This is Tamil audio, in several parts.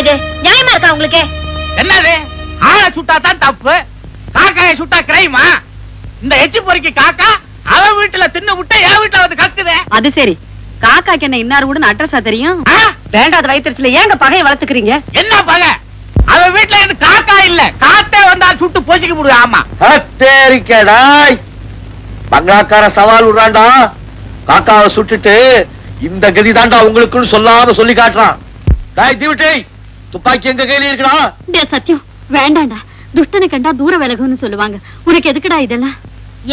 இது? நியாயமா இருக்கா உங்களுக்கு? என்னது? ஆளை சுட்டா தான் தப்பு, காக்காயை சுட்டா கிரைமா? இந்த எச்சி பொறுக்கி காக்கா அவன் வீட்டுல தின்னு விட்டு என் வீட்டுல வந்து கக்குதே. அது சரி, காக்காக்கு என்ன இன்னார் கூட அட்ரஸா தெரியும்? வேண்டாத வயிற்றுல ஏங்க பகையை வளர்த்துக்கிறீங்க? என்ன பகை? அவன் வீட்டுல இருந்து காக்கா இல்ல, காத்தே வந்தா சுட்டு போச்சுக்க முடியும். ஆமா அத்தேரிக்கடாய், பங்களாக்கார சவால் விடுறான்டா. காக்காவை சுட்டுட்டு இந்த கதி தாண்டா உங்களுக்குன்னு சொல்லாம சொல்லி காட்டுறான். டாய் தீவிட்டே, துப்பாக்கி எங்க கையில இருக்குடா? சத்தியம் வேண்டாண்டா, துஷ்டனை கண்டா தூர விலகுன்னு சொல்லுவாங்க. உனக்கு எதுக்குடா இதெல்லாம்?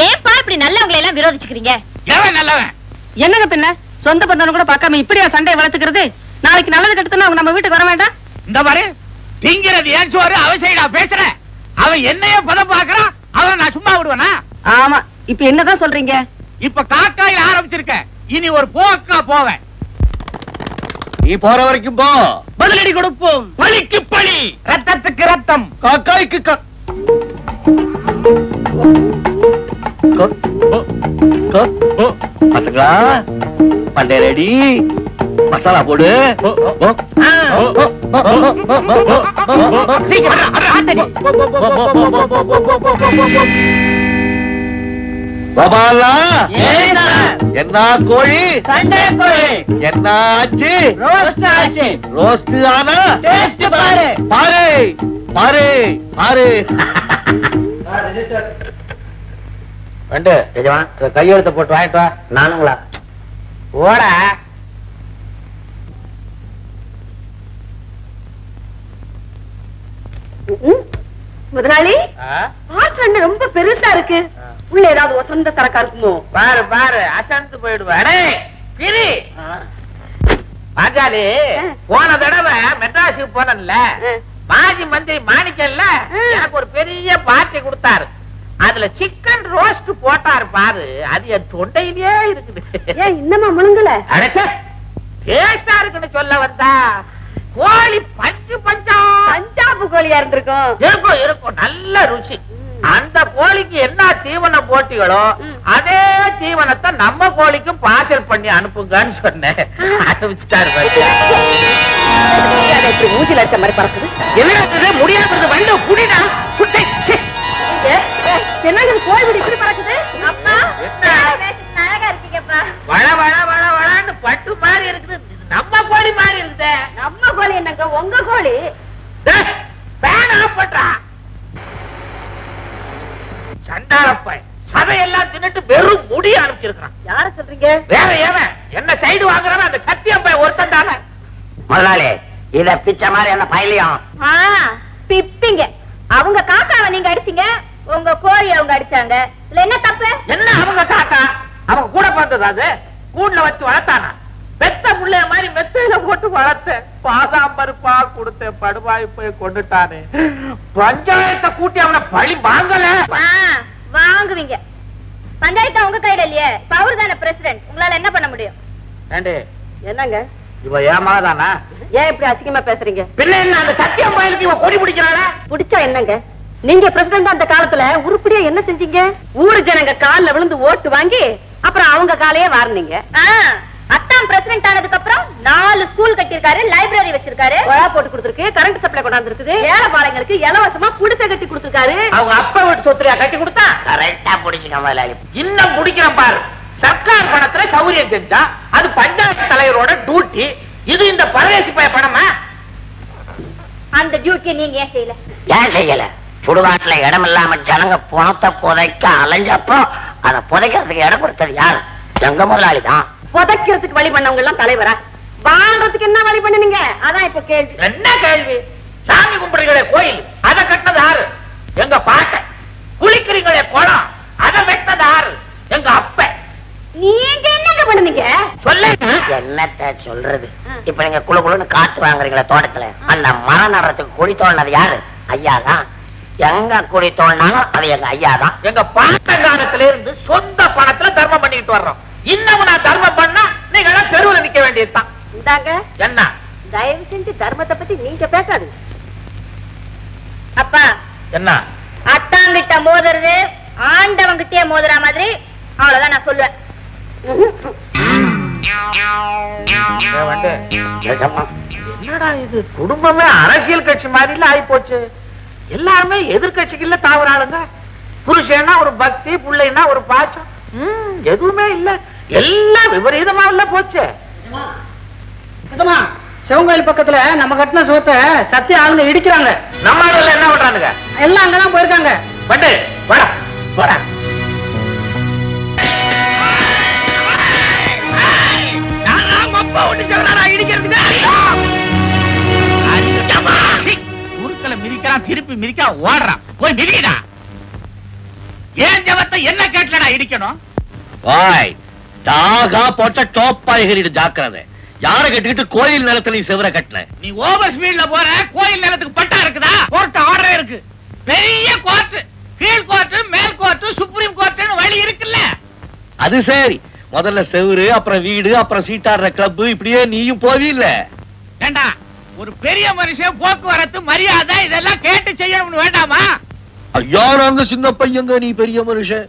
ஏன்பா இப்படி நல்லவங்களை எல்லாம் விரோதிச்சுக்கிறீங்க? எவன் நல்லவன்? என்னங்க பின்ன, சொந்த பந்தம் கூட பார்க்காம இப்படியா சண்டையை வளர்த்துக்கிறது? நாளைக்கு நல்லது கெடுத்துனா அவங்க நம்ம வீட்டுக்கு வர வேண்டாம்? இந்த மாதிரி திங்கிறது ஏன் சோறு அவசைடா பேசுற. அவன் என்னைய பதம் பாக்குறான், அவன் நான் சும்மா விடுவேனா? ஆமா, இப்ப என்னதான் சொல்றீங்க? இப்ப காக்காயில ஆரம்பிச்சிருக்க, இனி ஒரு போக்கா போவேன். நீ போற வரைக்கும் போ. பதிலடி கொடுப்போம். பழிக்கு பழி, ரத்தத்துக்கு ரத்தம், காக்காய்க்கு பசங்களா பண்டே ரெடி, மசாலா போடு. பாபாலா என்ன கோழி? சண்டே கோழி. என்ன ஆச்சு? ரோஸ்ட் ஆச்சு. ரோஸ்ட் ஆனா டேஸ்ட் பாரு. பாரு பாரு பாரு. ரெண்டு எஜமான் கையெழுத்த போட்டு வாங்கிட்டு வா. நானுங்களா ஓட முதலாளி, பாட்டு ரொம்ப பெருசா இருக்கு. உள்ள ஏதாவது வசந்த சரக்கா இருக்குமோ? பாரு பாரு, அசந்து போயிடுவாரு. பிரி பாஜாலி, போன தடவை மெட்ராஸுக்கு போனல, மாஜி மந்திரி மாணிக்கல்ல எனக்கு ஒரு பெரிய பார்ட்டி கொடுத்தாரு. அதுல சிக்கன் ரோஸ்ட் போட்டாரு பாரு, அது என் தொண்டையிலே இருக்குது. இன்னமா முழுங்கல? அடைச்ச டேஸ்டா இருக்குன்னு சொல்ல வந்தா, கோழி பஞ்சு பஞ்சா பஞ்சாபு கோழியா இருந்திருக்கும். இருக்கும் இருக்கும், நல்ல ருசி. அந்த கோழிக்கு என்ன தீவனம் போட்டிகளோ அதே தீவனத்தை நம்ம கோழிக்கும் பார்சல் பண்ணி அனுப்புங்கன்னு சொன்னேன். அனுப்பிச்சுட்டாரு. மூஞ்சி லட்சம் மாதிரி பறக்குது. என்ன முடியாது, வண்டி புடிடா. என்னங்க கோழி இப்படி பறக்குது? அழகா இருக்கீங்கப்பா. வள வள வள வளன்னு பட்டு மாதிரி இருக்குது. நம்ம கோழி மாதிரி இருக்குது. நம்ம கோழி என்னங்க, உங்க கோழி. ஃபேன் ஆஃப் பண்றா. சண்டாளப்ப சதையெல்லாம் தின்னுட்டு வெறும் முடி அனுப்பிச்சிருக்கான். யார சொல்றீங்க? வேற ஏவன் என்ன சைடு வாங்குறவன் அந்த சத்தியம் பையன் ஒருத்தன் தானே. முதலாளி, இத பிச்ச மாதிரி என்ன பையலையும் பிப்பிங்க. அவங்க காக்காவை நீங்க அடிச்சீங்க, உங்க கோழி அவங்க அடிச்சாங்க. இதுல என்ன தப்பு? என்ன அவங்க காக்கா? அவங்க கூட பார்த்தது அது கூண்டுல வச்சு வளர்த்தானா? பெத்த புள்ளைய மாதிரி மெத்தையில போட்டு வளர்த்த பாதாம்பருப்பா கொடுத்த படுவாய் போய் கொண்டுட்டானே. பஞ்சாயத்தை கூட்டி அவனை பழி வாங்கல. வாங்குவீங்க. பஞ்சாயத்து உங்க கையில இல்லையே, பவர் தானே பிரசிடென்ட். உங்களால என்ன பண்ண முடியும்? என்னங்க இவ ஏமாதானா? ஏன் இப்படி அசிங்கமா பேசுறீங்க? பின்ன என்ன அந்த சத்தியம் பயலுக்கு இவ கொடி பிடிக்கிறாளா? பிடிச்சா என்னங்க? நீங்க பிரசிடண்ட் அந்த காலத்துல உருப்படியா என்ன செஞ்சீங்க? ஊரு ஜனங்க கால்ல விழுந்து ஓட்டு வாங்கி அப்புறம் அவங்க காலையே வாரினீங்க. அத்தான் பிரசிடென்ட் ஆனதுக்கு அப்புறம் 4 ஸ்கூல் கட்டிருக்காரு, லைப்ரரி வச்சிருக்காரு, கொழா போட்டு கொடுத்திருக்கு, கரண்ட் சப்ளை கொண்டாந்து இருக்குது, ஏழை பாளையங்களுக்கு இலவசமா குடிசை கட்டி கொடுத்திருக்காரு. அவங்க அப்பா வீட்டு சொத்துரியா கட்டி கொடுத்தா? கரெக்டா பிடிச்சுக்க முதலாளி. இன்னும் பிடிக்கிறேன் பாரு. சர்க்கார் பணத்துல சௌரியம் செஞ்சா அது பஞ்சாயத்து தலைவரோட டியூட்டி. இது இந்த பரதேசி பைய பணமா? அந்த டியூட்டியை நீங்க ஏன் செய்யல? ஏன் செய்யல? சுடுகாட்டுல இடம் இல்லாம ஜனங்க பணத்தை புதைக்க அலைஞ்சப்போ அதை புதைக்கிறதுக்கு இடம் கொடுத்தது யார்? எங்க முதலாளி தான். புதைக்கிறதுக்கு வழி பண்ணவங்க எல்லாம் தலைவரா? வாழ்றதுக்கு என்ன வழி பண்ணுனீங்க? அதான் இப்ப கேள்வி. என்ன கேள்வி? சாமி கும்பிடுறீங்களே கோயில், அதை கட்டினது யாரு? எங்க பாட்ட. குளிக்கிறீங்களே குளம், அதை வெட்டது யாரு? எங்க அப்ப. நீங்க என்னங்க பண்ணுனீங்க? சொல்லுங்க. என்னத்த சொல்றது? இப்ப நீங்க குழு குழுன்னு காத்து வாங்குறீங்களே தோட்டத்துல, அந்த மரம் நடுறதுக்கு குழி தோண்டினது யாரு? ஐயா தான். எங்க குழி தோண்டினாலும் அது எங்க ஐயா தான். எங்க பாட்டங்காலத்துல இருந்து சொந்த பணத்துல தர்மம் பண்ணிட்டு வர்றோம். இன்னமும் நான் தர்மம் பண்ணா நீங்க எல்லாம் தெருவுல நிக்க வேண்டியதுதான். இந்தாங்க. என்ன? தயவு செஞ்சு தர்மத்தை பத்தி நீங்க பேசாது. அப்பா, என்ன? அத்தாங்கிட்ட மோதுறது ஆண்டவங்கிட்டே மோதுற மாதிரி, அவ்வளவுதான் நான் சொல்லுவேன். என்னடா இது குடும்பமே அரசியல் கட்சி மாதிரில ஆயி போச்சு. எல்லாருமே எதிர்கட்சிக்குள்ள தாவறாளுங்க. புருஷன்னா ஒரு பக்தி, பிள்ளைன்னா ஒரு பாச்சம், எதுவுமே இல்ல. எல்லாம் விபரீதமா இல்ல போச்சு. சிவங்கோயில் பக்கத்துல நம்ம கட்டின சோத்தை சத்திய ஆளுங்க இடிக்கிறாங்க. நம்ம ஆளுல என்ன பண்றானுங்க? எல்லாம் அங்கதான் போயிருக்காங்க. பட்டு வாடா வாடா. திருப்பி மிதிக்க ஓடுறான். போய் மிதிடா. ஏன் ஜபத்தை என்ன கேட்கலடா இடிக்கணும்? வாய் டாகா போட்ட டோப்பாய்கறிட்டு ஜாக்கிரதை. யார கட்டிக்கிட்டு கோயில் நிலத்துல நீ செவர கட்டல? நீ ஓவர் ஸ்பீட்ல போற. கோயில் நிலத்துக்கு பட்டா இருக்குதா? கோர்ட் ஆர்டர் இருக்கு. பெரிய கோர்ட், கீழ் கோர்ட், மேல் கோர்ட், சுப்ரீம் கோர்ட்னு வழி இருக்குல்ல. அது சரி, முதல்ல செவரு, அப்புறம் வீடு, அப்புறம் சீட்டாடுற கிளப், இப்படியே நீயும் போவீல்ல. ஏண்டா ஒரு பெரிய மனுஷன் போக்குவரத்து மரியாதை இதெல்லாம் கேட்டு செய்யணும்னு வேண்டாமா? ஐயா நாங்க சின்ன பையங்க, நீ பெரிய மனுஷன்.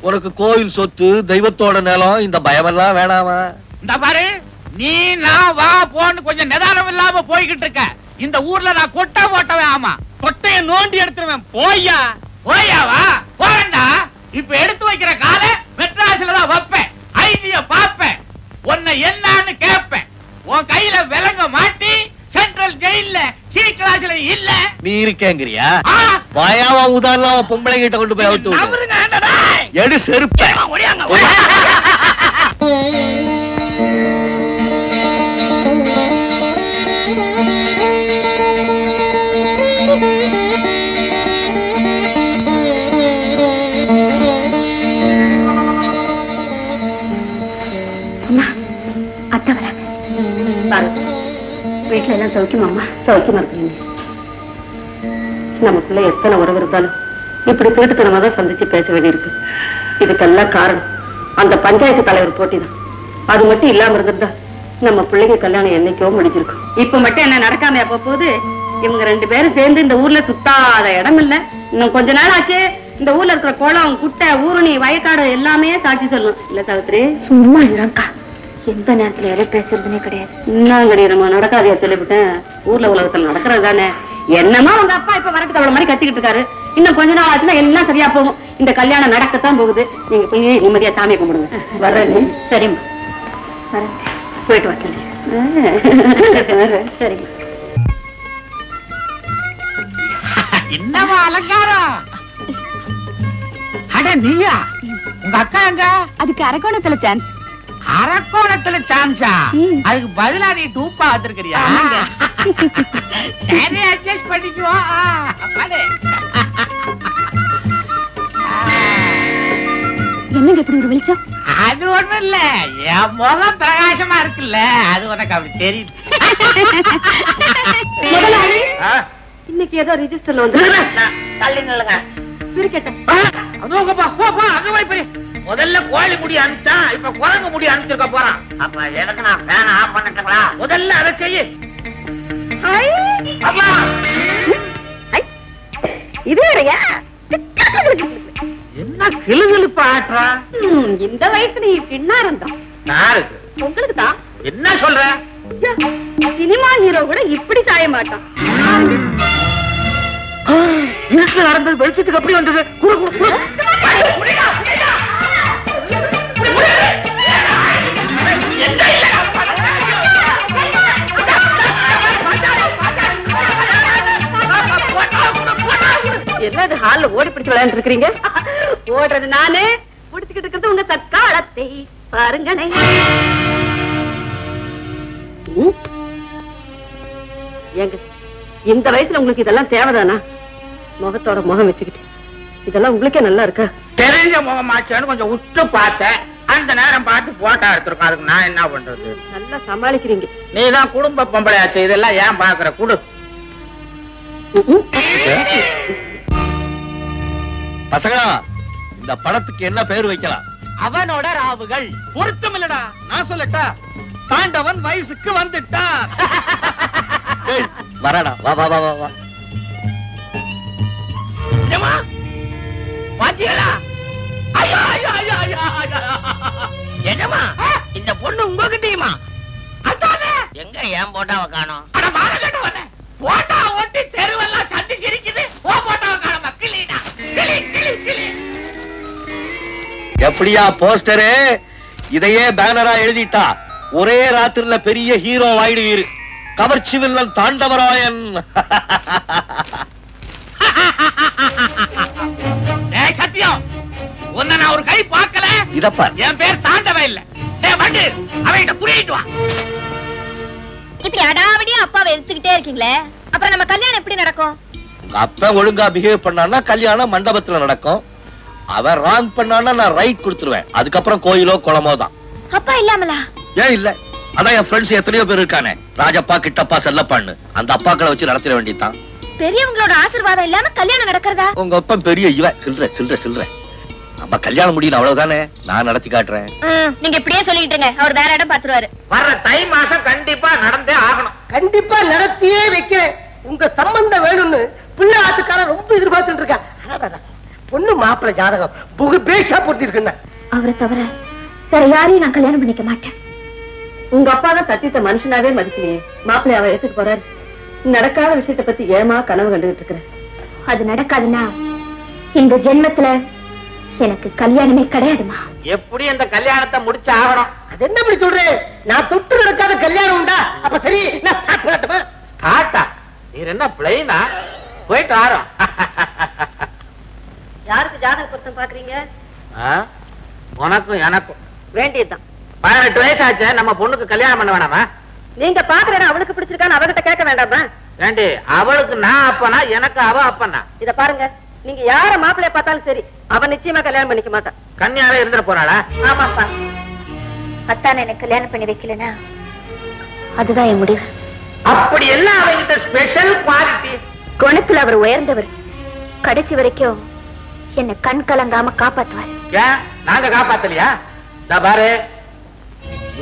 உனக்கு கோயில் சொத்து, தெய்வத்தோட நிலம், இந்த பயமெல்லாம் வேணாமா? இந்த பாரு, நீ நான் வா போன்னு கொஞ்சம் நிதானம் இல்லாம போய்கிட்டு இருக்க. இந்த ஊர்ல நான் கொட்டை போட்டவன். ஆமா, கொட்டைய நோண்டி எடுத்துருவேன். போய்யா போய்யாவா? போறேன்டா. இப்ப எடுத்து வைக்கிற காலை மெட்ராஸ்ல தான் வைப்பேன். ஐஜிய பாப்பேன். உன்னை என்னன்னு கேட்பேன். உன் கையில விலங்க மாட்டி சென்ட்ரல் ஜெயில்ல சி கிளாஸ்ல இல்ல நீ இருக்கேங்கிறியா? வாயாவா உதாரணம் பொம்பளை கிட்ட கொண்டு போய் அவுத்து விடு. எடு செருப்ப. அத்தை வராங்க. வீட்டுல எல்லாம் சௌக்கியமாம்மா? சௌக்கியமா இருக்கீங்க. நமக்குள்ள எத்தனை உறவு இருந்தாலும் இப்படி கேட்டுத்தனமா தான் சந்திச்சு பேச வேண்டியிருக்கு. இதுக்கெல்லாம் காரணம் அந்த பஞ்சாயத்து தலைவர் போட்டிதான். அது மட்டும் இல்லாம இருந்திருந்தா நம்ம பிள்ளைங்க கல்யாணம் என்னைக்கோ முடிஞ்சிருக்கும். இப்ப மட்டும் என்ன நடக்காமையா போகுது? இவங்க 2 பேரும் சேர்ந்து இந்த ஊர்ல சுத்தாத இடம் இல்ல. இன்னும் கொஞ்ச நாள் ஆச்சு இந்த ஊர்ல இருக்கிற குளம், குட்டை, ஊருணி, வயக்காடு எல்லாமே சாட்சி சொல்லும். இல்ல சாவித்திரி? சும்மா இருங்கக்கா, எந்த நேரத்துல எதை பேசுறதுனே கிடையாது. என்னங்கடி நம்ம நடக்காதையா சொல்லிவிட்டேன். ஊர்ல உலகத்துல நடக்கிறது தானே. என்னமா உங்க அப்பா இப்ப வரட்டு தவளை மாதிரி கத்திக்கிட்டு இருக்காரு. இன்னும் கொஞ்ச நாள் ஆச்சுன்னா எல்லாம் சரியா போகும். இந்த கல்யாணம் நடக்கத்தான் போகுது. நீங்க போய் நிம்மதியா சாமியை கும்பிடுங்க. வர்றேன். சரிம்மா, வரேன். போயிட்டு வரேன். சரிங்க. என்னவா அலங்காரம்? அட நீயா? உங்க அக்கா எங்க? அதுக்கு அரக்கோணத்துல சான்ஸ். அரக்கோணத்துல சான்ஸா? அதுக்கு பதிலா நீ டூப்பா வந்திருக்கிறியா? சரி, அட்ஜஸ்ட் பண்ணிக்குவோம். என்னங்க இப்படி ஒரு வெளிச்சம்? அது ஒண்ணும் இல்ல, என் முகம் பிரகாசமா இருக்குல்ல, அது உனக்கு அப்படி தெரியுது. இன்னைக்கு ஏதோ ரிஜிஸ்டர்ல வந்து தள்ளி நில்லுங்க. முதல்ல கோழி முடி அனுப்பிச்சா, இப்ப குரங்கு முடி அனுப்பிச்சிருக்க போறான். அப்ப எதுக்கு நான் ஃபேன் ஆஃப் பண்ணட்டுங்களா? முதல்ல அதை செய்ய. இது வேறையா? என்ன கிளுகிழுப்பு ஆற்றா? இந்த வயசுல கிண்ணாரம் தான். யாருக்கு? உங்களுக்கு தான். என்ன சொல்ற? சினிமா ஹீரோ கூட இப்படி சாய மாட்டான். வீட்டுல நடந்தது வெளிச்சத்துக்கு அப்படி வந்தது. என்னது ஹால்ல ஓடி பிடிச்சு விளையாண்டு இருக்கீங்க? ஓடுறது நானு, பிடிச்சுக்கிட்டு இருக்கிறது உங்க தக்காளத்தை பாருங்கனே. ஏங்க இந்த வயசுல உங்களுக்கு இதெல்லாம் தேவைதானா? முகத்தோட முகம் வச்சுக்கிட்டு இதெல்லாம் உங்களுக்கே நல்லா இருக்கா? தெரிஞ்ச முகமாச்சேன்னு கொஞ்சம் உத்து பார்த்தேன். அந்த நேரம் பார்த்து போட்டோ எடுத்திருக்கோம். அதுக்கு நான் என்ன பண்றது? நல்லா சமாளிக்கிறீங்க. நீதான் குடும்ப பொம்பளையாச்சு, இதெல்லாம் ஏன் பாக்குற? குடு. பசங்களா, இந்த படத்துக்கு என்ன பேர் வைக்கலாம்? அவனோட ராவுகள். பொருத்தம் இல்லடா, நான் சொல்லட்டா? தாண்டவன் வயசுக்கு வந்துட்டா. வரடா, வா வா வா வா. பாத்தியடா? ஐயோ ஐயோ ஐயோ ஐயோ. என்னமா இந்த பொண்ணு உங்ககிட்டயுமா? அதானே. எங்க ஏன் போட்டாவை காணோம்? அட மானகட்ட வந்த போட்டா ஓட்டி தெருவெல்லாம் சந்தி சிரிக்குது. ஓ போட்டாவை காணோமா? கிளிடா கிளி கிளி கிளி. எப்படியா போஸ்டரு இதையே பேனரா எழுதிட்டா ஒரே ராத்திரில பெரிய ஹீரோ ஆயிடுவீரு. கவர்ச்சி வில்லன் தாண்டவராயன். டேய் சத்தியம், உன்னை நான் ஒரு கை பார்க்கல. இதப்பா என் பேர் தாண்டவ இல்ல. டேய் வண்டு, அவன்கிட்ட புடியிட்டு வா. இப்படி அடாவடியா அப்பாவை எடுத்துக்கிட்டே இருக்கீங்களே, அப்புறம் நம்ம கல்யாணம் எப்படி நடக்கும்? உங்க அப்பா ஒழுங்கா பிஹேவ் பண்ணான்னா கல்யாணம் மண்டபத்துல நடக்கும். அவன் ராங் பண்ணான்னா நான் ரைட் கொடுத்துருவேன். அதுக்கப்புறம் கோயிலோ குளமோ தான். அப்பா இல்லாமலா? ஏன் இல்ல? அதான் என் ஃப்ரெண்ட்ஸ் எத்தனையோ பேர் இருக்கானே, ராஜப்பா கிட்டப்பா செல்லப்பான்னு. அந்த அப்பாக்களை வச்சு நடத்திட வேண்டியதான். பெரியவங்களோட ஆசீர்வாதம் இல்லாம கல்யாணம் நடக்கிறதா? உங்க அப்பா பெரிய இவ சில்ற சில்ற சில்ற. நம்ம கல்யாணம் முடியல அவ்வளவுதானே, நான் நடத்தி காட்டுறேன். நீங்க இப்படியே சொல்லிட்டு இருங்க, அவர் வேற இடம் பாத்துருவாரு. வர்ற தை மாசம் கண்டிப்பா நடந்தே ஆகணும். கண்டிப்பா நடத்தியே வைக்கிறேன். உங்க சம்பந்தம் வேணும்னு பிள்ளை ஆத்துக்காரன் ரொம்ப எதிர்பார்த்துட்டு இருக்கா. பொண்ணு மாப்பிள்ள ஜாதகம் புகு பேஷா பொருத்தி இருக்குன்னு. அவரை தவிர வேற யாரையும் நான் கல்யாணம் பண்ணிக்க மாட்டேன். உங்க அப்பா தான் சத்தியத்தை மனுஷனாவே மதிக்கலையே, மாப்பிள்ளை அவ எடுத்துட்டு போறாரு. நடக்காத விஷயத்தை பத்தி ஏமா கனவு கண்டுகிட்டு இருக்கிறேன்? அது நடக்காதுன்னா இந்த ஜென்மத்துல எனக்கு கல்யாணமே கிடையாதுமா. எப்படி அந்த கல்யாணத்தை முடிச்சு ஆகணும்? அது என்ன அப்படி சொல்றேன்? நான் தொட்டு நடக்காத கல்யாணம் உண்டா? அப்ப சரி, நான் ஸ்டார்ட் பண்ணட்டுமா? காட்டா நீர் என்ன பிளைனா? போயிட்டு ஆறோம். யாருக்கு ஜாதக பொருத்தம் பாக்குறீங்க? உனக்கும் எனக்கும் வேண்டியதுதான். 18 வயசு ஆச்சு, நம்ம பொண்ணுக்கு கல்யாணம் பண்ண வேணாமா? நீங்க பாக்குற இடம் அவளுக்கு பிடிச்சிருக்கான்னு அவகிட்ட கேட்க வேண்டாமா? ஏண்டி, அவளுக்கு நான் அப்பனா, எனக்கு அவ அப்பனா? இத பாருங்க, நீங்க யார மாப்பிள்ளைய பார்த்தாலும் சரி, அவன் நிச்சயமா கல்யாணம் பண்ணிக்க மாட்டான். கன்னியாவே இருந்துட போறாளா? ஆமாப்பா, அத்தான எனக்கு கல்யாணம் பண்ணி வைக்கலனா அதுதான் என் முடிவு. அப்படி என்ன அவங்கிட்ட ஸ்பெஷல் குவாலிட்டி? குணத்துல அவர் உயர்ந்தவர். கடைசி வரைக்கும் என்ன கண் கலங்காம காப்பாத்துவார். ஏன் நாங்க காப்பாத்தலையா? பாரு,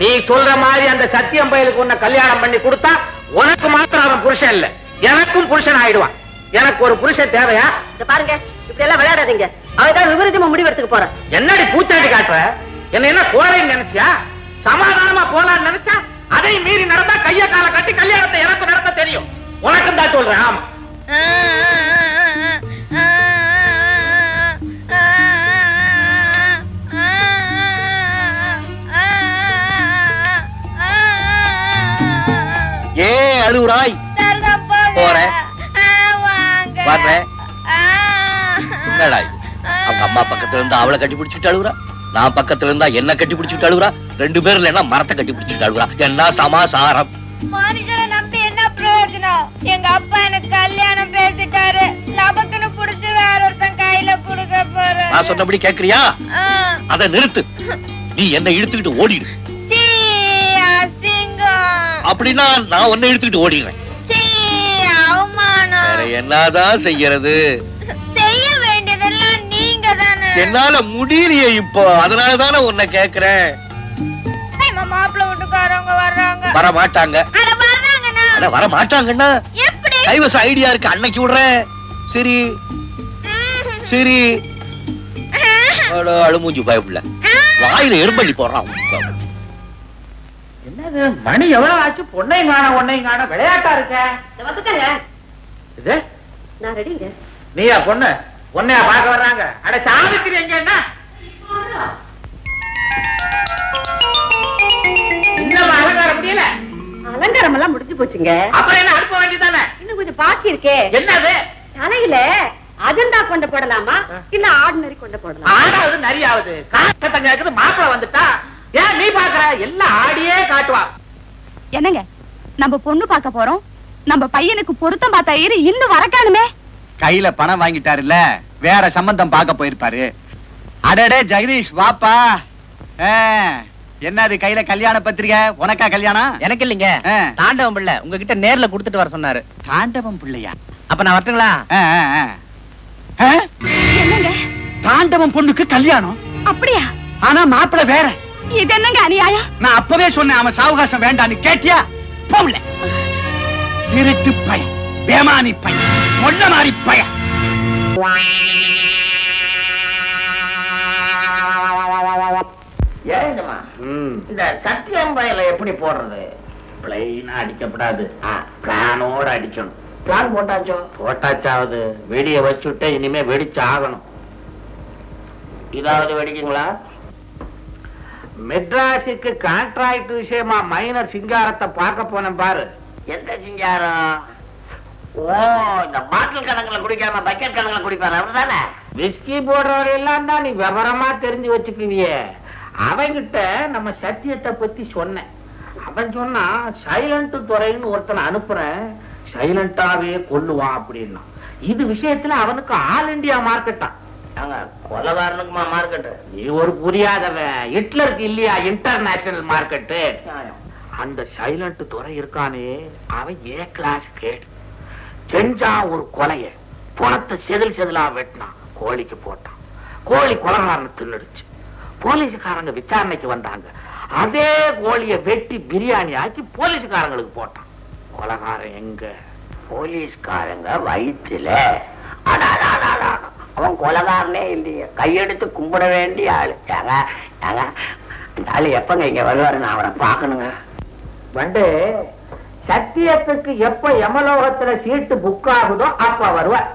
நீ சொல்ற மாதிரி அந்த சத்தியம் பயலுக்கு உன்னை கல்யாணம் பண்ணி கொடுத்தா உனக்கு மாத்திரம் அவன் புருஷன் இல்ல, எனக்கும் புருஷன் ஆயிடுவான். எனக்கு ஒரு புருஷன் தேவையா? இத பாருங்க, இப்படி எல்லாம் விளையாடாதீங்க. அவதான் விபரீதமா முடிவெடுத்துக்கு போறான். என்னடி பூச்சாண்டி காட்டுற? என்ன கோழைன்னு நினைச்சியா? சமாதானமா போலான்னு நினைச்சா அதை மீறி நடந்தா கைய கால கட்டி கல்யாணத்தை எனக்கு நடத்த தெரியும். உனக்கும் தான் சொல்றேன். ஆமா, ஏ அழுவுறாய்? போறேன் வர்றேன். என்னடா இது? அவங்க அம்மா பக்கத்துல இருந்தா அவளை கட்டி பிடிச்சிட்டு அழுகுறா, நான் பக்கத்துல இருந்தா என்ன கட்டி பிடிச்சிட்டு அழுகுறா. 2 பேர்ல என்ன மரத்தை கட்டி பிடிச்சிட்டு அழுகுறா. என்ன சமாசாரம்? மனுஷனை நம்பி என்ன பிரயோஜனம்? எங்க அப்பா எனக்கு கல்யாணம் பேசிட்டாரு, நமக்குன்னு புடிச்சு வேற ஒருத்தன் கையில குடுக்க போற. நான் சொன்னபடி கேக்குறியா? அத நிறுத்து. நீ என்ன இழுத்துக்கிட்டு ஓடிடு. அப்படின்னா நான் உன்னை இழுத்துக்கிட்டு ஓடிடுறேன். வேற என்னதான் செய்யறது? செய்ய வேண்டியதெல்லாம் நீங்க தானே. என்னால முடியலையே இப்போ, அதனாலதானே உன்னை கேக்குறேன். மாப்பிள்ள வீட்டுக்காரங்க வர்றாங்க. வர மாட்டாங்க. வர மாட்டாங்கன்னா எப்படி? கைவச ஐடியா இருக்கு, அன்னைக்கு விடுறேன். சரி சரி. அழுமூஞ்சி பயப்புல வாயில எறும்பள்ளி போடுறான். என்னது மணி எவ்வளவு ஆச்சு? பொண்ணையும் காண ஒன்னையும் காண, விளையாட்டா இருக்க. வந்துட்டாங்க, இது நான் ரெடிங்க. நீயா பொண்ணு? பொண்ணையா பார்க்க வர்றாங்க? அட சாவித்திரி எங்க? என்ன இன்னும் அலங்காரம் முடியல? அலங்காரம் எல்லாம் முடிஞ்சு போச்சுங்க. அப்புறம் என்ன அனுப்ப வேண்டியதானே? இன்னும் கொஞ்சம் பாக்கி இருக்கே. என்னது? தலையில அஜந்தா கொண்ட போடலாமா இல்ல ஆர்டினரி கொண்ட போடலாமா? ஆடாவது நரியாவது காட்டத்தங்க இருக்குது. மாப்பிள வந்துட்டா ஏன் நீ பாக்குற? எல்லாம் ஆடியே காட்டுவா. என்னங்க, நம்ம பொண்ணு பார்க்க போறோம், நம்ம பையனுக்கு பொருத்தம் பார்த்த ஐயரு இன்னும் வரக்கானுமே. கையில பணம் வாங்கிட்டாருல்ல, வேற சம்பந்தம் பார்க்க போயிருப்பாரு. அடடே ஜெகதீஷ் வாப்பா. என்னது கையில கல்யாண பத்திரிகை? உனக்கா கல்யாணம்? எனக்கு இல்லைங்க, தாண்டவம் பிள்ளை உங்ககிட்ட நேர்ல கொடுத்துட்டு வர சொன்னாரு. தாண்டவம் பிள்ளையா? அப்ப நான் வரட்டுங்களா? என்னங்க, தாண்டவம் பொண்ணுக்கு கல்யாணம்? அப்படியா? ஆனா மாப்பிள வேற. இது என்னங்க அநியாயம்? நான் அப்பவே சொன்னேன் அவன் சாவகாசம் வேண்டான்னு. கேட்டியா? போகல. திருட்டு பையன், பேமானி பையன், மொள்ள மாறி பையன். ஏங்கம்மா, இந்த சத்தியம் பயல எப்படி போடுறது? பிளைனா அடிக்கப்படாது, பிளானோட அடிக்கணும். பிளான் போட்டாச்சோ? போட்டாச்சாவது. வெடிய வச்சுட்டு இனிமே வெடிச்சு ஆகணும். இதாவது வெடிக்குங்களா? மெட்ராஸுக்கு கான்ட்ராக்ட் விஷயமா மைனர் சிங்காரத்தை பார்க்க போனேன் பாரு. எந்த சிங்காரம்? ஓ, இந்த பாட்டில் கணக்குல குடிக்காம பக்கெட் கணக்குல குடிப்பாரு அவர்தானே? விஸ்கி போடுறவரையெல்லாம் தான் நீ விவரமா தெரிஞ்சு வச்சுக்குவியே. அவங்கிட்ட நம்ம சத்தியத்தை பத்தி சொன்னேன். அவன் சொன்னா சைலண்ட் துறைன்னு ஒருத்தனை அனுப்புறேன், சைலண்டாவே கொல்லுவான் அப்படின்னா. இது விஷயத்துல அவனுக்கு ஆல் இண்டியா மார்க்கெட்டா. கொலகாரனுக்குமா மார்க்கெட்? நீ ஒரு புரியாதவன். ஹிட்லருக்கு இல்லையா இன்டர்நேஷனல் மார்க்கெட்டு? அந்த சைலண்ட் துறை இருக்கானே, அவன் ஏ கிளாஸ் கேடு. செஞ்சா ஒரு கொலைய, பணத்தை செதில் செதிலா வெட்டினான், கோழிக்கு போட்டான். கோழி கொலகாரனை தின்னுடுச்சு. போலீஸ்காரங்க விசாரணைக்கு வந்தாங்க. அதே கோழிய வெட்டி பிரியாணி ஆக்கி போலீஸ்காரங்களுக்கு போட்டான். கொலகாரன் எங்க? போலீஸ்காரங்க வயிற்றுல. அவன் கொலகாரனே இல்லையே, கையெடுத்து கும்பிட வேண்டிய ஆளு. இந்த ஆளு எப்பங்க இங்க வருவாரு? நான் அவரை பாக்கணுங்க. வந்து சத்தியத்துக்கு எப்ப யமலோகத்துல சீட்டு புக் ஆகுதோ அப்ப வருவார்.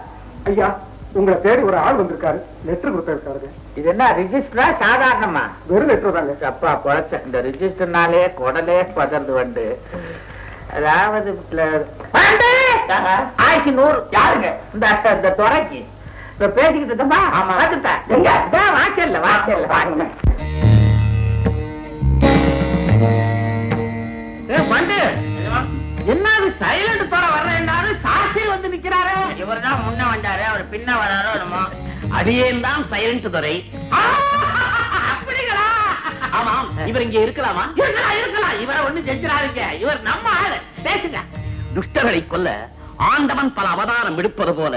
ஐயா, உங்களை தேடி ஒரு ஆள் வந்திருக்காரு, லெட்டர் கொடுத்திருக்காரு. இது என்ன ரிஜிஸ்டரா சாதாரணமா? வெறும் லெட்டர் தாங்க. அப்பா குறைச்ச இந்த ரிஜிஸ்டர்னாலே குடலே பதறது வந்து. அதாவது 100 யாருங்க? இந்த துறைக்கு இப்ப பேசிக்கிட்டு இருந்தோமா? வாசல்ல வாசல்ல வாங்க. என்னது சைலண்ட் தோற வர்றேன்னாரு, சாட்சி வந்து நிக்கிறாரு. இவர் தான் முன்ன வந்தாரு, அவர் பின்ன வராரோ என்னமோ. அடியேன் தான் சைலண்ட் துறை. அப்படிங்களா? ஆமாம், இவர் இங்க இருக்கலாமா? இருக்கலாம். இவரை ஒண்ணு செஞ்சிடாருங்க, இவர் நம்ம ஆளு. பேசுங்க. துஷ்டர்களை கொல்ல ஆண்டவன் பல அவதாரம் எடுப்பது போல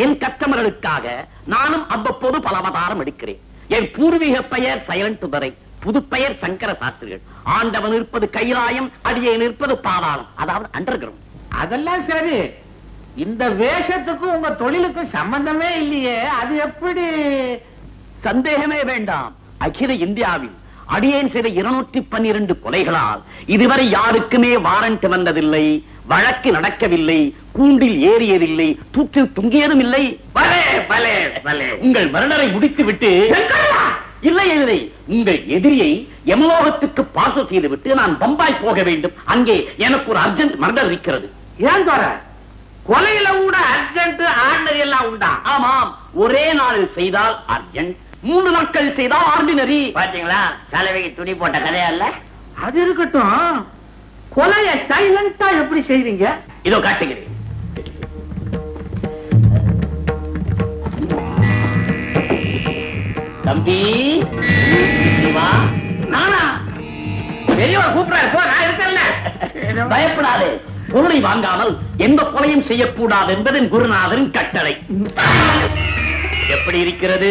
என் கஸ்டமர்களுக்காக நானும் அவ்வப்போது பல அவதாரம் எடுக்கிறேன். என் பூர்வீக பெயர் சைலண்ட் துறை, புது பெயர் சங்கர சாஸ்திரிகள். ஆண்டவன் இருப்பது கைலாயம், அடியேன் இருப்பது பாதாளம், அதாவது அண்டர் கிரவுண்ட். அதெல்லாம் சரி, இந்த வேஷத்துக்கும் உங்க தொழிலுக்கும் சம்பந்தமே இல்லையே, அது எப்படி? சந்தேகமே வேண்டாம். அகில இந்தியாவில் அடியேன் செய்த 212 கொலைகளால் இதுவரை யாருக்குமே வாரண்ட் வந்ததில்லை, வழக்கு நடக்கவில்லை, கூண்டில் ஏறியதில்லை, தூக்கில் தொங்கியதும் இல்லை. பலே பலே பலே. உங்கள் மரணரை முடித்து விட்டு இல்லை இல்லை, உங்கள் எதிரியை யமலோகத்துக்கு பாசல் செய்து விட்டு நான் பம்பாய் போக வேண்டும். அங்கே எனக்கு ஒரு அர்ஜென்ட் மர்டர் இருக்கிறது. ஏன் தோற? கொலையில கூட அர்ஜென்ட் ஆர்டினரி எல்லாம் உண்டா? ஆமாம், ஒரே நாளில் செய்தால் அர்ஜென்ட், 3 நாட்கள் செய்தால் ஆர்டினரி. பாத்தீங்களா, சலவைக்கு துணி போட்ட கதையா இல்ல? அது இருக்கட்டும், கொலைய சைலண்டா எப்படி செய்வீங்க? இதோ காட்டுகிறேன். தம்பி வா. நானா? பெரியவர் கூப்பிடாரு, போ, நான் இருக்கேன்ல. பயப்படாதே, பொருளை வாங்காமல் எந்த கொலையும் செய்யக்கூடாது என்பதன் குருநாதரின் கட்டளை. எப்படி இருக்கிறது?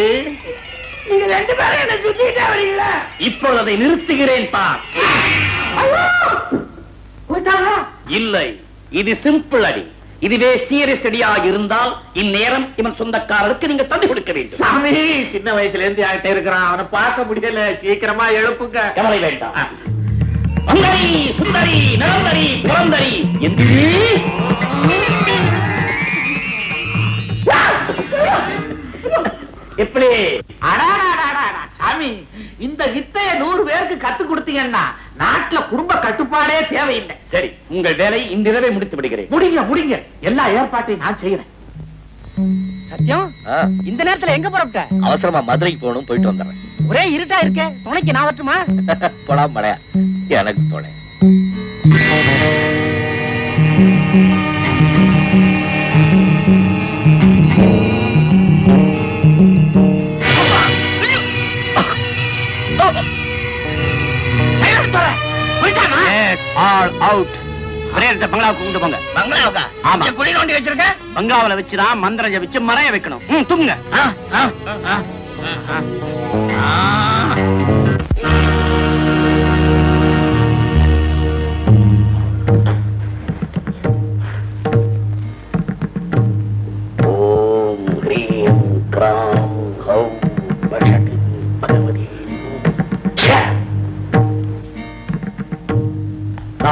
நீங்க 2 பேரும் என்ன சுத்திட்டே வரீங்களா? இப்பொழுது அதை நிறுத்துகிறேன் பார். போயிட்டாங்களா? இல்லை, இது சிம்பிள் அடி. இதுவே சீரியஸ் அடியாக இருந்தால் இந்நேரம் இவன் சொந்தக்காரருக்கு நீங்க தந்து கொடுக்க வேண்டும். சாமி, சின்ன வயசுல இருந்து ஆகிட்டே இருக்கிறான், அவனை பார்க்க முடியல, சீக்கிரமா எழுப்புங்க. கவலை வேண்டாம். மங்கரி, சுந்தரி, நலந்தரி, புரந்தரி என்று எப்படி? சாமி, இந்த வித்தைய 100 பேருக்கு கத்து கொடுத்தீங்கன்னா நாட்டுல குடும்ப கட்டுப்பாடே தேவையில்லை. சரி, உங்கள் வேலை இன்றிரவே முடித்து விடுகிறேன். முடிங்க, எல்லா ஏற்பாட்டையும் நான் செய்யறேன். சத்தியம், இந்த நேரத்துல எங்க புறப்பட்ட? அவசரமா மதுரைக்கு போகணும், போயிட்டு வந்துடுறேன். ஒரே இருட்டா இருக்கே, துணைக்கு நான் வரட்டுமா? போடா மழையா, எனக்கு துணை. பங்களாவுக்கு கொண்டு போங்க. பங்களாவுக்கா? ஆமா. குழி நோண்டி வச்சிருக்க? பங்களாவில வச்சுதான் மந்திரம் ஜபிச்சு மறைய வைக்கணும். தூங்குங்க. ஓம் ஹ்ரீம் க்ராம் ஹௌம் வஷட்டி பகவதி.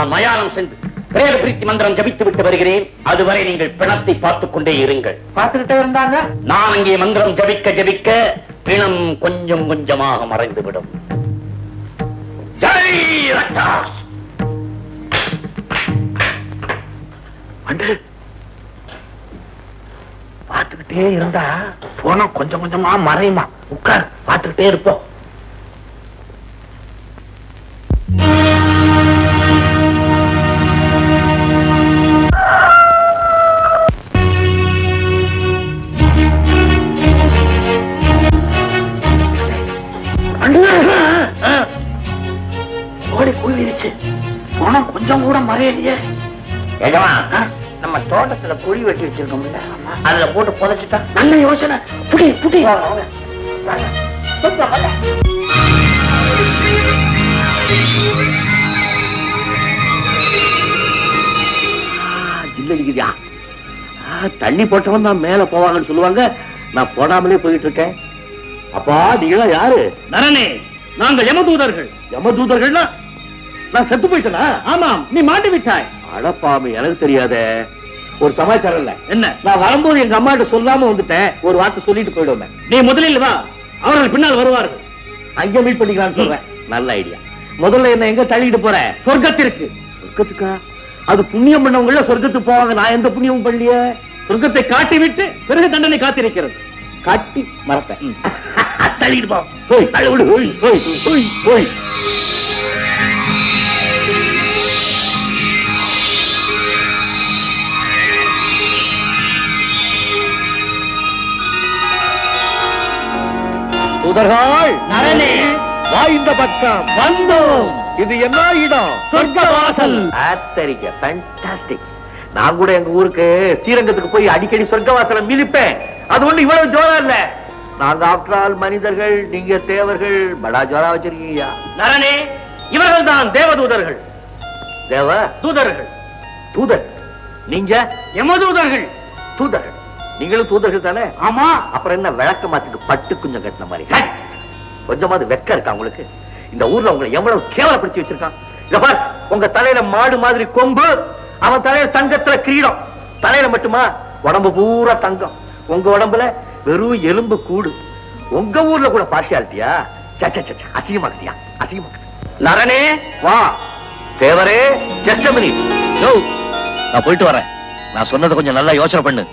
நான் மயானம் சென்று பிரேத பிரீத்தி மந்திரம் ஜபித்து விட்டு வருகிறேன். அதுவரை நீங்கள் பிணத்தை பார்த்துக் கொண்டே இருங்கள். பார்த்துக்கிட்டே இருந்தாங்க. நான் அங்கே மந்திரம் ஜபிக்க ஜபிக்க பிணம் கொஞ்சம் கொஞ்சமாக மறைந்துவிடும். ஜெய் ரட்டாஸ். பார்த்துக்கிட்டே இருந்தா போனா கொஞ்சம் கொஞ்சமா மறையுமா. உட்கார், பார்த்துக்கிட்டே இருப்போம். ஓடி போயிருச்சு. போனா கொஞ்சம் கூட மறையலையே. நம்ம தோட்டத்துல குழி வெட்டி வச்சிருக்கோம்ல, அதுல போட்டு புதைச்சிட்டா நல்ல யோசனை. புடி புடி. இல்லையா தண்ணி போட்டவன் நான் மேல போவாங்கன்னு சொல்லுவாங்க. நான் போடாமலே போயிட்டு இருக்கேன். அப்பா நீங்களா யாரு? நரனே, நாங்கள் யமதூதர்கள். யமதூதர்கள்னா நான் செத்து போயிட்டேனா? ஆமாம், நீ மாட்டி விட்டாய். அடப்பாம எனக்கு தெரியாத ஒரு சமாச்சாரம் இல்ல. என்ன? நான் வரும்போது எங்க அம்மா கிட்ட சொல்லாம வந்துட்டேன். ஒரு வார்த்தை சொல்லிட்டு போயிடுவேன். நீ முதலில் வா, அவர்கள் பின்னால் வருவார்கள். அங்க மீட் பண்ணிக்கலாம்னு சொல்றேன். நல்ல ஐடியா. முதல்ல என்ன எங்க தள்ளிட்டு போற? சொர்க்கத்திற்கு. சொர்க்கத்துக்கா? அது புண்ணியம் பண்ணவங்கள சொர்க்கத்துக்கு போவாங்க. நான் எந்த புண்ணியமும் பண்ணலையே. சொர்க்கத்தை காட்டி விட்டு பிறகு தண்டனை காத்திருக்கிறது. காட்டி மறப்பேன். தள்ளிட்டு போ. போய் தள்ளி விடு. போய் போய் போய் போய். தூதர்கள் நரனே, வா இந்த பக்கம். வந்தோம். இது என்ன இடம்? சொர்க்கவாசல். ஆச்சரிக்க, ஃபேண்டாஸ்டிக். நான் கூட எங்க ஊருக்கு ஸ்ரீரங்கத்துக்கு போய் அடிக்கடி சொர்க்கவாசலம் மிதிப்பேன். அது ஒண்ணு இவ்வளவு ஜோரா இல்ல. நாங்க ஆஃப்டர் ஆல் மனிதர்கள், நீங்க தேவர்கள். படா ஜோரா வச்சிருக்கீங்க. நரனே, இவர்கள் தான் தேவதூதர்கள். தேவ தூதர்கள். தூதர். நீங்க யமதூதர்கள். தூதர்கள். நீங்களும் தூதர்கள் தானே? ஆமா. அப்புறம் என்ன விளக்க மாத்துக்கு பட்டு குஞ்சம் கட்டின மாதிரி? கொஞ்சமாவது வெக்க இருக்கா உங்களுக்கு? இந்த ஊர்ல உங்களை எவ்வளவு கேவலப்படுத்தி வச்சிருக்கான். இத பார், உங்க தலையில மாடு மாதிரி கொம்பு, அவன் தலையில தங்கத்துல கிரீடம். தலையில மட்டுமா, உடம்பு பூரா தங்கம். உங்க உடம்புல வெறும் எலும்பு கூடு. உங்க ஊர்ல கூட பார்ஷியாலிட்டியா? அசிங்கமாக்குதியா? அசிங்கமாக்கு. நரனே, வா. தேவரே, ஜஸ்ட் a minute. நான் போயிட்டு வரேன். நான் சொன்னதை கொஞ்சம் நல்லா யோசனை பண்ணு.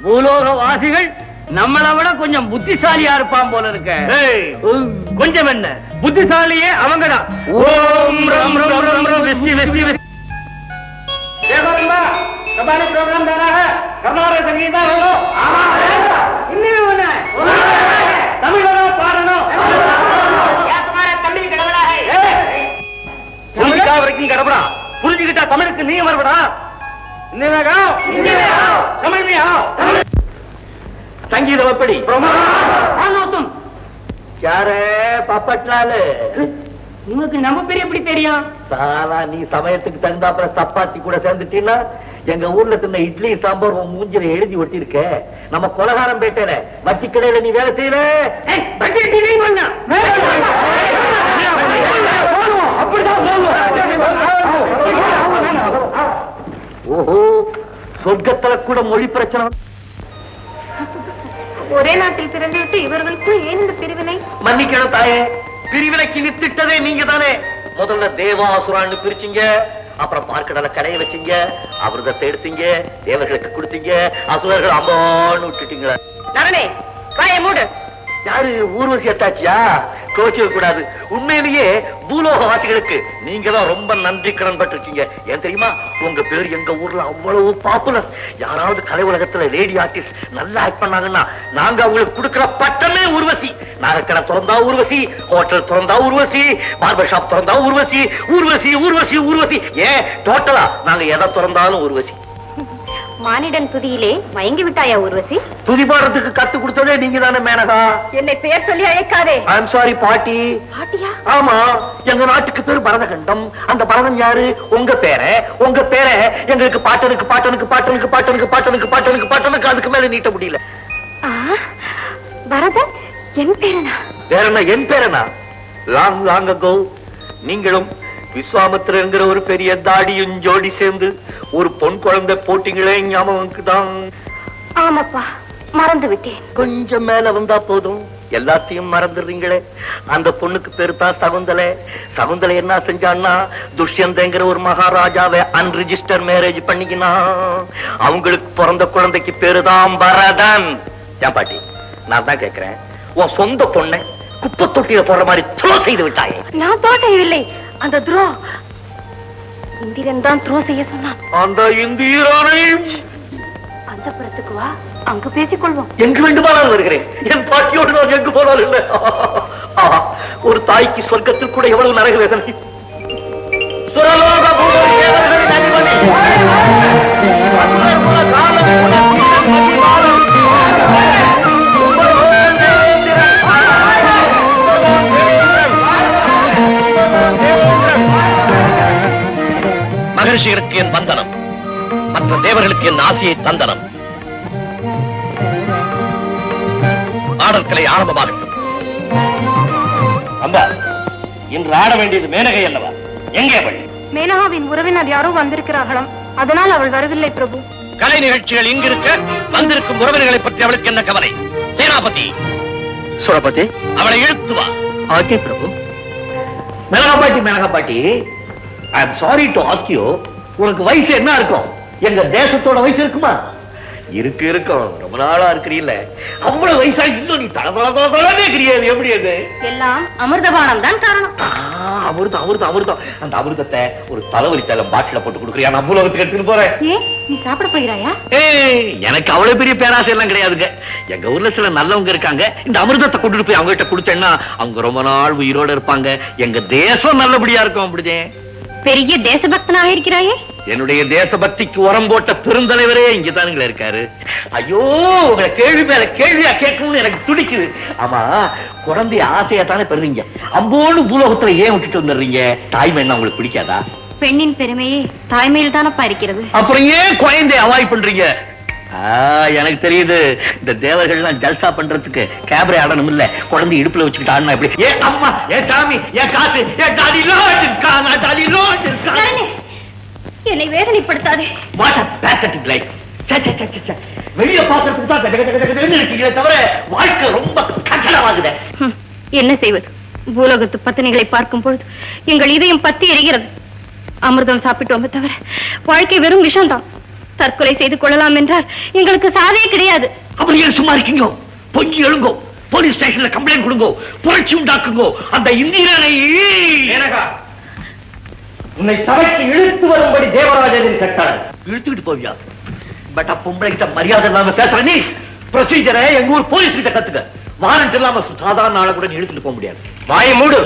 பூலோக வாசிகள் நம்மளை விட கொஞ்சம் புத்திசாலியா இருப்பான் போல இருக்க. கொஞ்சம் என்ன, புத்திசாலியே அவங்கதான். ஓம் ரம் ரம் ரம் ரம் வெஸ்டி வெஸ்டி வெஸ்டி. कबाड़ी प्रोग्राम देना है, हमारे संगीता हो तमिल पाड़नो या तुम्हारा तमिल गड़बड़ा है पुरुजिका वरकिंग गड़बड़ा पुरुजिका तमिल के नहीं मरबड़ा हिंदी में गाओ तमिल में आओ संगीत वपड़ी कौन हो तुम? क्या रे पपटलाल உங்களுக்கு நம்ம பேர் எப்படி தெரியும்? சாலா நீ சமயத்துக்கு தகுந்தாப்புல சப்பாத்தி கூட சேர்ந்துட்டீன்னா எங்க ஊர்ல தின்ன இட்லி சாம்பார் உன் மூஞ்சில எழுதி ஒட்டி இருக்க. நம்ம கொலகாரம் பேட்டையில வட்டி கடையில நீ வேலை செய்யற. ஓஹோ, சொர்க்கத்துல கூட மொழி பிரச்சனை. ஒரே நாட்டில் பிறந்துவிட்டு இவர்களுக்குள் ஏன் இந்த பிரிவினை? மன்னிக்கணும் தாயே, பிரிவினைக்கு வித்திட்டதே நீங்க தானே. முதல்ல தேவாசுரான்னு பிரிச்சீங்க, அப்புறம் பார்க்கடல கடைய வச்சீங்க, அமிர்தத்தை எடுத்தீங்க, தேவர்களுக்கு கொடுத்தீங்க, அசுரர்கள் அம்பான்னு விட்டுட்டீங்களா? நரனே, வாயை மூடு. யாரு ஊர்வசி அத்தாச்சியா? கோச்சிக்க கூடாது. உண்மையிலேயே பூலோகவாசிகளுக்கு நீங்க தான் ரொம்ப நன்றி கடன் பட்டிருக்கீங்க. ஏன் தெரியுமா? உங்க பேர் எங்க ஊர்ல அவ்வளவு பாப்புலர். யாராவது கலை உலகத்துல லேடி ஆர்டிஸ்ட் நல்லா ஆக்ட் பண்ணாங்கன்னா நாங்க அவங்களுக்கு கொடுக்கிற பட்டமே ஊர்வசி. நகைக்கடை திறந்தா ஊர்வசி, ஹோட்டல் திறந்தா ஊர்வசி, பார்பர் ஷாப் திறந்தா ஊர்வசி, ஊர்வசி ஊர்வசி ஊர்வசி. ஏன் டோட்டலா நாங்க எதை திறந்தாலும் ஊர்வசி. மானிடன் துதியிலே மயங்கி விட்டாயா ஊர்வசி? துதி பாடுறதுக்கு கத்து கொடுத்ததே நீங்க தானே மேனகா. என்னை பெயர் சொல்லி அழைக்காதே. ஐ எம் சாரி பாட்டி. பாட்டியா? ஆமா, எங்க நாட்டுக்கு பேரு பரதகண்டம். அந்த பரதன் யாரு? உங்க பேரை எங்களுக்கு பாட்டனுக்கு பாட்டனுக்கு பாட்டனுக்கு பாட்டனுக்கு பாட்டனுக்கு பாட்டனுக்கு பாட்டனுக்கு அதுக்கு மேல நீட்ட முடியல. பரதன் என் பேரனா? வேற என் பேரனா? லாங் லாங் அகோ நீங்களும் விஸ்வாமித்திரங்கிற ஒரு பெரிய தாடியும் ஜோடி சேர்ந்து ஒரு பொன் குழந்தை போட்டிங்களே, ஞாபகம்? ஆமாப்பா, மறந்து விட்டேன். கொஞ்சம் மேல வந்தா போதும் எல்லாத்தையும் மறந்துடுறீங்களே. அந்த பொண்ணுக்கு பேரு தான் சகுந்தலை. சகுந்தலை என்ன செஞ்சான்னா, துஷ்யந்தங்கிற ஒரு மகாராஜாவை அன்ரிஜிஸ்டர் மேரேஜ் பண்ணிக்கினா. அவங்களுக்கு பிறந்த குழந்தைக்கு பேருதான் பரதன். ஏன் பாட்டி, நான் தான் கேட்கிறேன், உன் சொந்த பொண்ணை குப்பை தொட்டியில போற மாதிரி த்ரோ செய்து விட்டாயே. நான் த்ரோ செய்யவில்லை. அந்த த்ரோ இந்திரன் தான் த்ரோ செய்ய சொன்னான். அந்த இந்திரனை அந்த புறத்துக்கு வா, அங்கு பேசிக்கொள்வோம். எங்கு வேண்டுமானால் வருகிறேன். என் பாட்டியோடு நான் எங்கு போனாலும் இல்லை. ஒரு தாய்க்கு சொர்க்கத்தில் கூட எவ்வளவு நரக வேதனை. சுரலோக மகர்ஷிகளுக்கு என் வந்தனம், மற்ற தேவர்களுக்கு என் ஆசையை தந்தனம். ஆடற்கலை ஆரம்பமாகட்டும். அம்பா, இன்று ஆட வேண்டியது மேனகை அல்லவா? எங்கே அவள்? மேனகாவின் உறவினர் யாரோ வந்திருக்கிறார்களாம், அதனால் அவள் வரவில்லை பிரபு. கலை நிகழ்ச்சிகள் இங்கிருக்க வந்திருக்கும் உறவினர்களை பற்றி அவளுக்கு என்ன கவலை? சேனாபதி சுரபதி, அவளை இழுத்து வா. ஆகே பிரபு. மேனகா பாட்டி, I am sorry to ask you, உனக்கு வயசு என்ன இருக்கும்? எங்க தேசத்தோட வயசு இருக்குமா? இருக்கும். ரொம்ப நாளா இருக்கிறீல்ல, அவ்வளவு வயசா இன்னும் நீ தளதளதளதே கிடையாது. எப்படி அது? எல்லாம் அமிர்தபானம் தான் காரணம். அமிர்தம். அந்த அமிர்தத்தை ஒரு தலைவலி தைலம் பாட்டில போட்டு கொடுக்குறியா? நான் பூலோகத்துக்கு எடுத்துட்டு போறேன். நீ சாப்பிட போகிறாயா? எனக்கு அவ்வளவு பெரிய பேராசை எல்லாம் கிடையாதுங்க. எங்க ஊர்ல சில நல்லவங்க இருக்காங்க. இந்த அமிர்தத்தை கொண்டுட்டு போய் அவங்க கிட்ட கொடுத்தேன்னா அவங்க ரொம்ப நாள் உயிரோட இருப்பாங்க. எங்க தேசம் நல்லபடியா இருக்கும். அப்படிதே பெரிய தேசபக்தனாக இருக்கிறாயே. என்னுடைய தேசபக்திக்கு உரம் போட்ட பெருந்தலைவரே இங்கதானுங்களே இருக்காரு. ஐயோ, உங்களை கேள்வி மேல கேள்வியா கேட்கணும்னு எனக்கு துடிக்குது. ஆமா, குழந்தைய ஆசையா தானே பெறுறீங்க. அம்போன்னு பூலோகத்துல ஏன் விட்டுட்டு வந்துடுறீங்க? தாய்மைன்னா உங்களுக்கு பிடிக்காதா? பெண்ணின் பெருமையே தாய்மையில் தானப்பா இருக்கிறது. அப்புறம் ஏன் குழந்தைய அவாய்ட் பண்றீங்க? எனக்கு தெரியுது, இந்த தேவர்கள்லாம் ஜல்சா பண்றதுக்கு கேபரே ஆடணும் இல்ல, குழந்தை இடுப்புல வச்சுக்கிட்டு ஆடினா எப்படி? ஏ அம்மா, ஏ சாமி, ஏ காசு, ஏ டாடி லோட் இருக்கா. என்னை வேதனைப்படுத்தாதே. What a pathetic life. வெளிய பாக்குறதுக்கு தான் இருக்கீங்களே தவிர வாழ்க்கை ரொம்ப கட்டளமாகுது. என்ன செய்வது? பூலோகத்து பத்தினிகளை பார்க்கும் பொழுது எங்கள் இதயம் பத்தி எரிகிறது. அமிர்தம் சாப்பிட்டோமே தவிர வாழ்க்கை வெறும் விஷம்தான். தற்கொலை செய்து கொள்ளலாம் என்றால் எங்களுக்கு சாதே கிடையாது. அப்படி ஏன் சும்மா இருக்கீங்க? பொங்கி எழுங்கோ, போலீஸ் ஸ்டேஷன்ல கம்ப்ளைண்ட் கொடுங்கோ, புரட்சி உண்டாக்குங்கோ. அந்த இந்திரனை உன்னை தவைக்கு இழுத்து வரும்படி தேவராஜனின் கட்டளை. இழுத்துக்கிட்டு போவியா? பட் பொம்பளை கிட்ட மரியாதை இல்லாம பேசுற நீ ப்ரொசீஜரை எங்க ஊர் போலீஸ் கிட்ட கத்துக்க. வாரண்ட் இல்லாம சாதாரண ஆளை கூட இழுத்துட்டு போக முடியாது. வாயை மூடு.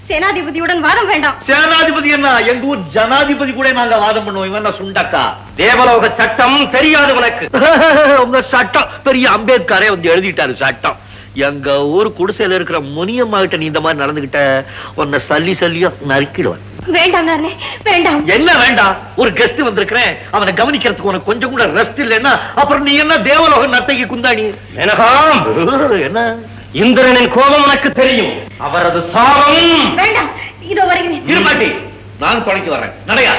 சேனாதிபதியுடன் வாதம் வேண்டாம். சேனாதிபதி என்ன, எங்க ஊர் ஜனாதிபதி கூட நாங்க வாதம் பண்ணுவோம். இவன் சுண்டக்கா. தேவலோக சட்டம் தெரியாது உனக்கு. உங்க சட்டம் பெரிய அம்பேத்கரே வந்து எழுதிட்டாரு சட்டம். எங்க ஊர் குடிசையில இருக்கிற முனியம்மா கிட்ட நீ இந்த மாதிரி நடந்துகிட்ட உன்னை சல்லியா நறுக்கிடுவேன். வேண்டாம் நானே, வேண்டாம். என்ன வேண்டாம்? ஒரு கெஸ்ட் வந்திருக்கிறேன், அவனை கவனிக்கிறதுக்கு உனக்கு கொஞ்சம் கூட ரெஸ்ட் இல்லைன்னா அப்புறம் நீ என்ன தேவலோக நத்தைக்கு குந்தாணி? என்ன இந்திரனின் கோபம் உனக்கு தெரியும். அவரது சாபம். வேண்டாம், இதோ வருகிறேன். இருமாட்டி, நான் தொடங்கி வர்றேன். நடையா.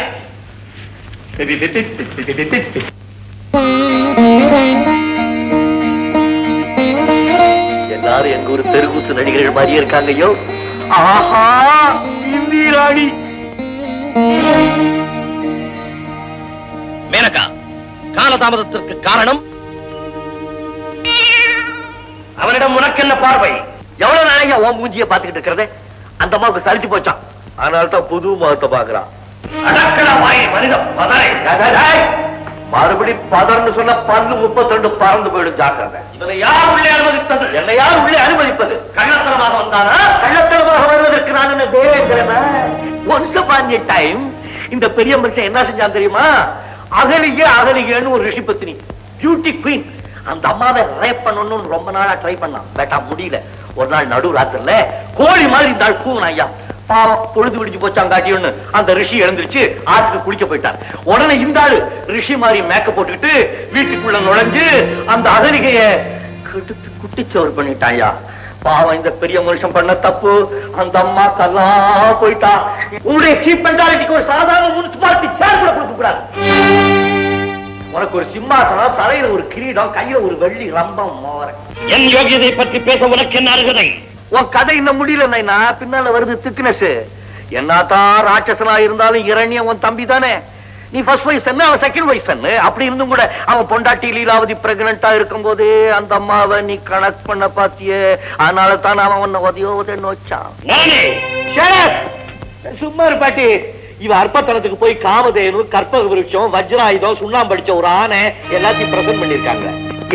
எல்லாரும் எங்க ஒரு தெருக்கூத்து நடிகர்கள் மாதிரியே இருக்காங்கயோ. ஆஹா, இந்திராணி. மேனகா, காலதாமதத்திற்கு காரணம் அவனிடம் உனக்கு என்ன பார்வை? எவ்வளவு நாளைக்கு ஓம் மூஞ்சிய பாத்துக்கிட்டு இருக்கிறது? அந்த அம்மாவுக்கு சலிச்சு போச்சான். அதனால தான் புது முகத்தை பாக்குறான். மறுபடி பதர்னு சொன்ன பல்லு 32 பறந்து போயிடும். ஜாக்கிரதை. இவனை யார் உள்ளே அனுமதித்தது? என்னை யார் உள்ளே அனுமதிப்பது? கள்ளத்தனமாக வந்தானா? கள்ளத்தனமாக வருவதற்கு நான் என்ன தேவேந்திரனா? ஒன்ஸ் அபான் எ டைம் இந்த பெரிய மனுஷன் என்ன செஞ்சான் தெரியுமா? அகலிகேன்னு ஒரு ரிஷி பத்தினி, பியூட்டி குவீன். அந்த அம்மாவை ரேப் பண்ணணும்னு ரொம்ப நாளா ட்ரை பண்ணான். பேட்டா முடியல. ஒரு நாள் நடு ராத்திரில கோழி மாதிரி இந்த ஆள் கூவன் ஐயா. பாவம் பொழுது விடிஞ்சு போச்சாங்காட்டின்னு அந்த ரிஷி எழுந்திருச்சு ஆற்றுக்கு குளிக்க போயிட்டார். உடனே இந்த ஆளு ரிஷி மாதிரி மேக்கப் போட்டுக்கிட்டு வீட்டுக்குள்ள நுழைஞ்சு அந்த அகலிகைய கெடுத்து குட்டிச்சோறு பண்ணிட்டாயா. பாவம் இந்த பெரிய மனுஷன் பண்ண தப்பு. அந்த அம்மா கல்லா போயிட்டா. உங்களுடைய சீப் மென்டாலிட்டிக்கு ஒரு சாதாரண முனிசிபாலிட்டி சேர் கூட கொடுக்க கூடாது. உனக்கு ஒரு சிம்மாசனம், தலையில ஒரு கிரீடம், கையில ஒரு வெள்ளி ரம்பம் மோர. என் யோகியதை பற்றி பேச உனக்கு என்ன அருகதை? உன் கதை இன்னும் முடியல நைனா, பின்னால வருது திக்னஸ். என்னதான் ராட்சசனா இருந்தாலும் இரண்யம் உன் தம்பி தானே. நீ ஃபர்ஸ்ட் வயசு அவன் செகண்ட் வயசு. அப்படி இருந்தும் கூட அவன் பொண்டாட்டி லீலாவதி பிரெக்னண்டா இருக்கும் போதே அந்த அம்மாவை நீ கனெக்ட் பண்ண பாத்தியே. அதனால தான் அவன் உன்னை உதயோதன்னு வச்சான். சும்மா இரு பாட்டி. இவ அற்பத்தனத்துக்கு போய் காமதேனு, கற்பக விருட்சம், வஜ்ராயுதம், சுண்ணாம்பு அடிச்ச ஒரு ஆனை எல்லாத்தையும் பிரசன்ட் பண்ணிருக்காங்க.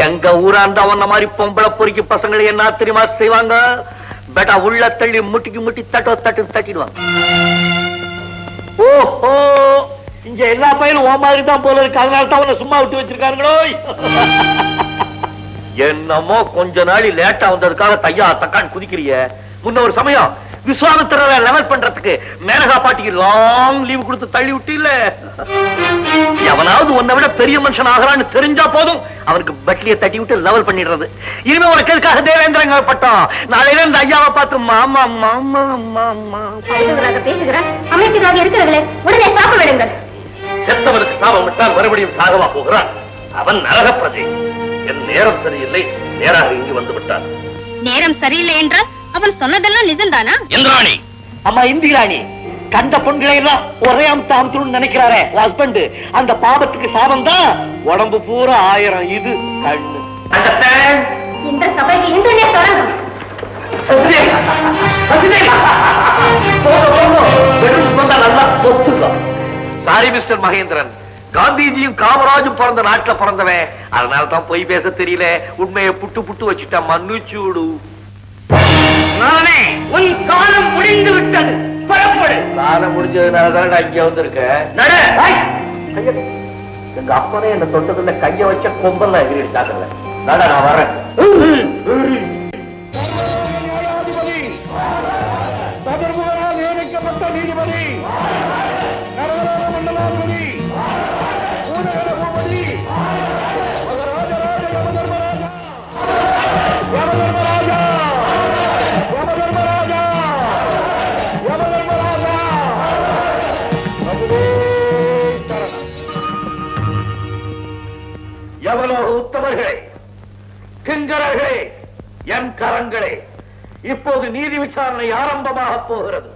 எங்க ஊரா அந்த அவன மாதிரி பொம்பளை பொறுக்கி பசங்களை என்ன தெரியுமா செய்வாங்க? பேட்டா உள்ள தள்ளி முட்டிக்கு முட்டி தட்டிடுவாங்க. ஓஹோ, இங்க எல்லா பையனும் ஓ மாதிரி தான் போல இருக்கு. அதனால தான் அவனை சும்மா விட்டு வச்சிருக்காங்களோ. என்னமோ கொஞ்ச நாளி லேட்டா வந்ததுக்காக தையா தக்கான்னு குதிக்கிறிய. முன்ன ஒரு சமயம் விஸ்வாமித்திரரை லெவல் பண்றதுக்கு மேனகா பாட்டிக்கு லாங் லீவ் கொடுத்து தள்ளி விட்டு இல்ல. எவனாவது உன்னை விட பெரிய மனுஷன் ஆகிறான்னு தெரிஞ்சா போதும் அவனுக்கு பட்லியை தட்டி விட்டு லெவல் பண்ணிடுறது. இனிமே உனக்கு எதுக்காக தேவேந்திரங்க பட்டம்? நாளையில இந்த ஐயாவை பார்த்து மாமா மாமா மாமா பேசுகிறேன். அமைச்சராக இருக்கிறவர்களே உடனே சாப்ப விடுங்கள். செத்தவனுக்கு சாபம் விட்டால் மறுபடியும் சாகவா போகிறான்? அவன் நரக பிரஜை. என் நேரம் சரியில்லை, நேராக இங்கு வந்து விட்டான். நேரம் சரியில்லை என்றால் அவன் சொன்னதெல்லாம் நிஜம்தானா? இந்திராணி, அம்மா இந்திராணி, கண்ட பொண்களை எல்லாம் ஒரே அம்சம் நினைக்கிறாரே ஹஸ்பண்ட், அந்த பாபத்துக்கு சாபம் தான் உடம்பு பூரா 1000 இது கண்ணு. இந்த சபைக்கு இந்திரனே தொடங்கும். சாரி மிஸ்டர் மகேந்திரன், காந்திஜியும் காமராஜும் பிறந்த நாட்டுல பிறந்தவன். அதனால தான் போய் பேச தெரியல. உண்மையை புட்டு புட்டு வச்சுட்டா மன்னிச்சூடு. உன் காலம் முடிந்து விட்டது. புறப்படு. காலம் முடிஞ்சதுனாலதான் நான் இங்க வந்திருக்க. எங்க அப்பனே என்ன தொட்டதுல கைய வச்ச கொம்பெல்லாம் எகிரிட்டாங்கல்ல. நட, நான் வரேன். நியமிக்கப்பட்ட நீதிபதி மண்டலாதிபதி எவ்வளவு உத்தமர்களே, கிங்கரர்களே, என் கரங்களே, இப்போது நீதி விசாரணை ஆரம்பமாக போகிறது.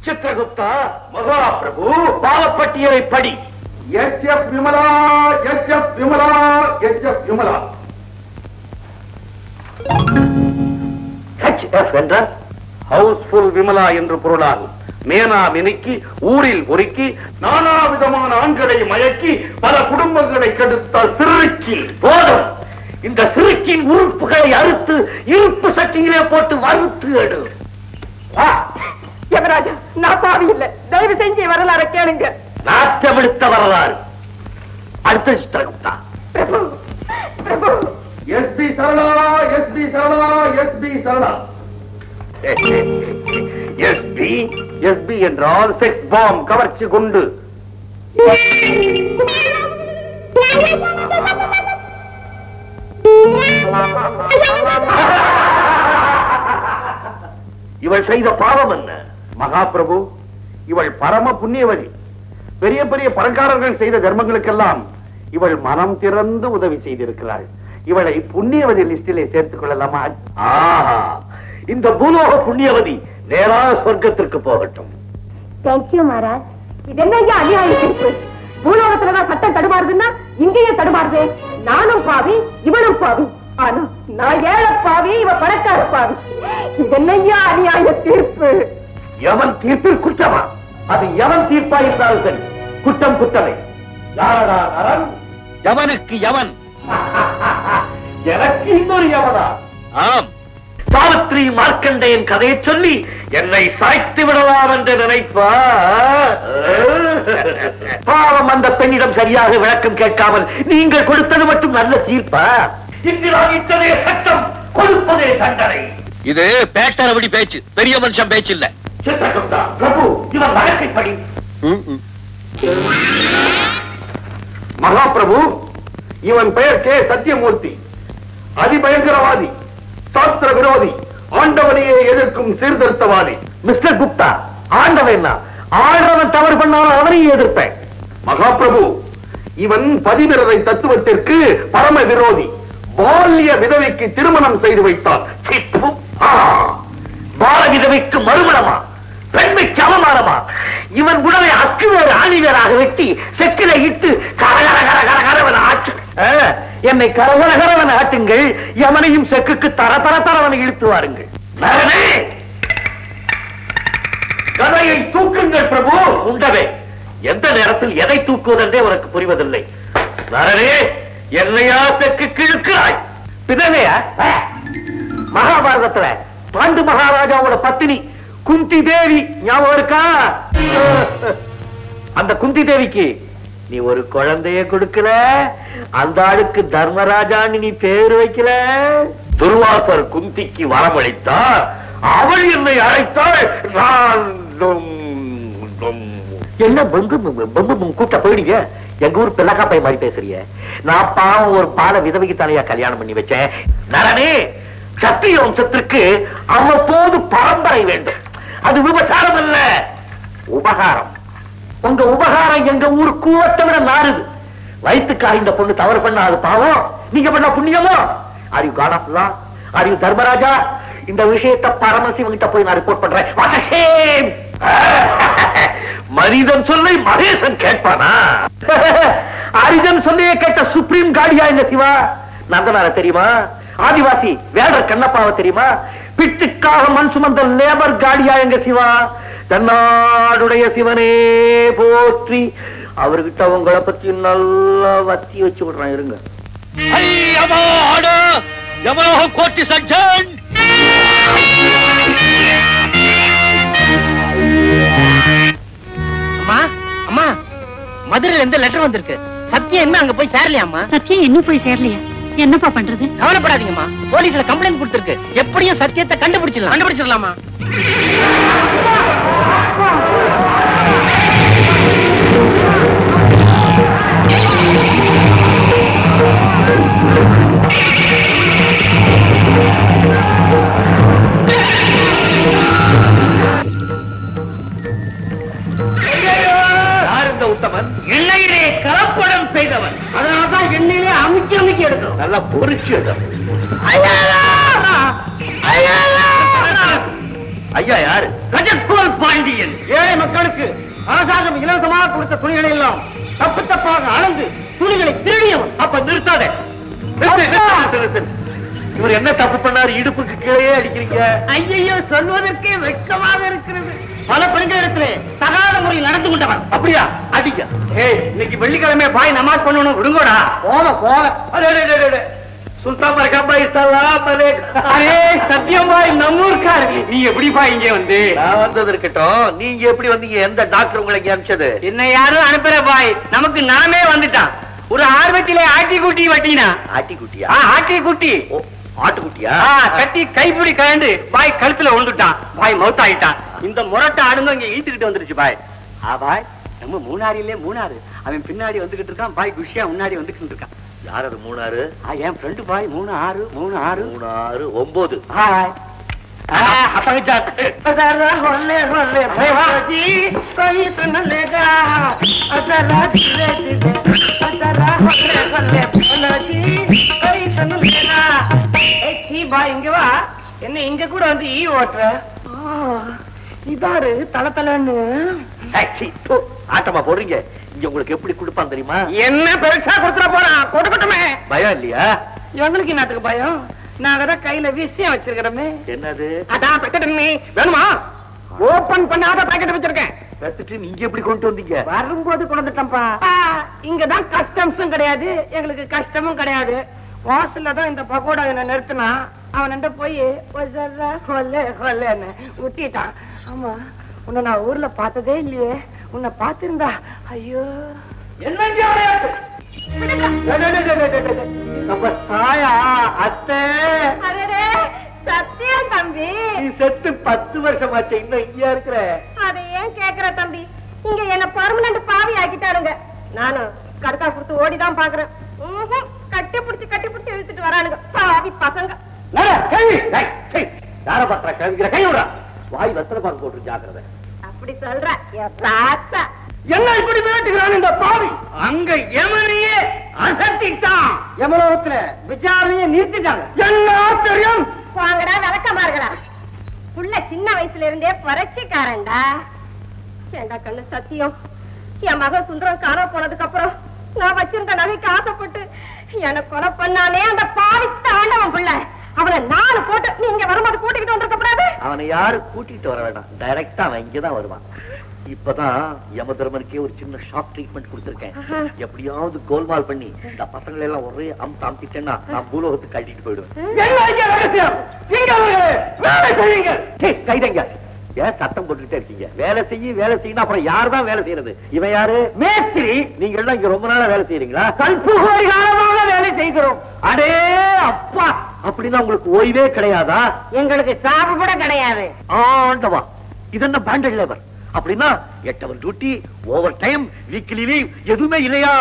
சித்திரகுப்தா, மகாபிரபு, பாவப்பட்டியலை படி. எச்.எஃப். விமலா, எச்.எஃப். விமலா, எச்.எஃப். விமலா. எச்.எஃப். என்ற ஹவுஸ்ஃபுல் விமலா என்று பொருளாகும். மேனா மினுக்கி, ஊரில் பொறுக்கி, நானா விதமான ஆண்களை மயக்கி, பல குடும்பங்களை கெடுத்த சிறுக்கி. போதும், இந்த சிறுக்கின் உறுப்புகளை அறுத்து இருப்பு சட்டியிலே போட்டு வறுத்து எடு. யமராஜா, நான் பாவி இல்லை. தயவு செஞ்சு வரலாறு கேளுங்க. நாட்டமிழுத்த வரலாறு. அடுத்த Chitragupta. Prabhu, Prabhu. S P. Sarala, S P. Sarala, S P. Sarala. SP, SP என்றால் செக்ஸ் பாம், கவர்ச்சி குண்டு. இவள் செய்த பாவம் என்ன? மகாபிரபு, இவள் பரம புண்ணியவதி. பெரிய பெரிய பணக்காரர்கள் செய்த தர்மங்களுக்கெல்லாம் இவள் மனம் திறந்து உதவி செய்திருக்கிறாள். இவளை புண்ணியவதி லிஸ்டிலே சேர்த்துக் கொள்ளலாமா? இந்த பூலோக புண்ணியவதி நேராக சொர்க்கத்திற்கு போகட்டும். தேங்க்யூ மகாராஜ். இதென்ன அநியாய தீர்ப்பு? பூலோகத்துலதான் சட்டம் தடுமாறுதுன்னா இங்கேயே தடுமாறுது. நானும் பாவி, இவனும் பாவி. ஆனா நான் ஏழை பாவி, இவ பணக்கார பாவி. இதென்னையா அநியாய தீர்ப்பு? எவன் தீர்ப்பில் குற்றமா? அது எவன் தீர்ப்பா இருந்தாலும் சரி, குற்றம் குற்றமே. யாரடா நரன்? எவனுக்கு எவன்? எனக்கு இன்னொரு எவனா? ஆம், சாவித்ரி மார்க்கண்டேயன் கதையை சொல்லி என்னை சாய்த்து விடலாம் என்று நினைப்பா. பாவம், அந்த பெண்ணிடம் சரியாக விளக்கம் கேட்காமல் நீங்கள் கொடுத்தது மட்டும் நல்ல தீர்ப்பா? இங்கு நான் இட்டதே சட்டம், கொடுப்பதே தண்டனை. இது பேட்டரபடி பேச்சு, பெரிய மனுஷன் பேச்சு இல்ல. பிரபு, இவன் வழக்கைப்படி. மகாபிரபு, இவன் பெயர் கே சத்தியமூர்த்தி. அதிபயங்கரவாதி, சாஸ்திர விரோதி, ஆண்டவனையே எதிர்க்கும் சீர்திருத்தவாதி. மிஸ்டர் குப்தா, ஆண்டவன் ஆண்டவன் தவறு பண்ணாலும் அவனையே எதிர்ப்பேன். மகாபிரபு, இவன் பதிவிரதை தத்துவத்திற்கு பரம விரோதி. பால்ய விதவைக்கு திருமணம் செய்து வைத்தான். பால விதவைக்கு மறுமணமா? பெண்மைக்கு அவமானமா? இவன் உடலை அக்குவேறு ஆணிவேராக வெட்டி செக்கில இட்டு கரகர கர கரவன் ஆற்று. என்னை கரகர கரவன் ஆட்டுங்கள், எவனையும் செக்குக்கு தர தர தரவனை இழுத்து வாருங்கள். கதையை தூக்குங்கள் பிரபு. உண்டவே, எந்த நேரத்தில் எதை தூக்குவதென்றே உனக்கு புரிவதில்லை. நரனே, என்னையா செக்கு கிழக்கிறாய்? பிதவையா? மகாபாரதத்துல பாண்டு மகாராஜாவோட பத்தினி குந்தி தேவி ஞாபகம் இருக்கா? அந்த குந்தி தேவிக்கு நீ ஒரு குழந்தைய கொடுக்கல, அந்த ஆளுக்கு தர்மராஜான்னு நீ பேரு வைக்கல. துர்வாசர் குந்திக்கு வரமளித்தார், அவள் என்னை அழைத்தாள். நான் என்ன கூட்ட போயிடுங்க. எங்க ஊர் பிள்ளக்காப்பை மாதிரி பேசுறிய. நான் பாவம் ஒரு பால விதவைக்கு தலையா கல்யாணம் பண்ணி வச்சேன். நரனே, சத்திரிய வம்சத்திற்கு அவ்வப்போது பரம்பரை வேண்டும். அது விபச்சாரம் அல்ல, உபகாரம். உங்க உபகாரம் எங்க ஊர் கூவத்தை விட நாறுது. வயிற்றுக்காக இந்த பொண்ணு தவறு பண்ணா அது பாவம், நீங்க பண்ண புண்ணியமோ? Are you god of law? Are you Dharmaraja? இந்த விஷயத்தை பரமசிவன் கிட்ட போய் நான் ரிப்போர்ட் பண்றேன். What a shame! மனிதன் சொல்லை மகேசன் கேட்பானா? அரிஜன் சொல்லையே கேட்ட சுப்ரீம் காடியா இந்த சிவா? நந்தனார தெரியுமா? ஆதிவாசி வேடர் கண்ணப்பாவை தெரியுமா? பிட்டுக்காக மண் சுமந்த லேபர் காடியா எங்க சிவா? தன்னாடுடைய சிவனே போற்றி. அவர்கிட்ட உங்களை பத்தி நல்லா வத்தி வச்சு விடுறான். இருங்க. கோட்டி சஞ்சன், அம்மா அம்மா, மதுரையில எந்த லெட்டர் வந்திருக்கு? சத்தியம் என்ன அங்க போய் சேரலையாம்மா? சத்தியம் இன்னும் போய் சேரலையா? என்னப்பா பண்றது? கவலைப்படாதீங்கம்மா, போலீஸ்ல கம்ப்ளைண்ட் கொடுத்திருக்கு. எப்படியும் சத்தியத்தை கண்டுபிடிச்சிடலாமா? உத்தமன் எண்ணெயிலே கலப்படம் செய்தவன். அதனால்தான் எண்ணெயிலே அமுக்கி அமுக்கி எடுக்கணும். நல்லா பொறிச்சு எடுக்கணும். ஐயா யாரு? கஜக்கோல் பாண்டியன். ஏழை மக்களுக்கு அரசாங்கம் இலவசமாக கொடுத்த துணிகளை எல்லாம் தப்பு தப்பாக அளந்து துணிகளை திருடியவன். அப்ப நிறுத்தாதே. இவர் என்ன தப்பு பண்ணாரு? இடுப்புக்கு கீழே அடிக்கிறீங்க. ஐயோ, சொல்வதற்கே வெட்கமாக இருக்கிறது. பல பெண்களிடத்திலே தகாத முறையில் நடந்து கொண்டவன். அப்படியா? அடிக்க. இன்னைக்கு வெள்ளிக்கிழமை பாய் நமாஸ் பண்ணணும். விடுங்கோடா. சுல்தான் மரகாபாய் சத்தியம்பாய் நம்மூர்கார். நீ எப்படிப்பா இங்க வந்து? நான் வந்தது இருக்கட்டும், நீங்க எப்படி வந்தீங்க? எந்த டாக்டர் உங்களை அனுப்பிச்சது? என்ன யாரும் அனுப்புற பாய், நமக்கு நாமே வந்துட்டான். ஒரு ஆர்வத்திலே ஆட்டிக்குட்டி வட்டினா. ஆட்டிக்குட்டியா? ஆட்டிக்குட்டி. ஆட்டுக்குட்டியா? கட்டி கைப்பிடி கழண்டு பாய் கழுத்துல விழுந்துட்டான். பாய் மவுத்தாயிட்டான். இந்த முரட்ட ஆடுங்க இங்க ஈட்டுக்கிட்டு வந்துருச்சு பாய். பாய், நம்ம மூணாரிலே மூணாறு. அவன் பின்னாடி வந்துகிட்டு இருக்கான். பாய் குஷியா முன்னாடி வந்துகிட்டு இருக்கான். யார் அது? மூணாறு? என் ஃப்ரெண்டு பாய். 3-6 3-6 3-6 9. பாய் இங்க வா. என்ன இங்க கூட வந்து ஈ ஓட்டுற? இதாரு தல தலன்னு ஆட்டமா போடுறீங்க. இங்க உங்களுக்கு எப்படி கொடுப்பான் தெரியுமா? என்ன பெருசா கொடுத்துட போறான். கொடுக்கட்டுமே. பயம் இல்லையா? எங்களுக்கு என்னத்துக்கு பயம்? நாங்க தான் கையில விஷயம் வச்சிருக்கிறோமே. என்னது? அதான் பேக்கெட் வேணுமா? ஓபன் பண்ணாத பேக்கெட் வச்சிருக்கேன். எடுத்துட்டு நீங்க எப்படி கொண்டு வந்தீங்க? வரும்போது கொண்டு வந்துட்டோம்ப்பா. இங்கதான் கஸ்டம்ஸும் கிடையாது, எங்களுக்கு கஷ்டமும் கிடையாது. வாசல்ல தான் இந்த பகோடா என்ன நிறுத்தினா. அவன் போய் விட்டிட்டான். ஆமா, உன்னை நான் ஊர்ல பார்த்ததே இல்லையே. உன்னை பார்த்திருந்தா ஐயோ என்ன நம்ம தாயா அத்தை சத்தியம் தம்பி, நீ செத்து 10 வருஷம் ஆச்சு, இன்னும் இங்கயா இருக்கிற? அதை ஏன் கேக்குற தம்பி? இங்க என்ன பர்மனன்ட் பாவி ஆக்கிட்டாருங்க. நானும் கடுக்கா கொடுத்து ஓடிதான் பாக்குறேன். கட்டி பிடிச்சு இழுத்துட்டு வரானுங்க பாவி பசங்க. யார பாக்குற கிளம்பிக்கிற கை விடுறா. வாய் வசல பார்க்க போட்டு ஜாக்கிரதை. அப்படி சொல்ற ராசா. என்ன இப்படி மிரட்டுகிறான் இந்த பாவி? அங்க யமனையே அசத்திட்டான். யமலோகத்துல விசாரணையை நிறுத்திட்டாங்க. எல்லாம் தெரியும். வாங்கடா விளக்கமாறுகளா. புள்ள சின்ன வயசுல இருந்தே பரட்சிக்காரன்டா. ஏண்டா கண்ணு சத்தியம், என் மகன் சுந்தரம் காண போனதுக்கு அப்புறம் நான் வச்சிருந்த நகைக்கு ஆசைப்பட்டு எனக்கு கொலை பண்ணானே அந்த பாவி தாண்டவன் புள்ள. அவனை 4 போட்டு நீங்க வரும்போது கூட்டிக்கிட்டு வந்திருக்க கூடாது. அவனை யாரு கூட்டிட்டு வர வேண்டாம், டைரக்டா அவன் இங்கதான் வருவான். இப்பதான் யமதர்மனுக்கே ஒரு சின்ன ஷாக் ட்ரீட்மெண்ட் கொடுத்திருக்கேன். எப்படியாவது கோல்மால் பண்ணி இந்த பசங்களை எல்லாம் ஒரே அமுத்திட்டேன்னா நான் பூலோகத்துக்கு கட்டிட்டு போயிடுவேன். கைதங்க ஏன் சத்தம் போட்டுக்கிட்டே இருக்கீங்க? வேலை செய்யணும். அப்புறம் யாரு தான் வேலை செய்யறது? இவன் யாரு? மேஸ்திரி. நீங்க எல்லாம் இங்க ரொம்ப நாளா வேலை செய்யறீங்களா? கல்புகோடி காலமாக வேலை செய்கிறோம். அடே அப்பா, அப்படின்னா உங்களுக்கு ஓய்வே கிடையாதா? எங்களுக்கு சாப்பு கூட கிடையாது. ஆண்டவா, இது என்ன பேண்டட் லேபர்? அப்படின்னா 8 hour duty, over time, weekly leave எதுவுமே இல்லையா?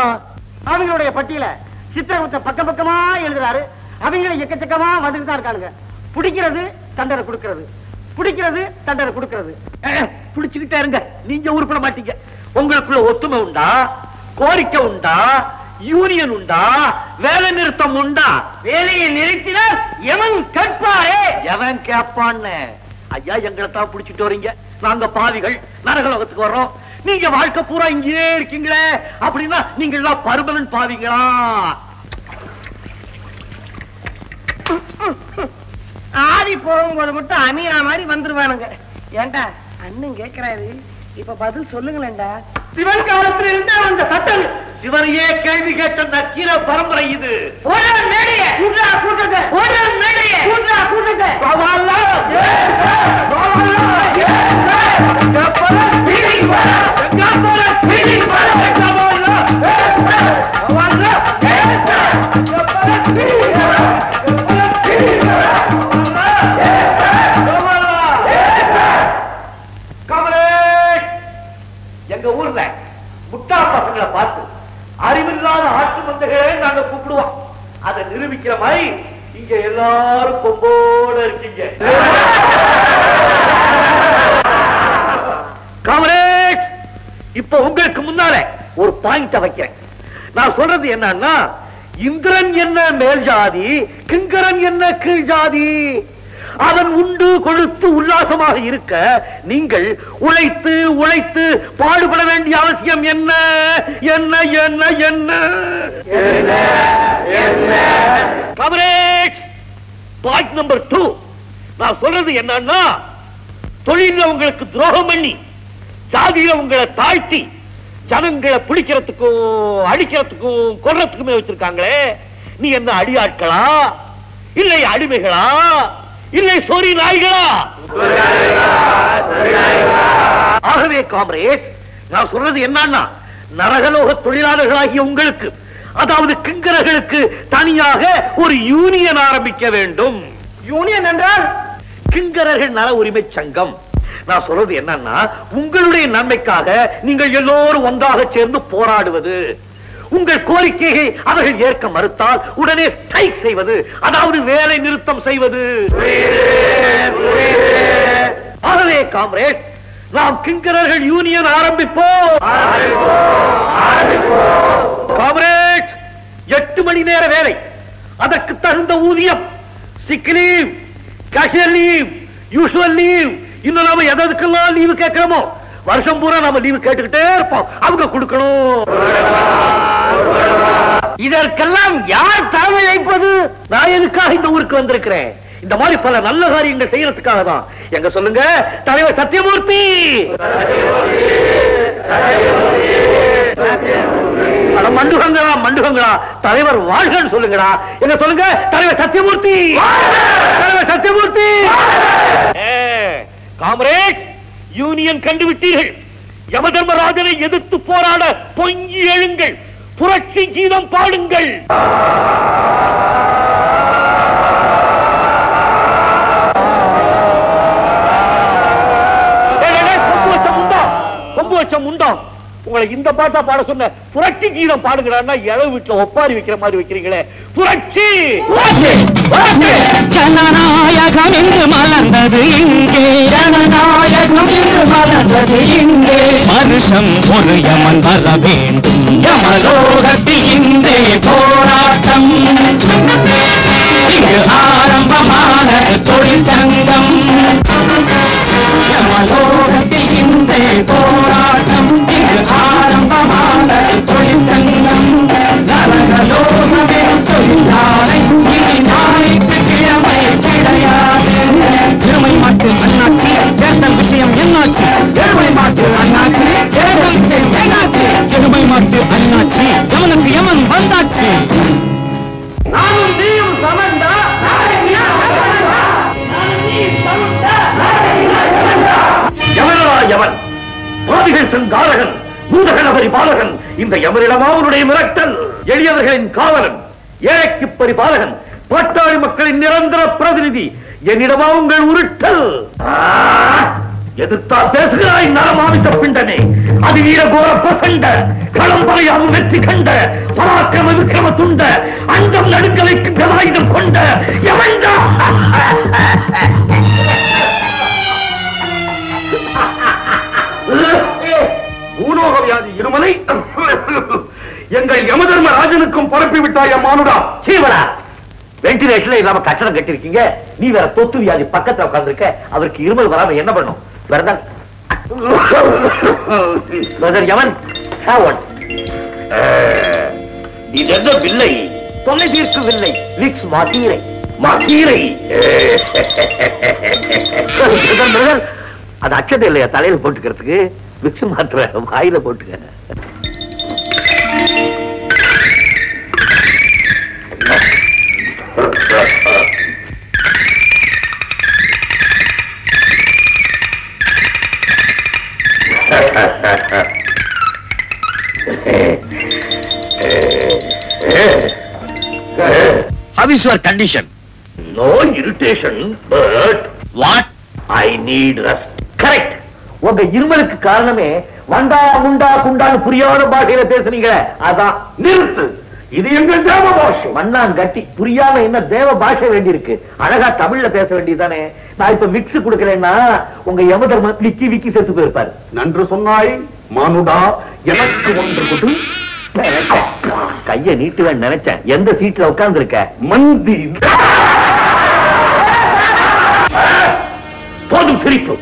அவங்களுடைய பட்டியல சித்திரகுப்த பக்கம் பக்கமா எழுதுறாரு. அவங்களை எக்கச்சக்கமா வந்துட்டு தான் இருக்கானுங்க. பிடிக்கிறது தண்டனை கொடுக்கிறது, பிடிக்கிறது தண்டனை கொடுக்கிறது. பிடிச்சுக்கிட்டே இருங்க, நீங்க உருப்பட மாட்டீங்க. உங்களுக்குள்ள ஒத்துமை உண்டா? கோரிக்கை உண்டா? யூனியன் உண்டா? வேலை நிறுத்தம் உண்டா? வேலையை நிறுத்தினால் எவன் கேட்பாரே? எவன் கேட்பான்னு? ஐயா, எங்களை தான் பிடிச்சிட்டு வரீங்க. நாங்க பாவிகள், நரகலோகத்துக்கு வர்றோம். நீங்க வாழ்க்கை பூரா இங்கே இருக்கீங்களே, அப்படின்னா நீங்க எல்லாம் பர்மனன்ட் பாவிங்களா? ஆதி போகும்போது மட்டும் அமீரா மாதிரி வந்துருவானுங்க. ஏண்டா அண்ணன் கேக்குறாரு, இப்ப பதில் சொல்லுங்களேன்டா. சிவன் காலத்துல இருந்து அந்த சட்டம் சிவனையே கேள்வி கேட்ட நக்கீர பரம்பரை இது. எங்க ஊர்ல முட்டா பசங்களை பார்த்து அறிவில்லாத ஆட்டு மந்தைகளே நாங்க கூப்பிடுவோம். அதை நிரூபிக்கிற மாதிரி இங்க எல்லாரும் கொம்போட இருக்கீங்க. காமரேட், இப்ப உங்களுக்கு முன்னால ஒரு பாயிண்ட் வைக்கிறேன். நான் சொல்றது என்னன்னா, இந்திரன் என்ன மேல் ஜாதி, கிங்கரன் என்ன கீழ் ஜாதி. அவன் உண்டு கொழுத்து உல்லாசமாக இருக்க நீங்கள் உழைத்து உழைத்து பாடுபட வேண்டிய அவசியம் என்ன? என்ன என்ன என்ன கவரேஜ். பாயிண்ட் நம்பர் 2, நான் சொல்றது என்னன்னா, தொழில உங்களுக்கு துரோகம் பண்ணி ஜாதியில உங்களை தாழ்த்தி ஜனங்களை பிடிக்கிறதுக்கும் அடிக்கிறதுக்கும் கொல்றதுக்குமே வச்சிருக்காங்களே, நீ என்ன அடியாட்களா இல்லை அடிமைகளா இல்லை சொறி நாய்களா? ஆகவே காம்ரேட்ஸ், நான் சொல்றது என்னன்னா, நரகலோக தொழிலாளர்களாகிய உங்களுக்கு, அதாவது கிங்கரர்களுக்கு தனியாக ஒரு யூனியன் ஆரம்பிக்க வேண்டும். யூனியன் என்றால் கிங்கரர்கள் நல உரிமை சங்கம். நான் சொல்றது என்னன்னா, உங்களுடைய நன்மைக்காக நீங்கள் எல்லோரும் ஒன்றாக சேர்ந்து போராடுவது. உங்கள் கோரிக்கையை அவர்கள் ஏற்க மறுத்தால் உடனே ஸ்ட்ரைக் செய்வது, அதாவது வேலை நிறுத்தம் செய்வது. ஆகவே காம்ரேட்ஸ், நாம் கிங்கரர்கள் யூனியன் ஆரம்பிப்போம். காம்ரேட்ஸ், 8 மணி நேர வேலை, அதற்கு தகுந்த ஊதியம், sick leave, casual leave, usual leave, இன்னும் நாம எதற்கெல்லாம் லீவு கேட்கிறோமோ வருஷம் பூரா நாம லீவு கேட்டுக்கிட்டே இருப்போம். அவங்க கொடுக்கணும். இதற்கெல்லாம் யார் தலைமை வைப்பது? நான் எதுக்காக இந்த ஊருக்கு வந்திருக்கிறேன்? இந்த மாதிரி பல நல்ல காரியங்கள் செய்யறதுக்காக தான். எங்க சொல்லுங்க, தலைவர் சத்தியமூர்த்தி. மண்டுகங்களா மண்டுகங்களா, தலைவர் வாழ்கன்னு சொல்லுங்கடா. என்ன சொல்லுங்க, தலைவர் சத்தியமூர்த்தி, தலைவர் சத்தியமூர்த்தி. காமரேட், யூனியன் கண்டுவிட்டீர்கள். யமதர்மராஜனை எதிர்த்து போராட பொங்கி எழுங்கள், புரட்சி கீதம் பாடுங்கள். கொம்பு வச்சம் உண்டா? உங்களை இந்த பாட்டா பாட சொன்ன, புரட்சி கீதம் பாடுகிறான்னா இளவு வீட்டுல ஒப்பாரி வைக்கிற மாதிரி வைக்கிறீங்களே. புரட்சி ஜனநாயகம் என்று மலர்ந்தது இங்கே, ஜனநாயகம் என்று மலர்ந்தது இங்கே. வருஷம் ஒரு யமன் வர வேண்டும், யமலோகத்தில் இன்றே போராட்டம். இங்கு ஆரம்பமான தொழிற்சங்கம், யமலோகத்தில் இன்றே போராட்டம். இங்கு ஆரம்பமான தொழிற்சங்கம், நரகலோகமே தொழிலாளை. இனி ஞாயிற்றுக்கிழமை கிடையாது. இருமை மாற்று அண்ணாச்சி, தேர்தல் விஷயம் என்னாச்சு? எருமை மாற்று அண்ணாச்சி, தேர்தல் விஷயம் என்னாச்சு? எருமை மாற்று அண்ணாச்சி, எவனுக்கு எவன் வந்தாச்சு? நானும் நீயும் சமந்தா, எவனடா எவன்? பாதிகள் செங்காரகன், பூதகணபரி பாலகன். இந்த யமனிடமா அவனுடைய மிரட்டல். எளியவர்களின் காவலன், ஏழைக்கு பரிபாலகன், பாட்டாளி மக்களின் நிரந்தர பிரதிநிதி. என்னிடமா உங்கள் உருட்டல்? எதிர்த்தா பேசுகிறாய் நரமாமிச பிண்டனே. அது வீரகோர பிரசண்ட, களம்பறையாவும் வெற்றி கண்ட, பராக்கிரம விக்கிரம துண்ட, அண்டம் நடுக்கலைக்கு கதாயுதம் கொண்ட எவன்டா? பூலோக வியாதி இருமலை எங்கள் யமதர்மராஜனுக்கும் பரப்பி விட்டாய் மானுடா. சீவரா, வெண்டிலேஷன்ல இல்லாம கட்டணம் கட்டிருக்கீங்க. நீ வேற தொத்து வியாதி பக்கத்துல உட்கார்ந்துருக்க. அவருக்கு இருமல் வராம என்ன பண்ணும்? வேறதான் யமன் இது என்ன வில்லை? தொல்லை தீர்க்கும் வில்லை, விக்ஸ் மாத்தீரை. மாத்தீரை அது அச்சதை இல்லையா தலையில போட்டுக்கிறதுக்கு? விக்ஸ் மாத்திர வாயில போட்டுக்க. How is your condition? No irritation, but What? I need rest. Correct. உங்க இருமலுக்கு காரணமே வண்டா முண்டா குண்டான்னு புரியாத பாஷையில பேசுனீங்க. அதான் நிறுத்து. இது எங்க தேவ பாஷை. மண்ணான் கட்டி புரியாம என்ன தேவ பாஷை வேண்டி இருக்கு? அழகா தமிழ்ல பேச வேண்டியதானே. நான் இப்ப விக்ஸ் கொடுக்கலன்னா உங்க யமதர்ம விக்கி விக்கி செத்து போயிருப்பாரு. நன்று சொன்னாய் மானுடா. எனக்கு ஒன்று கொடு. கைய நீட்டுவேன் நினைச்சேன். எந்த சீட்ல உட்கார்ந்து இருக்க? மந்தி. போதும் சிரிப்பு.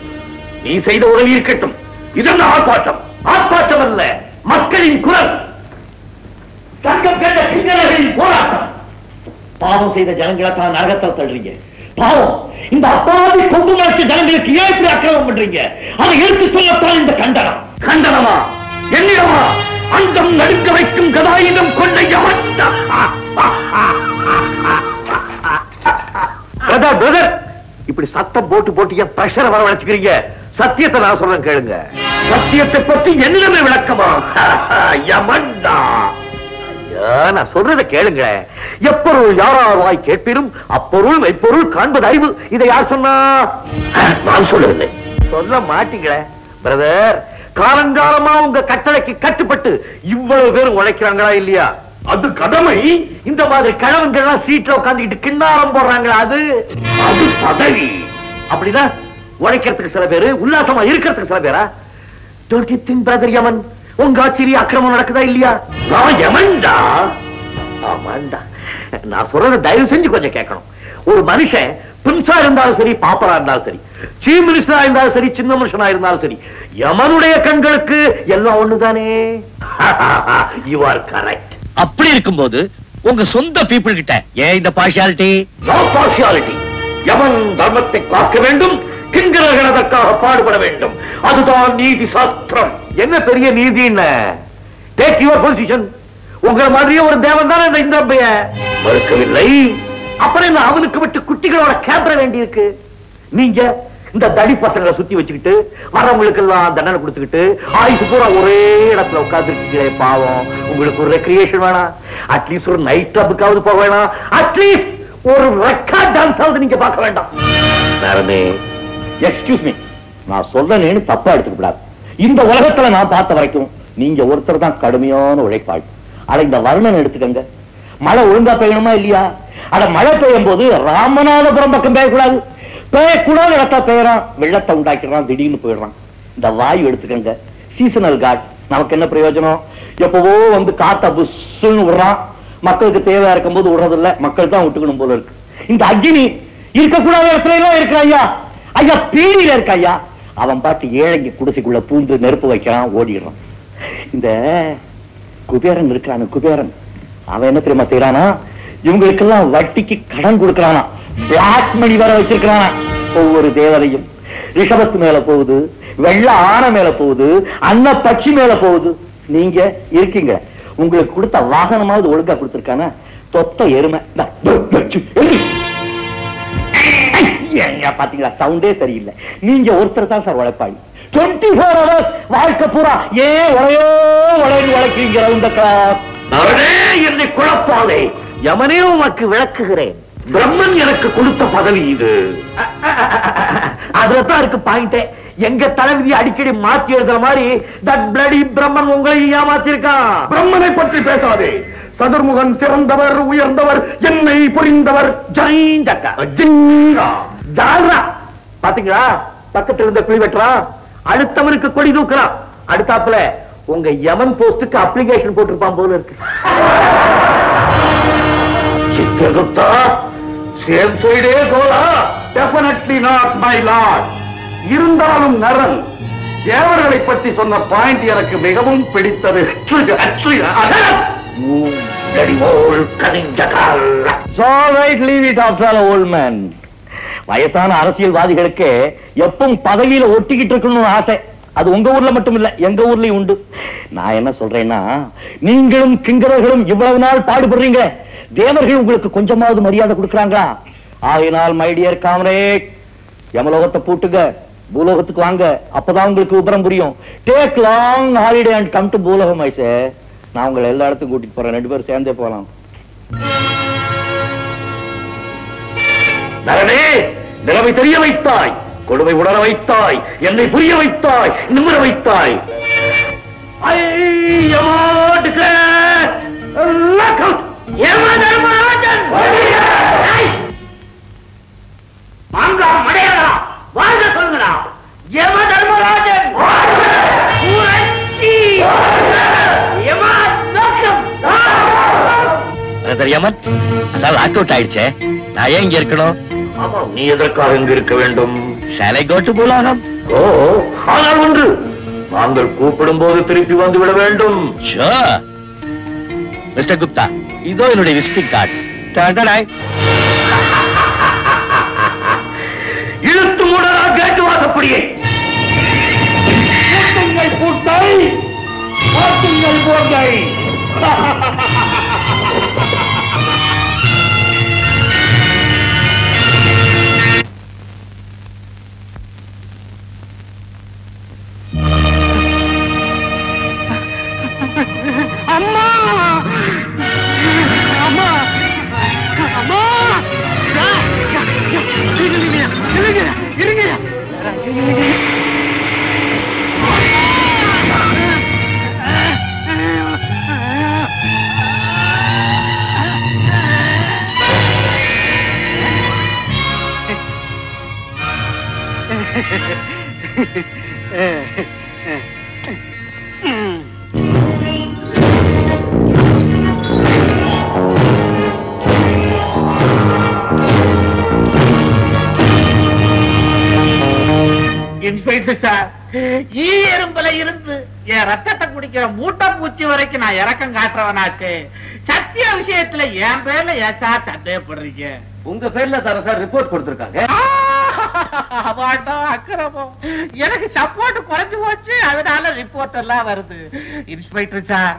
நீ செய்த உதவி இருக்கட்டும். இதென்ன ஆர்ப்பாட்டம்? ஆர்ப்பாட்டம் அல்ல, மக்களின் குரல். சங்கம் கேட்ட சிங்களர்களின் போராட்டம். பாவம் செய்த ஜனங்களை தான் நரகத்தில் தள்ளுறீங்க. பாவம் இந்த அப்பாவி கொம்பு மாற்று ஜனங்களுக்கு ஏன் இப்படி அக்கிரமம் பண்றீங்க? அதை எடுத்து சொல்லத்தான் இந்த கண்டனம். கண்டனமா? என்னிடமா? அங்கம் நடுக்க வைக்கும் கதாயுதம் கொண்ட யமன். பிரதர், இப்படி சத்தம் போட்டு போட்டு என் பிரஷரை வரவழைச்சுக்கிறீங்க. சத்தியத்தை நான் சொல்றேன் கேளுங்க. சத்தியத்தை பற்றி என்னிடமே விளக்கமா? யமன்டா. நான் சொல்றதை கேளுங்க. எப்பொருள் யாரார் வாய் கேட்பினும் அப்பொருள் மெய்ப்பொருள் காண்பது அறிவு. இதை யார் சொன்னா? நான் சொல்லவில்லை. சொல்ல மாட்டீங்களே பிரதர். காலங்காலமா உங்க கட்டளைக்கு கட்டுப்பட்டு இவ்வளவு பேர் உழைக்கிறாங்களா இல்லையா? அது கடமை. இந்த மாதிரி கிழவன்கள் சீட்ல உட்காந்துக்கிட்டு கிண்ணாரம் போடுறாங்களா? அது பதவி. அப்படிதான் உழைக்கிறதுக்கு சில பேரு, உல்லாசமா இருக்கிறதுக்கு சில பேரா? Don't you think, brother யமன், உங்க ஆச்சரிய அக்கிரமம் நடக்குதா இல்லையா? நான் யமன்டா. ஆமாண்டா. நான் சொல்றத தயவு செஞ்சு கொஞ்சம் கேட்கணும். ஒரு மனுஷன் பிரின்ஸா இருந்தாலும் சரி, பாப்பரா இருந்தாலும் சரி, சீஃப் மினிஸ்டரா இருந்தாலும் சரி, சின்ன மனுஷனா இருந்தாலும் சரி, யமனுடைய கண்களுக்கு எல்லாம் ஒண்ணுதானே. You are correct. அப்படி இருக்கும்போது உங்க சொந்த பீப்புள் கிட்ட ஏன் இந்த பார்ஷியாலிட்டி? No partiality. யமன் தர்மத்தை காக்க வேண்டும், கிங்கரர்கள் அதற்காக பாடுபட வேண்டும். அதுதான் நீதி சாஸ்திரம். என்ன பெரிய நீதி? Take your position. உங்களை மாதிரியே ஒரு தேவன் தானே இந்த இந்திரப்பைய மறுக்கவில்லை. அப்புறம் என்ன அவனுக்கு விட்டு குட்டிகளோட கேப்ர வேண்டி இருக்கு. நீங்க இந்த தடி பசங்களை சுத்தி வச்சுக்கிட்டு வரவங்களுக்கு எல்லாம் தண்டனை கொடுத்துக்கிட்டு ஆயுசு பூரா ஒரே இடத்துல உட்கார்ந்து இருக்கீங்களே பாவம். உங்களுக்கு ஒரு ரெக்ரியேஷன் வேணாம்? அட்லீஸ்ட் ஒரு நைட் கிளப்புக்காவது போக வேணாம்? அட்லீஸ்ட் ஒரு ரெக்கார்ட் டான்ஸ் ஆவது நீங்க பார்க்க வேண்டாம்? நேரமே எக்ஸ்கியூஸ் மீ, நான் சொல்றேன்னு தப்பா எடுத்துக்க கூடாது. இந்த உலகத்துல நான் பார்த்த வரைக்கும் நீங்க ஒருத்தர் தான் கடுமையான உழைப்பாள். அட இந்த வர்ணனை எடுத்துக்கங்க. மழை ஒழுங்கா பெய்யணுமா இல்லையா? அட மழை பெய்யும் போது ராமநாதபுரம் பக்கம் பெய்யக்கூடாது, பெய்யக்கூடாது இடத்தா பெய்யறான், வெள்ளத்தை உண்டாக்கிறான், திடீர்னு போயிடுறான். இந்த வாயு எடுத்துக்கங்க, சீசனல் காட். நமக்கு என்ன பிரயோஜனம்? எப்பவோ வந்து காத்த புஷ்ன்னு விடுறான், மக்களுக்கு தேவையா இருக்கும் போது விடுறது இல்ல, மக்கள் தான் விட்டுக்கணும் போல இருக்கு. இந்த அக்னி இருக்கக்கூடாத இடத்துல எல்லாம் இருக்கு ஐயா. ஐயா பீடியில இருக்க ஐயா, அவன் பாட்டு ஏழைங்க குடிசைக்குள்ள பூந்து நெருப்பு வைக்கிறான், ஓடிடுறான். இந்த குபேரன் இருக்கான குபேரன், அவன் என்ன தெரியுமா செய்யறானா, இவங்களுக்கெல்லாம் வட்டிக்கு கடன் கொடுக்கறானா, பிளாக் மணி வர வச்சிருக்கானா. ஒவ்வொரு தேவதையும் ரிஷபத்து மேல போகுது, வெள்ள ஆன மேல போகுது, அன்ன பட்சி மேல போகுது. நீங்க இருக்கீங்க, உங்களுக்கு கொடுத்த வாகனமாவது ஒழுங்கா கொடுத்திருக்கானா? தொத்த எருமை. பாத்தீங்களா, சவுண்டே சரியில்லை. நீங்க ஒருத்தர் தான் சார் உழைப்பாளி. 24 hours வாழ்க்கை பூரா ஏன் உழையோ உழைந்து உழைக்கிறீங்க இந்த கிளாஸ்? என்னை குழப்பாதே, யமனே உனக்கு விளக்குகிறேன். பிரம்மன் எனக்கு கொடுத்த பதவி இது. அதுலதான் இருக்கு பாயிண்டே. எங்க தலைவிதி அடிக்கடி மாத்தி எழுதுற மாதிரி தட் பிளடி பிரம்மன் உங்களை ஏமாத்திருக்கான். பிரம்மனை பற்றி பேசாதே. சதுர்முகன் சிறந்தவர், உயர்ந்தவர், என்னை புரிந்தவர். பாத்தீங்களா, பக்கத்துல இருந்த குழி வெட்டுறான், அடுத்தவனுக்கு கொடி தூக்குறான். அடுத்தாப்புல உங்க யமன் போஸ்டுக்கு அப்ளிகேஷன் போட்டிருப்பான் போல இருக்கு. சித்திரகுப்தா, சேம் சைடே கோலா. Definitely not my lord. இருந்தாலும் நரன் தேவர்களை பற்றி சொன்ன பாயிண்ட் எனக்கு மிகவும் பிடித்தது. வயசான அரசியல்வாதிகளுக்கு எப்பவும் பதவியில ஒட்டிக்கிட்டு இருக்கணும்னு ஆசை. அது உங்க ஊர்ல மட்டும் இல்ல, எங்க ஊர்லயும் உண்டு. நான் என்ன சொல்றேன்னா, நீங்களும் கிங்கரர்களும் இவ்வளவு நாள் பாடுபடுறீங்க, தேவர்கள் உங்களுக்கு கொஞ்சமாவது மரியாதை கொடுக்கறாங்களா? ஆகையினால் மை டியர் காம்ரேட், யமலோகத்தை பூட்டுங்க, பூலோகத்துக்கு வாங்க, அப்பதான் உங்களுக்கு உபரம் புரியும். Take long holiday and come to பூலோகம். ஐசே, நான் உங்களை எல்லா இடத்துக்கும் கூட்டிட்டு போறேன், 2 பேரும் சேர்ந்தே போகலாம். நரனே, நிலைமை தெரிய வைத்தாய், கொடுமை உணர வைத்தாய், என்னை புரிய வைத்தாய், நிமிர வைத்தாய். வாழ்க சொல்லுங்களா, யம தர்மராஜன் யமன் லாக் அவுட் ஆயிடுச்சே, நான் ஏன் இங்க இருக்கணும்? நீ எதற்காக இங்க இருக்க வேண்டும்? ஷாலை கோ டு பூலோகம். ஓ, ஆனால் ஒன்று, நாங்கள் கூப்பிடும் போது திருப்பி வந்து விட வேண்டும். மிஸ்டர் குப்தா, இதோ என்னுடைய விசிட்டிங் கார்டு. இழுத்து மூடரா கேட்டு வாசப்படியை. பூட்டை பாட்டுங்கள் போர்கை. அம்மா அம்மா அம்மா, இருங்க. இன்ஸ்பெக்டர் சார், ஈ எறும்புல இருந்து என் ரத்தத்தை குடிக்கிற மூட்டை பூச்சி வரைக்கும் நான் இறக்கம் காட்டுறவனாச்சு. சத்திய விஷயத்துல என் பேர்ல ஏன் சார் சந்தேகப்படுறீங்க? உங்க பேர்ல தானே சார் ரிப்போர்ட் கொடுத்திருக்காங்க. அவாண்டா அக்கிரமம். எனக்கு சப்போர்ட் குறைஞ்சு போச்சு, அதனால ரிப்போர்ட் எல்லாம் வருது. இன்ஸ்பெக்டர் சார்,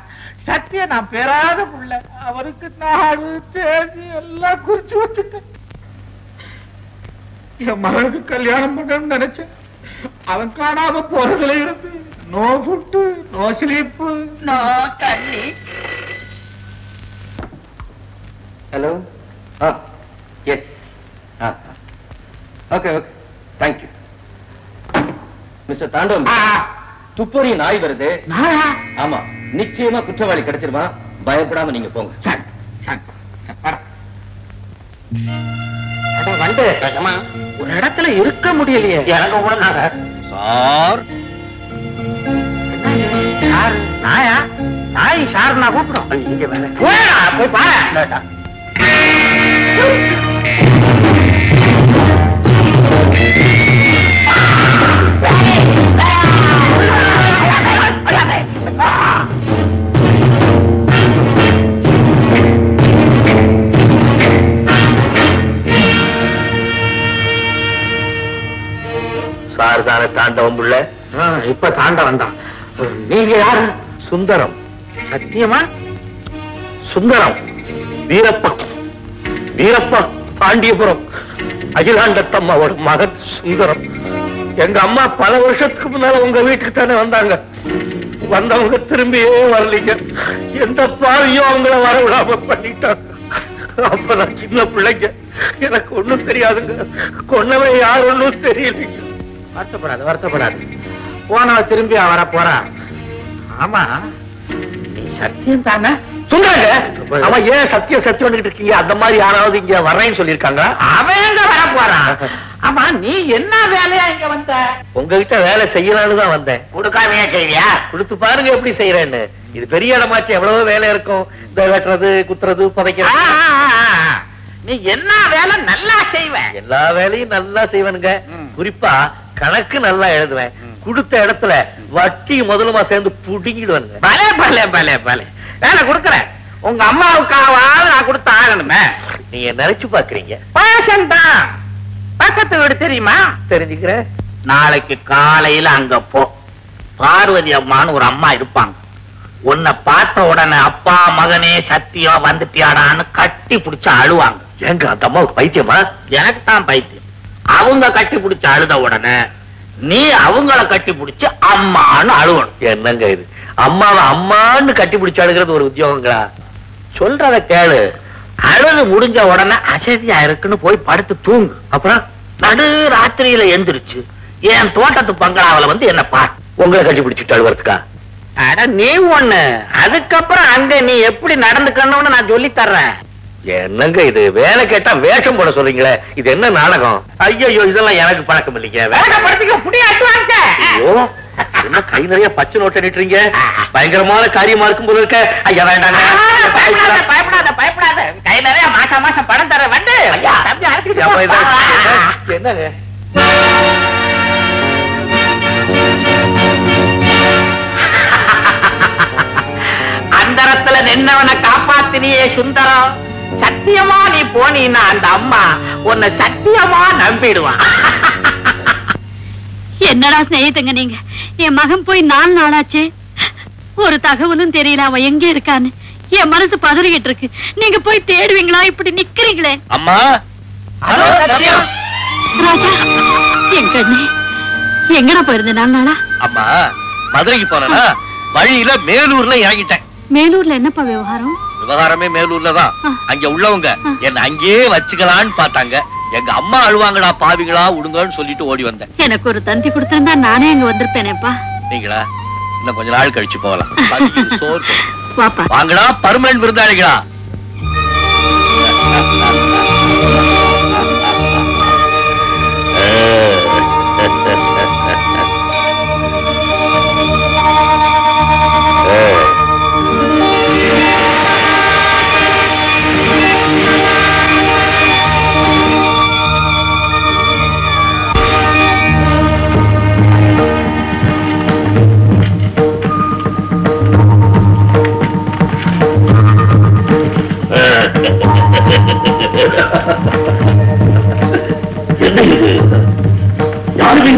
சத்திய நான் பெறாத புள்ள, அவருக்கு நாடு தேதி எல்லாம் குறிச்சு வச்சுட்டேன். என் மகனுக்கு கல்யாணம் பண்ணணும்னு நினைச்சேன். அவன் காணாம போறதுல இருந்து no food, no sleep, no தண்ணி. Hello. Yes. Okay okay, thank you. Mister Thandavam, துப்பறி நாய் வருது. ஆமா, நிச்சயமா குற்றவாளி கிடைச்சிருமா, பயப்படாம நீங்க போங்க. வந்து ஒரு இடத்துல இருக்க முடியலையே. எனக்கு கூட சார், நாயா நாய் சார் நான் கூப்பிடும். இங்க போய் பாரு. சார் தானே தாண்டவம் புள்ள? இப்ப தாண்ட வந்தான். நீங்க யாரு? சுந்தரம். சத்தியமா? சுந்தரம் வீரப்பா, வீரப்பா பாண்டியபுரம் அகிலாண்டத்தம்மாவோட மகன் சுந்தரம். எங்க அம்மா பல வருஷத்துக்கு முன்னால உங்க வீட்டுக்கு தானே வந்தாங்க. வந்தவங்க திரும்பியே வரலீங்க. எந்த பாவியும் அவங்கள வர விடாம பண்ணிட்டாங்க. அப்ப நான் சின்ன பிள்ளைங்க, எனக்கு ஒண்ணும் தெரியாதுங்க. கொன்னவன் யார் ஒண்ணும் தெரியலைங்க. வருத்தப்படாது வருத்தப்படாது, போனவ திரும்பி வர போறா. ஆமா, நீ சத்தியம் தானே? சொல்றாங்க. அவன் ஏன் சத்தியம் சத்தியம் இருக்கீங்க? அந்த மாதிரி யாராவது இங்க வர்றேன்னு சொல்லிருக்காங்க? அவன் எங்க வர போறான்? ஆமா, நீ என்ன வேலையா இங்க வந்த? உங்ககிட்ட வேலை செய்யலான்னு தான் வந்தேன். கொடுக்காமையா செய்வியா? கொடுத்து பாருங்க எப்படி செய்யறேன்னு. இது பெரிய இடமாச்சு, எவ்வளவு வேலை இருக்கும். இந்த வெட்டுறது, குத்துறது, புதைக்கிறது. நீ என்ன வேலை நல்லா செய்வ? எல்லா வேலையும் நல்லா செய்வேனுங்க. குறிப்பா கணக்கு நல்லா எழுதுவேன். கொடுத்த இடத்துல வட்டி முதலுமா சேர்ந்து புடுங்கிடுவானுங்க. பலே பலே பலே பலே, வேலை கொடுக்கறேன். உங்க அம்மாவுக்காவது நான் கொடுத்த ஆகணுமே. நீங்க நினைச்சு பாக்குறீங்க. பாசம் தான். பக்கத்து வீடு தெரியுமா? தெரிஞ்சுக்கிறேன். நாளைக்கு காலையில அங்க போ. பார்வதி அம்மான்னு ஒரு அம்மா இருப்பாங்க. உன்னை பார்த்த உடனே அப்பா மகனே சத்தியம் வந்துட்டியாடான்னு கட்டி பிடிச்சு அழுவாங்க. எங்க அந்த அம்மாவுக்கு பைத்தியமா? எனக்கு தான் பைத்தியம். அவங்க கட்டி பிடிச்சு அழுத உடனே நீ அவங்கள கட்டி பிடிச்சு அம்மான்னு அழுவணும். என்னங்க இது? அம்மாவை அம்மான்னு கட்டி பிடிச்சு அழுகிறது ஒரு உத்தியோகங்களா? சொல்றத கேளு. அழுது முடிஞ்ச உடனே அசதியா இருக்குன்னு போய் படுத்து தூங்கு. அப்புறம் நடு ராத்திரியில எந்திரிச்சு என் தோட்டத்து பங்களாவில வந்து என்ன பாரு. உங்களை கட்டி பிடிச்சிட்டு அழுவறதுக்கா? அட நீ ஒண்ணு, அதுக்கப்புறம் அங்க நீ எப்படி நடந்துக்கணும்னு நான் சொல்லி தர்றேன். என்னங்க இது? வேலை கேட்டா வேஷம் போட சொல்றீங்களே, இது என்ன நாடகம்? ஐயோ, இதெல்லாம் எனக்கு பழக்கம் இல்லைங்க. ஐயோ, என்ன கை நிறைய பச்சை நோட்டை நிட்டுறீங்க? பயங்கரமான காரியமா இருக்கும் போது இருக்க. ஐயா வேண்டாங்க. பயப்படாத பயப்படாத, கை நிறைய மாசம் மாசம் பணம் தர வந்து என்னங்க? அந்தரத்துல நின்னவனை காப்பாத்தினியே சுந்தரம். சத்தியமா நீ போனீன்னா அந்த அம்மா உன்னை சத்தியமா நம்பிடுவான். என்னடா ஸ்நேகிதங்க நீங்க? என் மகன் போய் 4 நாளாச்சே, ஒரு தகவலும் தெரியல அவன் எங்க இருக்கான்னு. என் மனசு பதறிக்கிட்டு இருக்கு. நீங்க போய் தேடுவீங்களா? இப்படி நிக்கிறீங்களே. அம்மா, ராஜா, என் கண்ணே, எங்கடா போயிருந்த 4 நாளா? அம்மா, மதுரைக்கு போனா வழியில மேலூர்ல இறங்கிட்டேன். மேலூர்ல என்னப்பா விவகாரம்? விவகாரமே மேலூர்ல தான். அங்க உள்ளவங்க என்ன அங்கேயே வச்சுக்கலான்னு பார்த்தாங்க. எங்க அம்மா அழுவாங்கடா பாவிகளா, விடுங்கன்னு சொல்லிட்டு ஓடி வந்தேன். எனக்கு ஒரு தந்தி கொடுத்திருந்தா நானே அங்க வந்திருப்பேனேப்பா. நீங்களா? இன்னும் கொஞ்ச நாள் கழிச்சு போகலாம். சோறு வாப்பா. வாங்கடா பர்மனன்ட் விருந்தாளிகளா.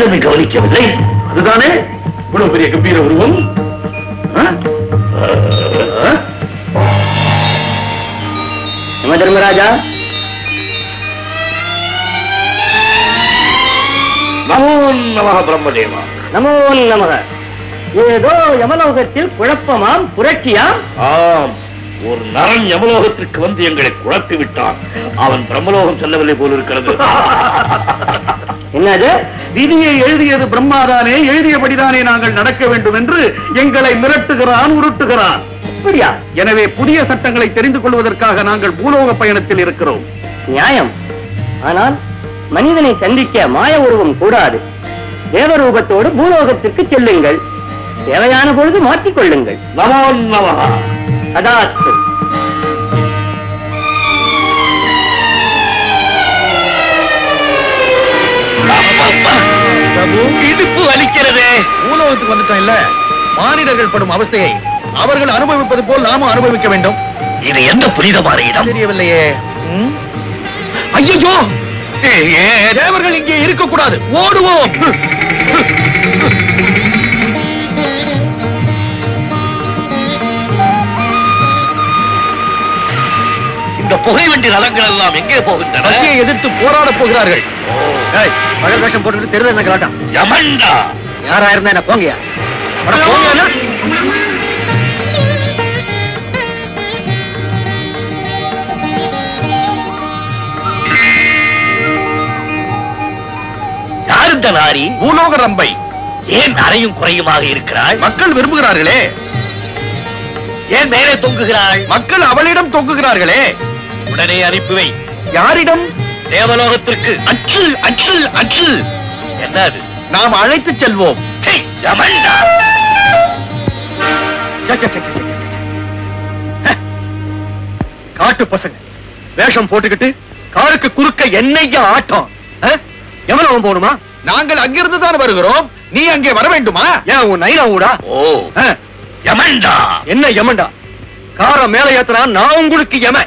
என்னன்னு கவனிக்கவில்லை. அதுதானே இவ்வளவு பெரிய கம்பீர உருவம். தர்மராஜா, நமோ நமः பிரம்மதேவா. நமோ நமக. ஏதோ யமலோகத்தில் குழப்பமாம், புரட்சியாம். ஆம், ஒரு நரன் யமலோகத்திற்கு வந்து எங்களை குழப்பி விட்டான். அவன் பிரம்மலோகம் செல்லவில்லை போல் இருக்கிறது. என்னது? விதியை எழுதியது பிரம்மாதானே, எழுதியபடிதானே நாங்கள் நடக்க வேண்டும் என்று எங்களை மிரட்டுகிறான், உருட்டுகிறான். அப்படியா? எனவே புதிய சட்டங்களை தெரிந்து கொள்வதற்காக நாங்கள் பூலோக பயணத்தில் இருக்கிறோம். நியாயம். ஆனால் மனிதனை சந்திக்க மாய உருவம் கூடாது. தேவரூபத்தோடு பூலோகத்திற்கு செல்லுங்கள். தேவையான பொழுது மாற்றிக் கொள்ளுங்கள். நமோ நமः. அதாஸ்து. இடுப்பு வலிக்கிறதே. பூலோகத்துக்கு வந்துட்டோம் இல்ல, மானிடர்கள் படும் அவஸ்தையை அவர்கள் அனுபவிப்பது போல் நாமும் அனுபவிக்க வேண்டும். இது எந்த புனிதமான இடம்? தெரியவில்லையே. ஐயோ, தேவர்கள் இங்கே இருக்கக்கூடாது, ஓடுவோம். இந்த புகை வண்டி ரதங்கள் எல்லாம் எங்கே போகின்றன? பசியை எதிர்த்து போராட போகிறார்கள். பகல் வேஷம் போட்டு தெருவில் என்ன கலாட்டம்? யமண்டா. யாரா இருந்தா என்ன போங்கயா? போங்கயா? யார் இந்த நாரி? பூலோக ரம்பை. ஏன் அறையும் குறையுமாக இருக்கிறாள்? மக்கள் விரும்புகிறார்களே. ஏன் மேலே தொங்குகிறாள்? மக்கள் அவளிடம் தொங்குகிறார்களே. உடனே அனுப்பிவை. யாரிடம்? தேவலோகத்திற்கு. அச்சு அச்சு அச்சு. என்னது? நாம் அழைத்து செல்வோம். யமண்டா. காட்டு பசங்க வேஷம் போட்டுக்கிட்டு காருக்கு குறுக்க என்னையா ஆட்டம்? எவ்வளவு போகணுமா? நாங்கள் அங்கிருந்து தான் வருகிறோம். நீ அங்கே வர வேண்டுமா? ஏன் உன் நைனா ஊடா? ஓ, யமண்டா. என்ன யமண்டா? கார மேல ஏத்துறா, நான் உங்களுக்கு யம.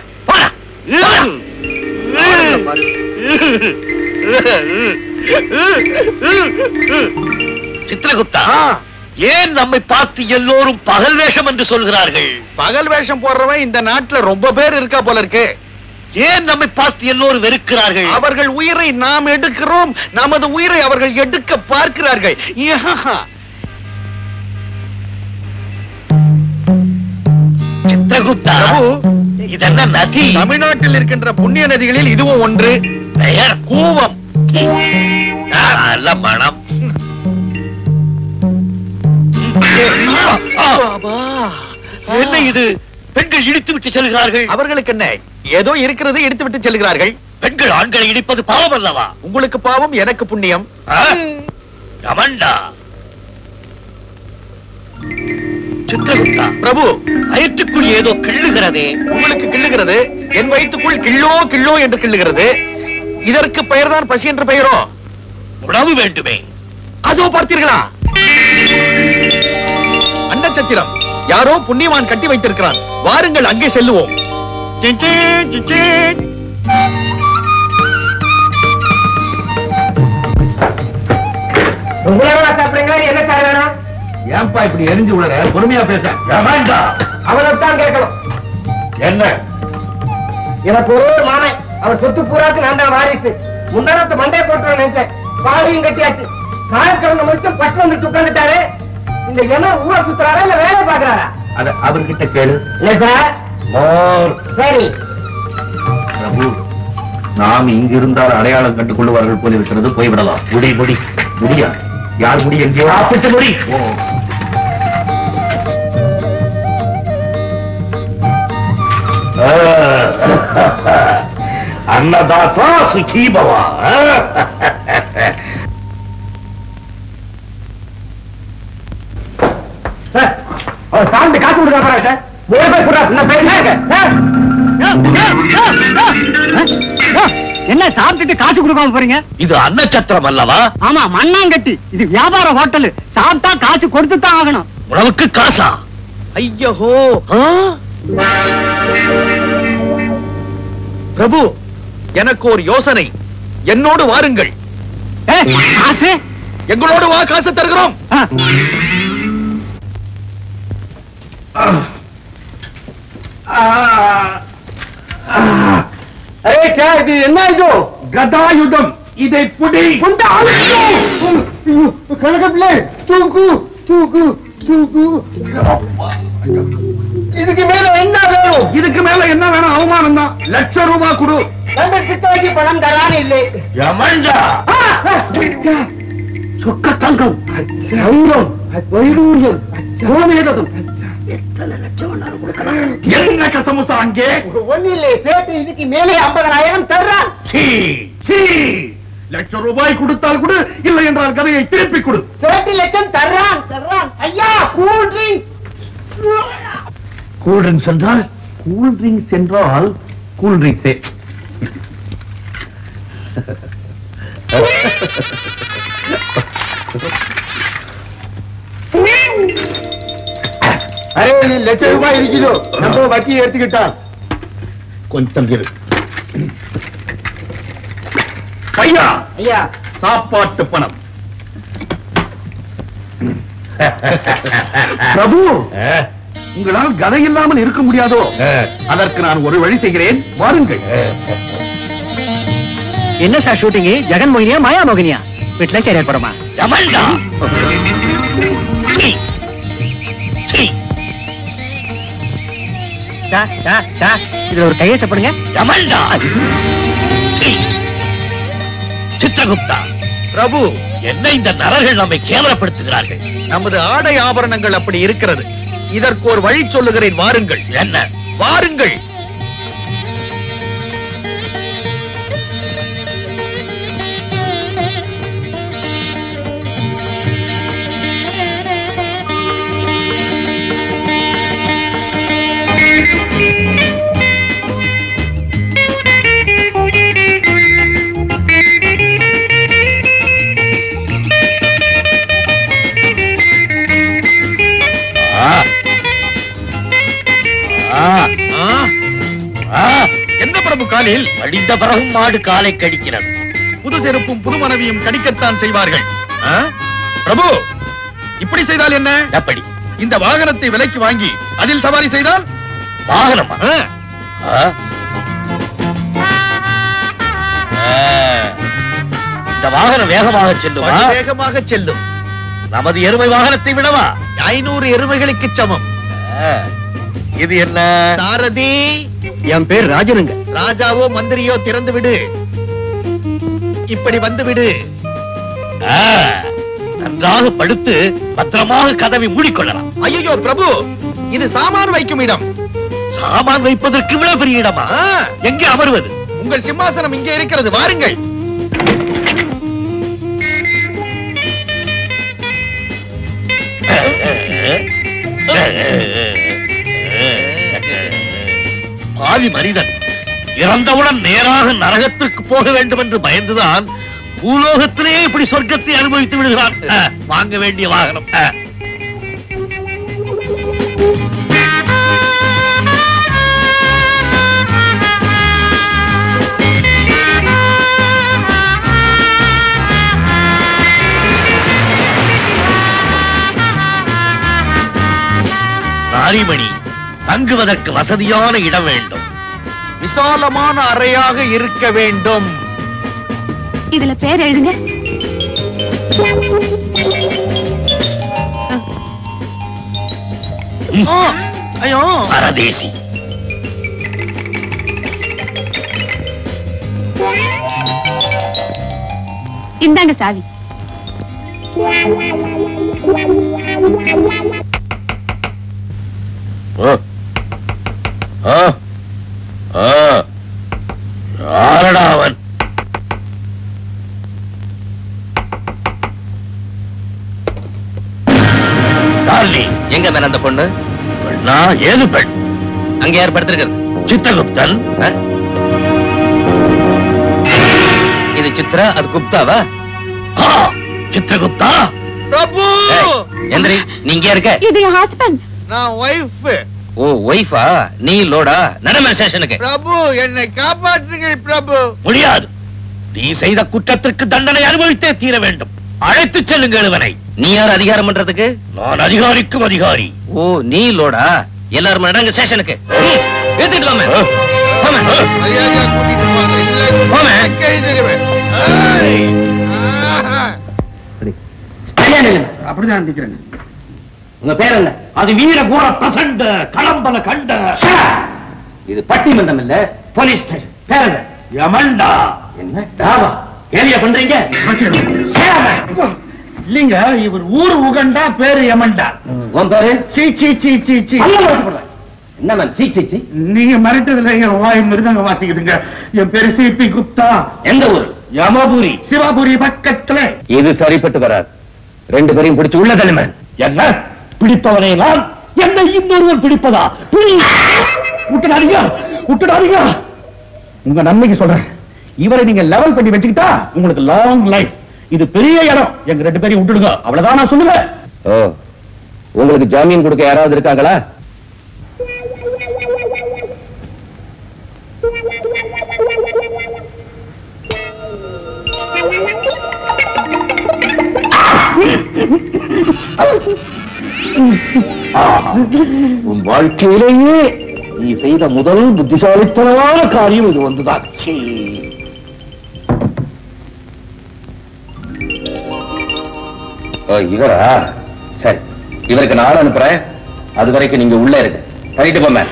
சித்திரகுப்தா, ஏன் நம்மை பார்த்து எல்லோரும் பகல் வேஷம் என்று சொல்கிறார்கள்? பகல் வேஷம் போடுறவன் இந்த நாட்டுல ரொம்ப பேர் இருக்கா போல இருக்கு. ஏன் நம்மை பார்த்து எல்லோரும் வெறுக்கிறார்கள்? அவர்கள் உயிரை நாம் எடுக்கிறோம், நமது உயிரை அவர்கள் எடுக்க பார்க்கிறார்கள். சித்திரகுப்தா, இதென்ன நதி? தமிழ்நாட்டில் இருக்கின்ற புண்ணிய நதிகளில் இதுவும் ஒன்று. பெயர் கூவம். நல்ல மனம். என்ன இது? பெண்கள் இடித்து விட்டு செல்கிறார்கள். அவர்களுக்கு என்ன? ஏதோ இருக்கிறது, எடுத்து விட்டு செல்கிறார்கள். பெண்கள் ஆண்களை இடிப்பது பாவம் அல்லவா? உங்களுக்கு பாவம், எனக்கு புண்ணியம். யமண்டா. சித்திரகுப்தா, பிரபு, வயிற்றுக்குள் ஏதோ கிள்ளுகிறதே. உங்களுக்கு கிள்ளுகிறது, என் வயிற்றுக்குள் கிள்ளோ கிள்ளோ என்று கிள்ளுகிறது. இதற்கு பெயர்தான் பசி என்ற பெயரோ? உணவு வேண்டுமே. அதோ பார்த்தீர்களா? அண்டச்சத்திரம் யாரோ புண்ணியவான் கட்டி வைத்திருக்கிறான். வாருங்கள், அங்கே செல்லுவோம். என்ன சார் வேணும்? ஏன்பா இப்படி எரிஞ்சு விடுற? பொறுமையா பேச. அவனைத்தான் கேட்கணும். என்ன? எனக்கு ஒரு மாமன், அவர் சொத்து பூராக்கு நான் தான் வாரிசு. முன்னாடி மண்டே போட்டு நினைச்சேன். பாடியும் கட்டியாச்சு. காலக்கிழமை மட்டும் பட்டு வந்து உட்காந்துட்டாரு. இந்த என்ன ஊரை சுத்துறாரா இல்ல வேலை பாக்குறாரா? அத அவர்கிட்ட கேளு. இல்ல சார். சரி பிரபு, நாம் இங்கிருந்தால் அடையாளம் கண்டுக் கொள்வார்கள் போல இருக்கிறது. போய்விடலாம். முடியா? யார் முடி? எங்கேயோ ஆப்பிட்டு முடி. அன்னதாத்தா சுகீபவா. அவர் சார்ந்து காசு கொடுக்க போறாரு சார். என்ன சாப்பிட்டுட்டு காசு கொடுக்காம போறீங்க? இது அன்னச்சத்திரம் அல்லவா? ஆமா, மண்ணாங்கட்டி. இது வியாபார ஹோட்டல். சாப்பிட்டா காசு கொடுத்து தான் ஆகணும். உணவுக்கு காசா? ஐயோ பிரபு, எனக்கு ஒரு யோசனை. என்னோடு வாருங்கள். காசு எங்களோடு வா, காசு தருகிறோம். இது என்ன இது? கதாயுதம். இதை புடி. கணக்கப்பிள்ளை தூக்கு தூக்கு தூக்கு. இதுக்கு மேல என்ன வேணும்? இதுக்கு மேல என்ன வேணும்? அவமானம் தான். ₹1,00,000 கொடு. பித்தாக்கி பணம் தரானே இல்லை. சொக்க தங்கம், வைரம், வைடூரியம், கோமேதகம். எத்தனை லட்சம் வேணாலும் கொடுக்கலாம். என்ன கசமுசா அங்கே? ஒண்ணு இல்லை, சேட்டு இதுக்கு மேலே 50,000 தர்றான். ₹1,00,000 கொடுத்தால் கொடு, இல்லை என்றால் கதையை திருப்பி கொடு. சேட்டு லட்சம் தர்றான் தர்றான். ஐயா கூல் ட்ரிங்க்ஸ். கூல் ட்ரிங்க்ஸ் என்றால்? கூல் ட்ரிங்க்ஸ் என்றால் கூல் ட்ரிங்க்ஸே. அரே ₹1,00,000 இருக்குதோ, நம்ம வட்டியை எடுத்துக்கிட்டான். கொஞ்சம் இரு. ஐயா ஐயா சாப்பாட்டு பணம். பிரபு, உங்களால் கதை இல்லாமல் இருக்க முடியாதோ? அதற்கு நான் ஒரு வழி செய்கிறேன், வாருங்கள். என்ன சார் ஷூட்டிங்? ஜெகன் மோகினியா மாயா மோகினியா? வீட்டுல கேரியர் படமா? இதுல ஒரு கையெழுத்தப்படுங்க. சித்திரகுப்தா, பிரபு, என்ன இந்த நரர்கள் நம்மை கேவலப்படுத்துகிறார்கள்? நமது ஆடை ஆபரணங்கள் அப்படி இருக்கிறது. இதற்கு ஒரு வழி சொல்லுகிறேன், வாருங்கள். என்ன? வாருங்கள். என்ன பிரபு, காலில் அடித்த பிறகும் மாடு காலை கடிக்கிறது. புது செருப்பும் புது மனைவியும் கடிக்கத்தான் செய்வார்கள். பிரபு, இப்படி செய்தால் என்ன? எப்படி? இந்த வாகனத்தை விலைக்கு வாங்கி அதில் சவாரி செய்தால்? வாகனம் இந்த வாகனம் வேகமாக செல்லும். வேகமாக செல்லும். நமது எருமை வாகனத்தை விடவா? 500 எருமைகளுக்கு சமம். இது என்ன? சாரதி, என் பேர் ராஜனுங்க. ராஜாவோ மந்திரியோ திறந்து விடு. இப்படி வந்து விடு. நன்றாக படுத்து பத்திரமாக கதவை மூடிக்கொள்ளலாம். ஐயோ பிரபு, இது சாமான் வைக்கும் இடம். சாமான் வைப்பதற்கு இவ்வளவு பெரிய இடமா? எங்கே அமர்வது? உங்கள் சிம்மாசனம் இங்கே இருக்கிறது, வாருங்கள். பாவி மனிதன் இறந்தவுடன் நேராக நரகத்திற்கு போக வேண்டும் என்று பயந்துதான் பூலோகத்திலே இப்படி சொர்க்கத்தை அனுபவித்து விடுகிறான். வாங்க வேண்டிய வாகனம். நாரிமணி, தங்குவதற்கு வசதியான இடம் வேண்டும். விசாலமான அறையாக இருக்க வேண்டும். இதுல பேர் எழுதுங்க. ஐயோ பரதேசி. இந்தாங்க சாவி. யாரடா அவன்? எங்க மேல அந்த பொண்ணு? பெண்ணா? ஏது பெண்? அங்க யார் படுத்திருக்கிறது? சித்திரகுப்தன். இது சித்ரா, அது குப்தாவா? சித்திரகுப்தா. பிரபு, எந்திரி. நீங்க இருக்க? இது என் ஹஸ்பண்ட். நான் வைஃப். ஓ, வைஃபா? நீ லோடா? நடம ஸ்டேஷனுக்கு. பிரபு, என்னை காப்பாற்றுங்கள் பிரபு. முடியாது. நீ செய்த குற்றத்திற்கு தண்டனை அனுபவித்தே தீர வேண்டும். அழைத்து செல்லுங்க இவனை. நீ யார் அதிகாரம் பண்றதுக்கு? நான் அதிகாரிக்கும் அதிகாரி. ஓ நீ லோடா? எல்லாரும் நடங்க ஸ்டேஷனுக்கு. ஏத்திட்டு வாமே. அப்படிதான் நினைக்கிறேன். உங்க பேர் என்ன? அது வீர கூற பிரசண்ட களம்பல கண்ட. இது பட்டிமன்றம் இல்ல, போலீஸ் ஸ்டேஷன். பேர் என்ன? யமண்டா. என்ன டாவா கேலியா பண்றீங்க? இல்லீங்க, இவர் ஊர் உகண்டா, பேரு யமண்டா. உன் பேரு? சீ சீ சீ சீ சீ. என்ன மேம் சீ சீ சீ? நீங்க மிரட்டதுல என் வாய் மிருதங்க வாசிக்குதுங்க. என் பேரு சிபி குப்தா. எந்த ஊர்? யமபுரி. சிவாபுரி பக்கத்துல. இது சரிப்பட்டு வராது. ரெண்டு பேரையும் பிடிச்சு உள்ள தலைமை. என்ன பிடிப்பவனை நான், என்னை இன்னொருவர் பிடிப்பதா? விட்டுடாதீங்க, விட்டுடாதீங்க. உங்க நன்மைக்கு சொல்றேன், இவரை நீங்க லெவல் பண்ணி வச்சுக்கிட்டா உங்களுக்கு லாங் லைஃப். இது பெரிய இடம், எங்க ரெண்டு பேரையும் விட்டுடுங்க, அவ்வளவுதான் நான் சொல்லுவேன். ஓ, உங்களுக்கு ஜாமீன் கொடுக்க யாராவது இருக்காங்களா? உன் வாழ்க்கையிலேயே நீ செய்த முதல் புத்திசாலித்தனமான காரியம் இது ஒன்றுதான். இவரா? சரி, இவருக்கு நான் அனுப்புறேன். அது வரைக்கும் நீங்க உள்ள இருக்கு. பண்ணிட்டு போமே.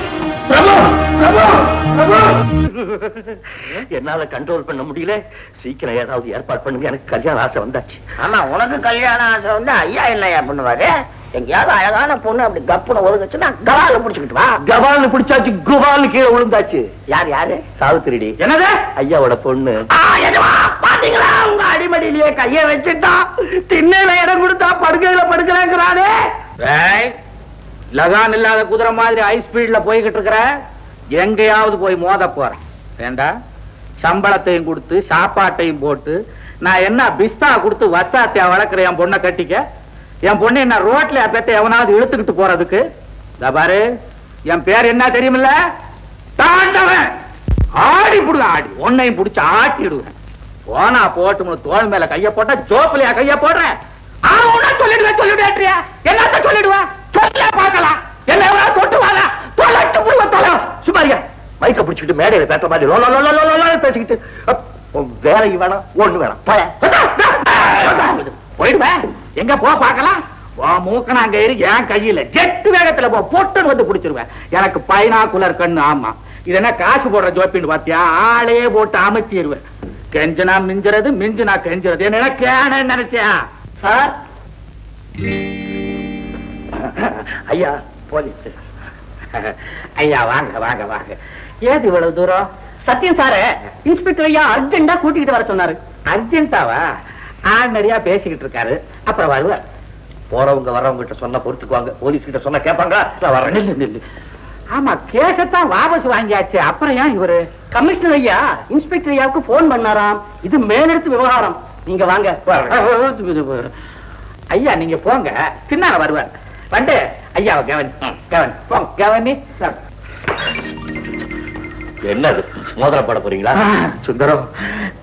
என்னால கண்ட்ரோல் பண்ண முடியல. சீக்கிரம் ஏதாவது ஏற்பாடு பண்ணுங்க, எனக்கு கல்யாண ஆசை வந்தாச்சு. ஆமா, உனக்கு கல்யாண ஆசை வந்து ஐயா இல்லையா பண்ணுவாரு? எங்கேயாவது அழகான பொண்ணு அப்படி கப்புன்னு ஒதுக்குச்சுன்னா கவால புடிச்சுக்கிட்டு வா. கவால்னு பிடிச்சாச்சு, குவால்னு கீழே விழுந்தாச்சு. யார் யாரு? சாவித்திரிடி. என்னது? ஐயாவோட பொண்ணு. பாத்தீங்களா, உங்க அடிமடியிலேயே கைய வச்சுட்டா, திண்ணையில இடம் கொடுத்தா படுக்கையில படுக்கலாங்கிறானே. லகான் இல்லாத குதிரை மாதிரி ஹை ஸ்பீட்ல போய்கிட்டு இருக்கிற, எங்கேயாவது போய் மோத போறேன். வேண்டா, சம்பளத்தையும் கொடுத்து சாப்பாட்டையும் போட்டு நான் என்ன பிஸ்தா கொடுத்து வசாத்தியா வளர்க்கிறேன் என் பொண்ணை கட்டிக்க? என் பொண்ணு என்ன ரோட்ல பெத்த எவனாவது இழுத்துக்கிட்டு போறதுக்கு? பாரு, என் பேர் என்ன தெரியுமில்ல? தாண்டவன். ஆடி புடுவேன், ஆடி உன்னையும் புடிச்சு ஆட்டிடுவேன். போனா போட்டு தோல் மேல கைய போட்டா ஜோப்பிலையா கைய போடுறேன்? சொல்லிடுவேன், சொல்லிடுவேன். என்னத்த சொல்லிடுவேன்? சொல்ல பார்க்கலாம். என்ன எவனாவது தொட்டுவாங்க, தொலைட்டு புடுவேன். தொலை சுமாரியா மைக்க பிடிச்சிக்கிட்டு மேடையில பேச மாதிரி பேசிக்கிட்டு வேலைக்கு வேணாம், ஒண்ணு வேணாம். போயிடுவேன். எங்க போ பார்க்கலாம்? மூக்கன அங்க இருக்கு, என் கையில ஜெட்டு வேகத்துல போ, பொட்டுன்னு வந்து பிடிச்சிருவேன். எனக்கு பைனாகுலர் கண்ணு. ஆமா, இது என்ன காசு போடுற ஜோப்பின்னு பாத்தியா? ஆளே போட்டு அமைச்சிருவேன். கெஞ்சனா மிஞ்சுறது, மிஞ்சுனா கெஞ்சுறது. என்ன கேன நினைச்சியா? சார், ஐயா போலீஸ். ஐயா வாங்க வாங்க வாங்க. ஏது இவ்வளவு தூரம்? சத்தியம் சாரு, இன்ஸ்பெக்டர் ஐயா அர்ஜென்டா கூட்டிக்கிட்டு வர சொன்னாரு. அர்ஜென்டாவா? ஆர்டினரியா பேசிக்கிட்டு இருக்காரு, அப்புறம் வருவார். போறவங்க வர்றவங்க கிட்ட சொன்னா பொறுத்துக்குவாங்க, போலீஸ் கிட்ட சொன்னா கேட்பாங்க. ஆமா, கேசத்தான் வாபஸ் வாங்கியாச்சு, அப்புறம் ஏன் இவரு? கமிஷனர் ஐயா இன்ஸ்பெக்டர் ஐயாவுக்கு போன் பண்ணாராம். இது மேலெடுத்து விவகாரம். நீங்க வாங்க. ஐயா நீங்க போங்க, பின்னால வருவார். வந்து ஐயாவை கவனி கவனி போங்க, கவனி. என்னது மோதிர போட போறீங்களா? சுந்தரம்,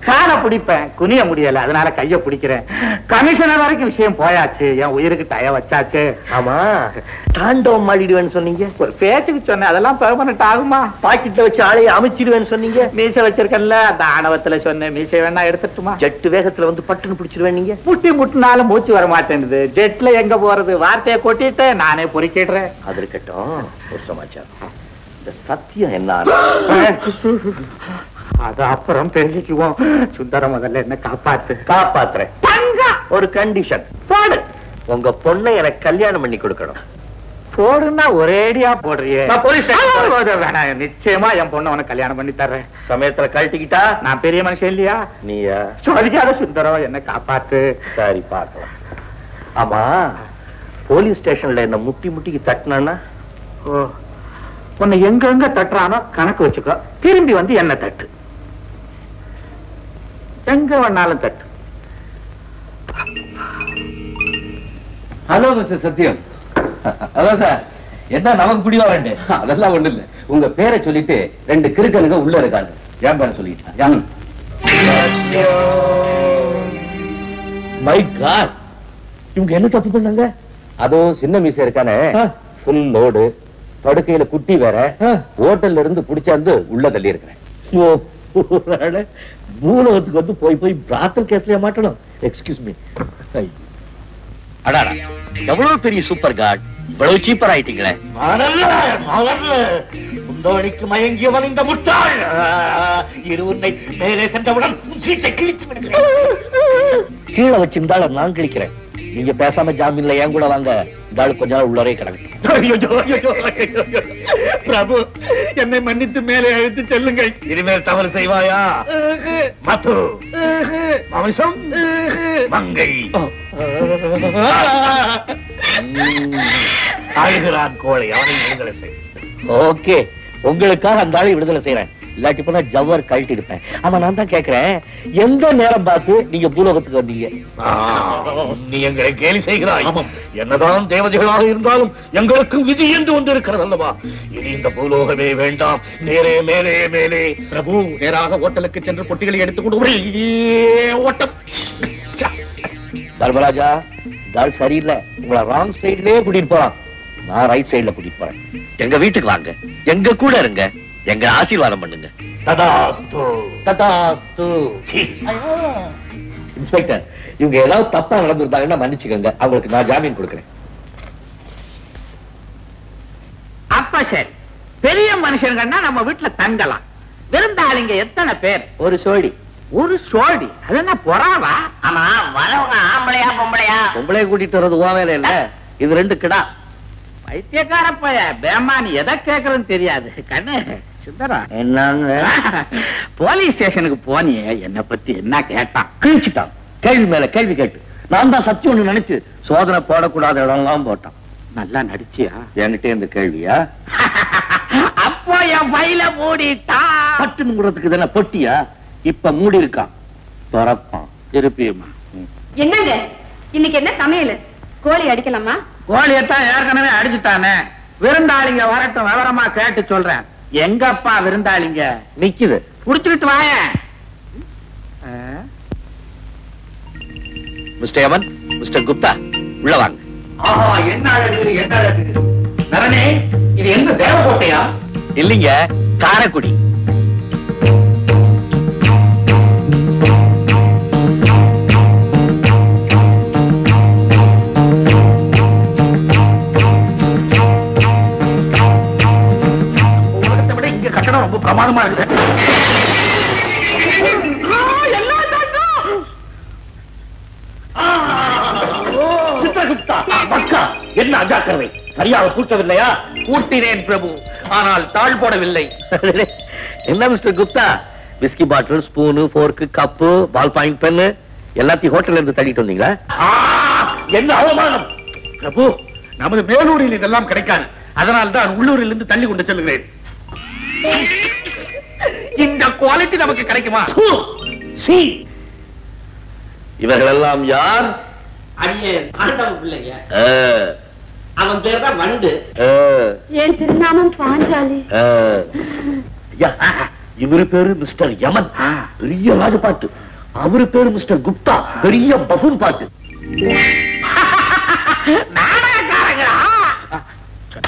காலை பிடிப்பேன், குனிய முடியல, அதனால கைய பிடிக்கிறேன். கமிஷனர் வரைக்கும் விஷயம் போயாச்சு, என் உயிருக்கு தய வச்சாச்சு. ஆமா, தாண்டவம் மாடிடுவேன்னு சொன்னீங்க. ஒரு பேச்சுக்கு சொன்னேன், அதெல்லாம் பெர்மனன்ட் ஆகுமா? பாக்கெட்ல வச்சு ஆளையை அமைச்சிடுவேன்னு சொன்னீங்க. மீசை வச்சிருக்கல, அந்த ஆணவத்துல சொன்னேன். மீசை வேணா எடுத்துட்டுமா? ஜெட்டு வேகத்துல வந்து பட்டுன்னு பிடிச்சிடுவேன். நீங்க முட்டி முட்டினாலும் மூச்சு வர மாட்டேங்குது. ஜெட்ல எங்க போறது? வார்த்தையை கொட்டிட்டு நானே பொறுக்கிடுறேன். அது இருக்கட்டும், ஒரு சமாச்சாரம். இந்த சத்தியம் என்ன? அது அப்புறம் பேசிக்குவோம். சுந்தரம், முதல்ல என்ன காப்பாத்து. காப்பாத்துறேன். ஒரு கண்டிஷன் போடு. உங்க பொண்ணை எனக்கு கல்யாணம் பண்ணி கொடுக்கணும். போடுன்னா ஒரேடியா போடுறியே. வேணாம், நிச்சயமா என் பொண்ணு உனக்கு கல்யாணம் பண்ணி தர்றேன். சமயத்துல கழட்டிக்கிட்டா நான் பெரிய மனுஷன் இல்லையா? நீயா? சொல்லிக்காத சுந்தரம், என்ன காப்பாத்து. சரி, பார்க்கலாம். ஆமா, போலீஸ் ஸ்டேஷன்ல என்ன முட்டி முட்டிக்கு தட்டினா? ஓ, உன்னை எங்க எங்க தட்டுறானோ கணக்கு வச்சுக்கோ. திரும்பி வந்து என்ன தட்டு, எங்க வேணாலும் தட்டு. ஹலோ மிஸ்டர் சத்யம். ஹலோ சார், என்ன நமக்கு பிடிவா வேண்டே? அதெல்லாம் ஒண்ணு இல்ல. உங்க பேரை சொல்லிட்டு ரெண்டு கிறுக்கனுங்க உள்ள இருக்காங்க. என் பேரை சொல்லிட்டேன். மை காட், இவங்க என்ன தப்பு பண்ணாங்க? அதோ சின்ன மீசை இருக்கானே, ஃபுல் லோடு, படுக்கையில குட்டி வேற, ஹோட்டல்ல இருந்து குடிச்சாந்து உள்ள தள்ளி இருக்கிறேன். பூலோகத்துக்கு வந்து போய் போய் பிராத்தல் கேஸ்லயே மாட்டணும். Excuse me. அடாடா, எவ்வளவு பெரிய சூப்பர் காட், இவ்வளவு சீப்பர் ஆயிட்டீங்களே. முந்தோழிக்கு மயங்கியவன் இந்த முட்டாள். இருவரை மேலே சென்றவுடன் சீட்டை கிழித்து விடுகிறேன். கீழே வச்சிருந்தாலும் நான் கிழிக்கிறேன். நீங்க பேசாம ஜாமீன்ல என் கூட வாங்க. இந்த ஆளு கொஞ்ச நாள் உள்ளரே கிடக்கு. பிரபு, என்னை மன்னித்து மேலே அழைத்து செல்லுங்கள். இனிமேல் தவறு செய்வாயா? மது, மாமிசம், மங்கை. அழுகிறான் கோழை, அவனை விடுதலை செய். ஓகே, உங்களுக்காக அந்த ஆளை விடுதலை செய்யறேன். இல்லாட்டி போனா ஜவ்வர் கழட்டி இருப்பேன். ஆமா, நான் தான் கேட்கிறேன், எந்த நேரம் பார்த்து நீங்க பூலோகத்துக்கு வந்தீங்க? நீ எங்களை கேலி செய்கிறாய். என்னதான் தேவதைகளாக இருந்தாலும் எங்களுக்கு விதி என்று ஒன்று இருக்கிறது அல்லவா? இனி இந்த பூலோகமே வேண்டாம், நேரே மேலே மேலே. பிரபு, நேராக ஹோட்டலுக்கு சென்று பொட்டிகளை எடுத்துக்கொண்டு ஒரே ஓட்டம். தர்மராஜா, இந்த ஆள் சரியில்லை. உங்களை ராங் சைட்லயே கூட்டிட்டு போறான். நான் ரைட் சைட்ல கூட்டிட்டு போறேன். எங்க வீட்டுக்கு வாங்க, எங்க கூட இருங்க, எங்க ஆசீர்வாதம் பண்ணுங்க. ததாஸ்து, ததாஸ்து. இன்ஸ்பெக்டர், இவங்க ஏதாவது தப்பா நடந்திருந்தாங்கன்னா மன்னிச்சுக்கோங்க. அவங்களுக்கு நான் ஜாமீன் கொடுக்கிறேன். அப்ப சரி, பெரிய மனுஷங்கன்னா நம்ம வீட்டுல தங்கலாம். விருந்தாளிங்க எத்தனை பேர்? ஒரு சோடி. ஒரு சோடி? அது என்ன பொறாவா? ஆமா, வரவங்க ஆம்பளையா பொம்பளையா? பொம்பளைய கூட்டிட்டு வர்றது உன் வேலை இல்ல, இது 2 கிடா. பைத்தியக்கார பைய, பேமானி எதை கேக்குறதுன்னு தெரியாது. கண்ணு சுந்தரா, என்னன்னு போலீஸ் ஸ்டேஷனுக்கு போனியே, என்ன பத்தி என்ன கேட்டான்? கிழிச்சுட்டான். கேள்வி மேல கேள்வி கேட்டு நான் தான் சத்தியம் ஒண்ணு நினைச்சு சோதனை போடக்கூடாத இடம்லாம் போட்டான். நல்லா நடிச்சியா? என்கிட்ட இந்த கேள்வியா? அப்போ என் பையில மூடிட்டா. பட்டு மூடுறதுக்கு தானே பொட்டியா? இப்ப மூடி இருக்கான், திறப்பான் திருப்பியுமா. என்னங்க இன்னைக்கு என்ன சமையல்? கோழி அடிக்கலாமா? கோழியத்தான் ஏற்கனவே அடிச்சுட்டானே. விருந்தாளிங்க வரட்டும், விவரமா கேட்டு சொல்றேன். எங்கப்பா விருந்தாளிங்க? நிக்குது. புடிச்சுக்கிட்டு வாய. மிஸ்டர் யமன், மிஸ்டர் குப்தா, உள்ள வாங்க. என்ன அழகு, என்ன அழகு. நரனே, இது எங்க தேவகோட்டையா? இல்லீங்க, காரைக்குடி. உலகத்தை விட இங்க கட்டணம் ரொம்ப பிரமாதமா இருக்கு. சித்திரகுப்தா, மக்கா, என்ன அஜாக்கிரதை! சரியாக கூட்டவில்லையா? கூட்டினேன் பிரபு, ஆனால் தாழ் போடவில்லை. என்ன mister Gupta, whisky bottle, spoon, fork, cup, ball point pen எல்லாத்தையும் ஹோட்டல்ல இருந்து தள்ளிட்டு வந்தீங்களா? என்ன அவமானம்! பிரபு, நமது மேலூரில் இதெல்லாம் கிடைக்காது. அதனால் தான் உள்ளூரில் இருந்து தள்ளி கொண்டு செல்கிறேன். இந்த குவாலிட்டி நமக்கு கிடைக்குமா? இவர்கள் எல்லாம் யார்? ஆண்டவன் பிள்ளைங்க. அவன் பேர் தான் வண்டு. என் திருநாமம் பாஞ்சாலி. இவரு பேரு மிஸ்டர் யமன், பெரிய ராஜபாட்டு. அவரு பேரு மிஸ்டர் குப்தா, பெரிய பஃபூன் பாட்டு.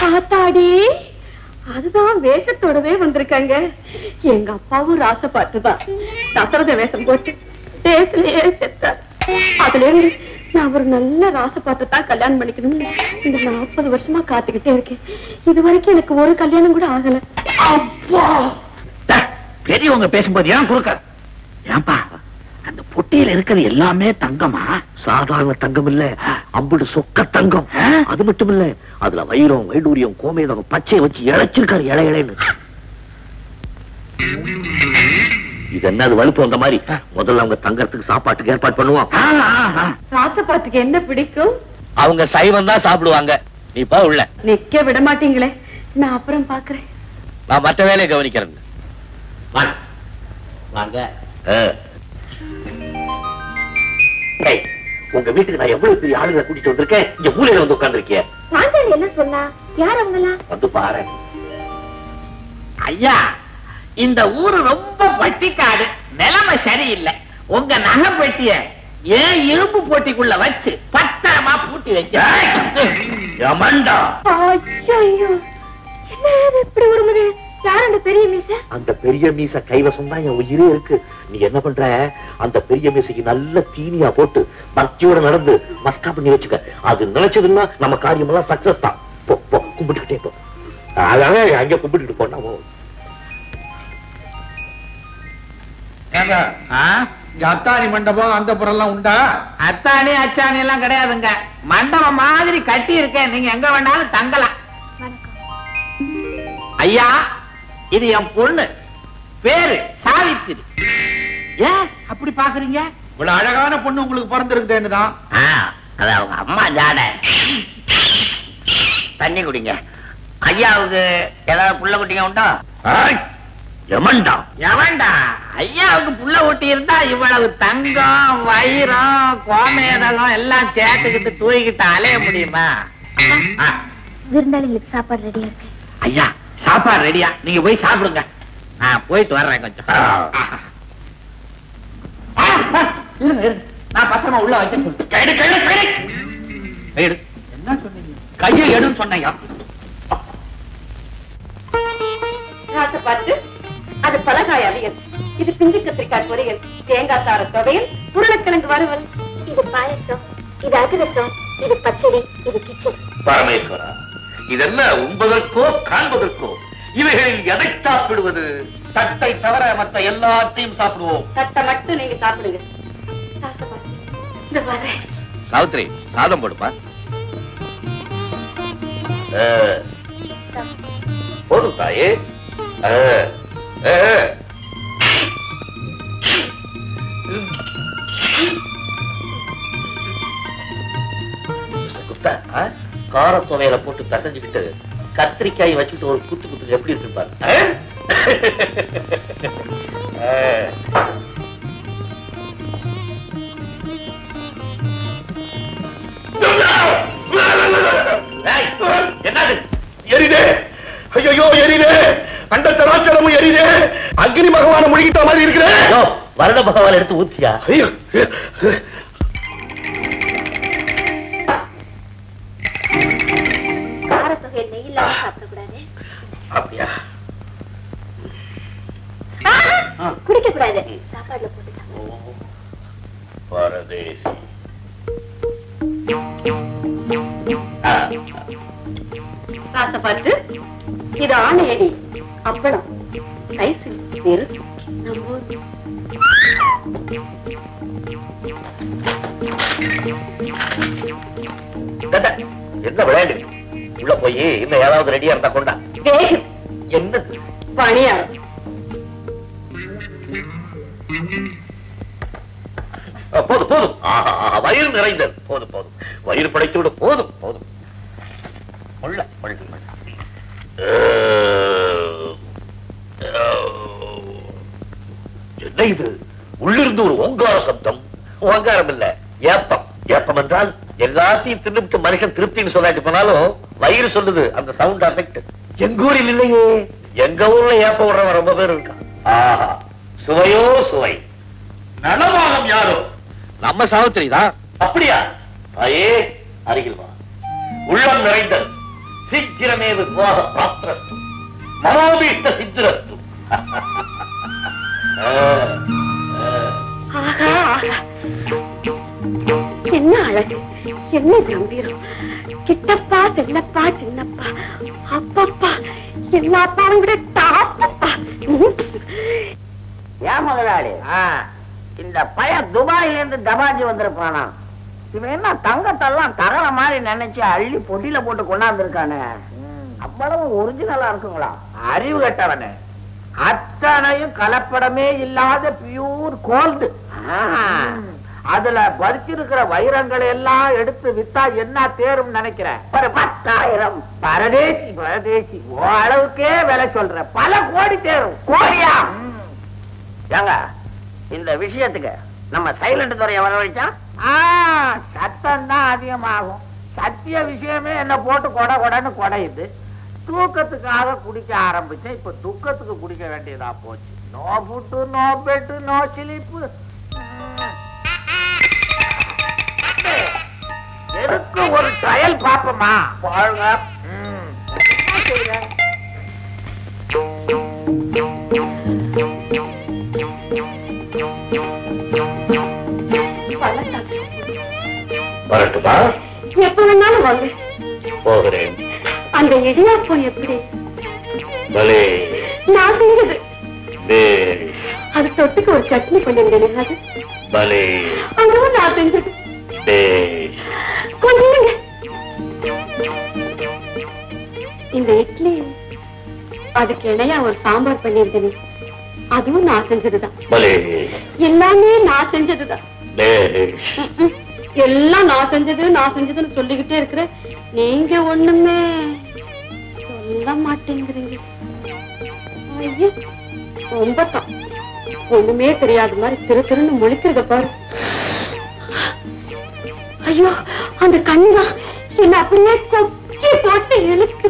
பாத்தாடி, அதுதான் வேஷத்தோடவே வந்திருக்காங்க. எங்க அப்பாவும் ராச பார்த்துதான் தசரத வேஷம் போட்டு தேசலையே செத்தார். அதுல இருந்து நான் ஒரு நல்ல ராச பார்த்துதான் கல்யாணம் பண்ணிக்கணும்னு இந்த 40 வருஷமா காத்துக்கிட்டே இருக்கேன். இது வரைக்கும் எனக்கு ஒரு கல்யாணம் கூட ஆகல. பெரியவங்க பேசும்போது ஏன் குறுக்க? ஏன்பா, அந்த பொட்டியில இருக்கிறது எல்லாமே தங்கமா? சாதாரண தங்கம் இல்ல, அம்புடு சொக்க தங்கம். அது மட்டும் இல்ல, அதுல வைரம், வைடூரியம், கோமேதகம், பச்சை வச்சு இழைச்சிருக்காரு, இலை இலைன்னு. இது என்ன வலுப்பு வந்த மாதிரி? முதல்ல அவங்க தங்கறதுக்கு சாப்பாட்டுக்கு ஏற்பாடு பண்ணுவோம். ராசபாத்துக்கு என்ன பிடிக்கும்? அவங்க சைவம் தான் சாப்பிடுவாங்க. நீ போ உள்ள. நிக்க விட மாட்டீங்களே, நான் அப்புறம் பாக்குறேன். நான் மற்ற வேலையை கவனிக்கிறேன். வாங்க. உங்க வீட்டுக்கு நான் எவ்வளவு பெரிய ஆளுங்களை கூட்டிட்டு வந்திருக்கேன். இங்க மூலையில வந்து உட்கார்ந்து இருக்கேன். பாஞ்சாலி என்ன சொன்னா? யார் அவங்கலாம்? வந்து பாரு. ஐயா, இந்த ஊரு ரொம்ப பட்டிக்காடு, நிலைமை சரியில்லை. உங்க நகை பெட்டிய ஏன் இரும்பு போட்டிக்குள்ள வச்சு பத்திரமா பூட்டி வைக்க. என்ன இப்படி வருது? யார் அந்த பெரிய மீச? அந்த பெரிய மீச கைவசம் தான் என் உயிரே இருக்கு. நீ என்ன பண்ற, அந்த பெரிய மீசைக்கு நல்ல தீனியா போட்டு பக்தியோட நடந்து மஸ்கா பண்ணி வச்சுக்க. அது நினைச்சதுன்னா நம்ம காரியம் எல்லாம் சக்சஸ் தான். போ போ, கும்பிட்டுக்கிட்டே போ. அதான் அங்க கும்பிட்டுட்டு போனா அத்தாணி மண்டபம் அந்த புறம் உண்டா? அத்தாணி அச்சாணி எல்லாம் கிடையாதுங்க. மண்டபம் மாதிரி கட்டி இருக்கேன், நீங்க எங்க வேணாலும் தங்கலாம். ஐயா, இது என் பொண்ணு, பேரு சாவித்திரி. ஏன் அப்படி பாக்குறீங்க? இவ்வளவு அழகான பொண்ணு உங்களுக்கு பிறந்திருக்குதுன்னுதான். அது அவங்க அம்மா ஜாட. தண்ணி குடிங்க. ஐயாவுக்கு ஏதாவது புள்ள குட்டிங்க உண்டா? எமண்டா எவன்டா ஐயாவுக்கு புள்ள ஊட்டி இருந்தா இவ்வளவு தங்கம் வைரம் கோமேதகம் எல்லாம் சேர்த்துக்கிட்டு தூக்கிட்டு அலைய முடியுமா? விருந்தாளிங்களுக்கு சாப்பாடு ரெடியா இருக்கு. ஐயா சாப்பாடு ரெடியா, நீங்க போய் சாப்பிடுங்க. நான் போயிட்டு வர்றேன் கொஞ்சம். நான் பத்திரமா உள்ள வைக்க என்ன சொன்னீங்க? கையை எடுன்னு சொன்னீங்க. பார்த்து அது பலகாய் அவியல், இது பிஞ்சு கத்திரிக்காய் பொரியல், தேங்காய் சார துவையல், உருளைக்கிழங்கு வறுவல், இது பாயசம், இது அதிரசம், இது பச்சடி, இது கிச்சடி. பரமேஸ்வரா, இதெல்லாம் உண்பதற்கோ காண்பதற்கோ? இவைகளில் எதை சாப்பிடுவது? தட்டை தவிர மற்ற எல்லாத்தையும் சாப்பிடுவோம். தட்டை மட்டும் நீங்க சாப்பிடுங்க. சாவித்திரி, சாதம் போடுப்பா. போதும் தாயே. காரத்துவையில போட்டு கசஞ்சுக்கிட்டு கத்திரிக்காய் வச்சுட்டு ஒரு குத்து குத்து எப்படி இருக்கு பாரு. என்னது எரிதே? ஐயோ எரிதே, அண்ட சராச்சரமும் எரிதே, அக்னி பகவான முழுகிட்ட மாதிரி இருக்கிறேன். வருட பகவான் எடுத்து ஊத்தியா? ஐயோ, காரத்தொகையில் நெய் இல்லாம சாப்பிடக்கூடாது. அப்படியா? குடிக்க கூடாது, சாப்பாடுல போட்டு பரதேசி. ஆசைப்பட்டு இது ஆணையடி அப்பளம் ரைஸ் வெறு என்ன விளையாண்டு உள்ள போய் இன்னும் ஏதாவது ரெடியா இருந்தா கொண்டா. என்ன பணியாரம்? போதும் போதும், வயிறு நிறைந்தது. போதும் போதும், வயிறு படைத்து விட. போதும் போதும். முள்ள முள்ள என்ன இது? உள்ளிருந்து ஒரு ஓங்கார சப்தம். ஓங்காரம் இல்ல, ஏப்பம். ஏப்பம் என்றால் எல்லாத்தையும் தின்னுட்டு மனுஷன் திருப்தின்னு சொல்லாட்டி போனாலும் வயிறு சொல்லுது. அந்த சவுண்ட் எஃபெக்ட் எங்க ஊரில் இல்லையே. எங்க ஊர்ல ஏப்ப விடுறவன் ரொம்ப பேர் இருக்கான். ஆஹா, சுவையோ சுவை. நலமாகம் யாரோ? நம்ம சாவித்திரி தான். அப்படியா? தாயே, அருகில் வா. உள்ளம் நிறைந்தது. சீக்கிரமே விவாக பிராப்திரஸ்து, மனோபீஷ்ட சித்திரஸ்து. என்ன அழகு, என்ன கம்பீரம். கிட்டப்பா, செல்லப்பா, சின்னப்பா, அப்பப்பா, எல்லா அப்பாவும் கூட டாப்பப்பா. ஏன் முதலாளி, இந்த பையன் துபாயில இருந்து தபாஜி வந்திருப்பானா? இவன் என்ன தங்கத்தெல்லாம் தகர மாதிரி நினைச்சு அள்ளி பொட்டியில போட்டு கொண்டாந்துருக்கானே. அவ்வளவு ஒரிஜினலா இருக்குங்களா? அறிவு கட்டவனே, அத்தனையும் கலப்படமே இல்லாத பியூர் கோல்டு. அதுல பறிச்சிருக்கிற வைரங்களை எல்லாம் எடுத்து வித்தா என்ன தேரும் நினைக்கிறேன்? ஒரு 10,000. பரதேசி பரதேசி, அளவுக்கே விலை சொல்ற, பல கோடி தேரும். கோடியா? ஏங்க, இந்த விஷயத்துக்கு நம்ம சைலண்ட் துறையை வரவழைச்சா சத்தம் தான் அதிகமாகும். சத்திய விஷயமே என்ன போட்டு கொடை கொடைன்னு கொடையுது. தூக்கத்துக்காக குடிக்க ஆரம்பிச்சேன், இப்ப துக்கத்துக்கு குடிக்க வேண்டியதா போச்சு. No food, no bed, no sleep. எதுக்கு ஒரு ட்ரையல் பாப்போமா? பாருங்க. வரட்டுமா? எப்ப வேணாலும் வாங்க. போகிறேன். அந்த இடியாப்பம் எப்படி? பலே. நான் செஞ்சது. பேஷ். அது தொட்டுக்கு ஒரு சட்னி பண்ணிருந்தேன். அது பலே. அதுவும் நான் செஞ்சது. பேஷ். கொஞ்சம் இந்த இட்லி அதுக்கு இணையா ஒரு சாம்பார் பண்ணிருந்தேன். அதுவும் நான் செஞ்சதுதான். பலே. எல்லாமே நான் செஞ்சதுதான். பேஷ். எல்லாம் நான் செஞ்சதுன்னு சொல்லிக்கிட்டே இருக்கிற நீங்க ஒண்ணுமே சொல்ல மாட்டேங்கிறீங்க. ஐயே, ரொம்பத்தான் ஒண்ணுமே தெரியாத மாதிரி திருன்னு முழிக்கிறத பாரு. ஐயோ, அந்த கண்ணுதான் என்ன அப்படியே கொக்கி போட்டு இழுக்கு.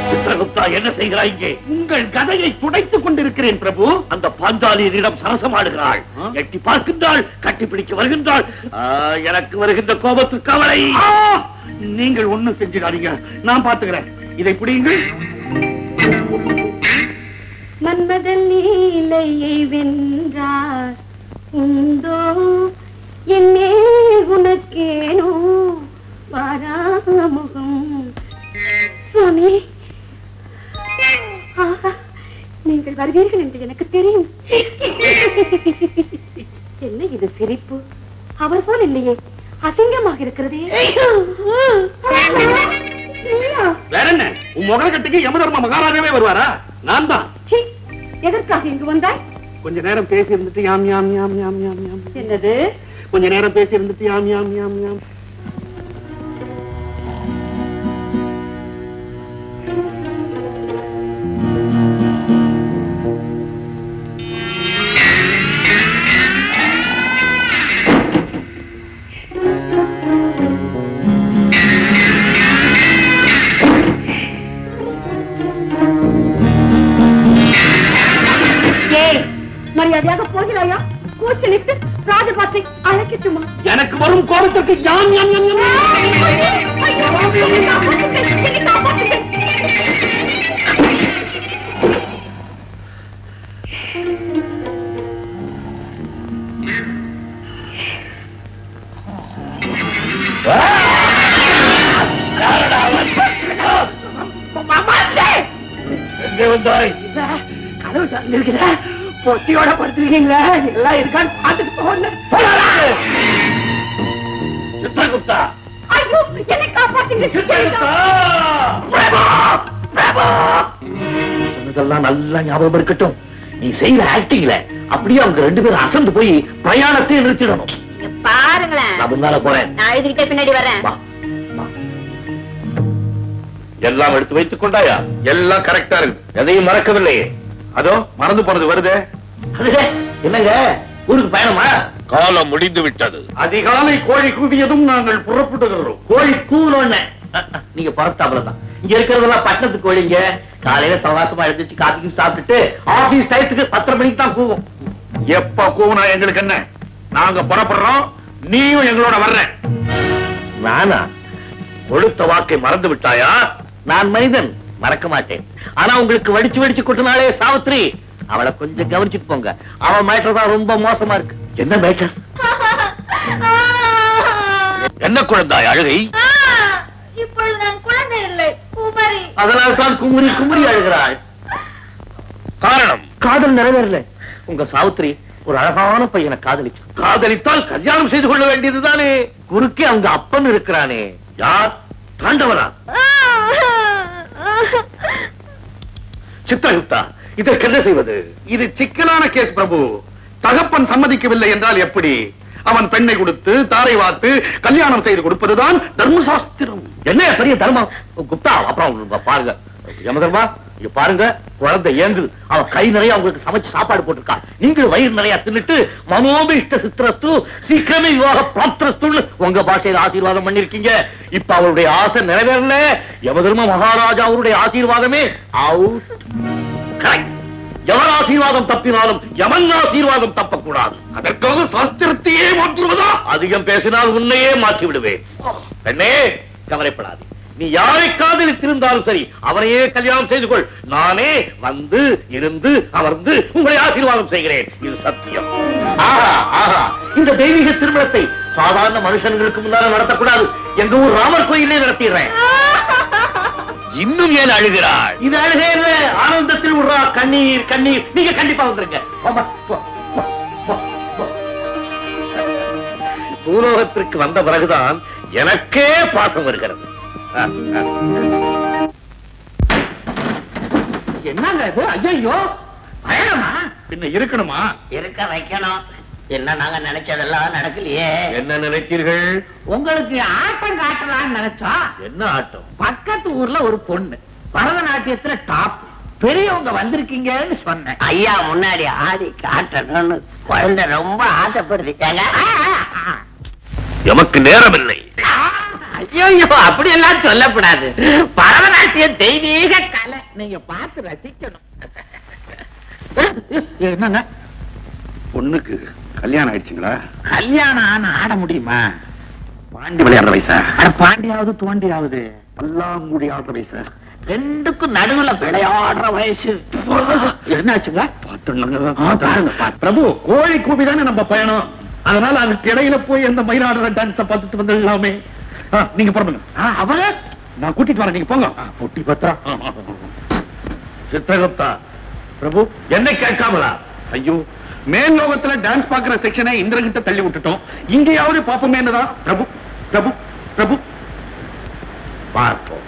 சித்திரகுப்தா, என்ன செய்கிறாய் இங்கே? உங்கள் கதையை துடைத்துக் கொண்டிருக்கிறேன் பிரபு. அந்த பாஞ்சாலியிடம் சரசமாடுகிறாள், எட்டி பார்க்கின்றாள், கட்டிப்பிடிக்க வருகின்றாள். எனக்கு வருகின்ற கோபத்துக்கு அவளை நீங்கள் ஒண்ணும் செஞ்சிடாதீங்க, நான் பாத்துக்கிறேன். இதை பிடிங்கள். மன்மதன் லீலையை வென்றார் உண்டோ என்னே உனக்கேனோ பாராமுகம். சுவாமி, நீங்கள் வருவீர்கள் என்று எனக்கு தெரியும். என்ன இது சிரிப்பு? அவர் போல் இல்லையே, அசிங்கமாக இருக்கிறதே. வேற என்ன, உன் முகக்கட்டுக்கு யமதர்ம மகாராஜாவே வருவாரா? நான் தான். எதற்காக இங்கு வந்தாய்? கொஞ்ச நேரம் பேசி இருந்துட்டு யாம் யாம் யாம் யாம் யாம் யாம். என்னது? கொஞ்ச நேரம் பேசி இருந்துட்டு யாம் யாம் யாம் யாம். மரியாதையாக போகிறாயா? கூச்சலிட்டு ராஜபாத்தை அழைக்கட்டுமா? எனக்கு வரும் கோபத்திற்கு யாம் யாம் யாம் யாம். எங்கே வந்தாய்? கதவு திறந்திருக்கிற, பொட்டியோட படுத்திருக்கீங்களா? எல்லாம் இருக்கான்னு பார்த்துட்டு போனேன். சித்திரகுப்தா, ஐயோ, என்னை காப்பாத்துங்க. சொன்னதெல்லாம் நல்லா ஞாபகம் இருக்கட்டும். நீ செய்யற ஆக்டிங்ல அப்படியே அவங்க ரெண்டு பேரும் அசந்து போய் பிரயாணத்தை நிறுத்திடணும். பாருங்களேன், நான் முன்னால போறேன். நான் எழுதிக்கிட்டே பின்னாடி வரேன். வா, வா. எல்லாம் எடுத்து வைத்துக் கொண்டாயா? எல்லாம் கரெக்டா இருக்கு. எதையும் மறக்கவில்லையே. அதோ மறந்து போனது வருதே. என்னங்க, ஊருக்கு பயணமா? காலம் முடிந்து விட்டது. அதிகாலை கோழி கூவியதும் நாங்கள் புறப்படுகிறோம். கோழி கூவணும்னு நீங்க புறப்பட்டாதான். இங்க இருக்கிறதெல்லாம் பட்டணத்துக்கு கோழிங்க. காலையில சவாசமா எழுந்திருச்சு காப்பிக்கும் சாப்பிட்டுட்டு ஆபீஸ் டயத்துக்கு 10:30 மணிக்கு தான் கூவும். எப்ப கூவுனா எங்களுக்கு என்ன? நாங்க புறப்படுறோம், நீயும் எங்களோட வர்ற. நானா? கொடுத்த வாக்கை மறந்து விட்டாயா? நான் மனிதன், மறக்க மாட்டேன். ஆனா உங்களுக்கு வடிச்சு வடிச்சு கொட்டினாலே சாவித்ரி, அவளை கொஞ்சம் கவனிச்சுட்டு போங்க. அவன் மேட்டர் தான் ரொம்ப மோசமா இருக்கு. என்ன மேட்டர்? என்ன குழந்தாய் அழுகை? இப்பொழுது நான் குழந்தை இல்லை, குமரி. அதனால் தான் குமுறி குமுறி அழுகிறாள். காரணம்? காதல் நிறைவேறல. உங்க சாவித்ரி ஒரு அழகான பையனை காதலிச்சு. காதலித்தால் கல்யாணம் செய்து கொள்ள வேண்டியதுதானே. குறுக்கே அவங்க அப்பன் இருக்கிறானே, யார்? தாண்டவனா? சித்திரகுப்தா, இதற்கு என்ன செய்வது? இது சிக்கலான கேஸ் பிரபு. தகப்பன் சம்மதிக்கவில்லை என்றால் எப்படி? அவன் பெண்ணை கொடுத்து தாரை வாத்து கல்யாணம் செய்து கொடுப்பதுதான் தர்மசாஸ்திரம். என்ன பெரிய தர்மம் குப்தா? அப்புறம் பாருங்க யமதர்மா, இங்க பாருங்க, குழந்தை ஏங்குது. அவ கை நிறைய உங்களுக்கு சமைச்சு சாப்பாடு போட்டிருக்கா. நீங்களும் வயிறு நிறைய தின்னுட்டு மனோபிஷ்ட சித்திரத்து சீக்கிரமே விவாக பிராப்திரஸ்து உங்க பாஷையில ஆசீர்வாதம் பண்ணிருக்கீங்க. இப்ப அவருடைய ஆசை நிறைவேறல. யமதர்ம மகாராஜா அவருடைய ஆசீர்வாதமே அவுட். கரெக்ட். எவர் ஆசீர்வாதம் தப்பினாலும் யமன் ஆசீர்வாதம் தப்பக்கூடாது. அதற்காக சாஸ்திரத்தையே மாற்றுவதா? அதிகம் பேசினால் உன்னையே மாற்றி விடுவேன். பெண்ணே, கவலைப்படாது. நீ யாரை காதலித்திருந்தாலும் சரி, அவரையே கல்யாணம் செய்து கொள். நானே வந்து இருந்து அமர்ந்து உங்களை ஆசீர்வாதம் செய்கிறேன். இது சத்தியம். ஆஹா ஆஹா, இந்த தெய்வீக திருமணத்தை சாதாரண மனுஷங்களுக்கு முன்னால நடத்தக்கூடாது. எங்க ஊர் ராமர் கோயிலே நடத்திடுறேன். இன்னும் ஏன் அழுகிறாள்? இது அழுகே இல்ல, ஆனந்தத்தில் விடுறா கண்ணீர் கண்ணீர். நீங்க கண்டிப்பா வந்துருங்க. பூலோகத்திற்கு வந்த பிறகுதான் எனக்கே பாசம் வருகிறது. என்னங்க இது? ஐயோ, பயணமா? பின்ன இருக்கணுமா? இருக்க வைக்கணும். என்ன நாங்க நினைச்சதெல்லாம் நடக்கலையே. என்ன நினைத்தீர்கள்? உங்களுக்கு ஆட்டம் காட்டலாம்னு நினைச்சோம். என்ன ஆட்டம்? பக்கத்து ஊர்ல ஒரு பொண்ணு பரதநாட்டியத்துல டாப். பெரியவங்க வந்திருக்கீங்கன்னு சொன்னேன். ஐயா முன்னாடி ஆடி காட்டணும்னு குழந்தை ரொம்ப ஆசைப்படுறீங்க. எமக்கு நேரமில்லை. ஐயோ, அப்படி எல்லாம் சொல்லக்கூடாது. பரதநாட்டியம் தெய்வீக கலை, நீங்க பார்த்து ரசிக்கணும். என்னங்க, பொண்ணுக்கு கல்யாணம் ஆயிடுச்சுங்களா? கல்யாணம் ஆன ஆட முடியுமா? பாண்டி விளையாடுற வயசா? பாண்டியாவது தோண்டியாவது பல்லாங்குடி ஆடுற வயசா? ரெண்டுக்கும் நடுவுல விளையாடுற வயசு. என்னாச்சுங்க? பிரபு, கோழி கூவி தானே நம்ம பயணம். அதனால அதுக்கு இடையில போய் அந்த மயிலாடுற டான்ஸ பார்த்துட்டு வந்துடலாமே. நீங்க புறப்படுங்க. அவரு நான் கூட்டிட்டு வரேன், நீங்க போங்க. பொட்டி பத்திரா. சித்திரகுப்தா, பிரபு என்னை கேட்காமலா? ஐயோ, மேல் லோகத்துல டான்ஸ் பாக்குற செக்ஷனை இந்திரகிட்ட தள்ளி விட்டுட்டோம். இங்கேயாவது பாப்போமே என்னதான். பிரபு பிரபு பிரபு பார்ப்போம்.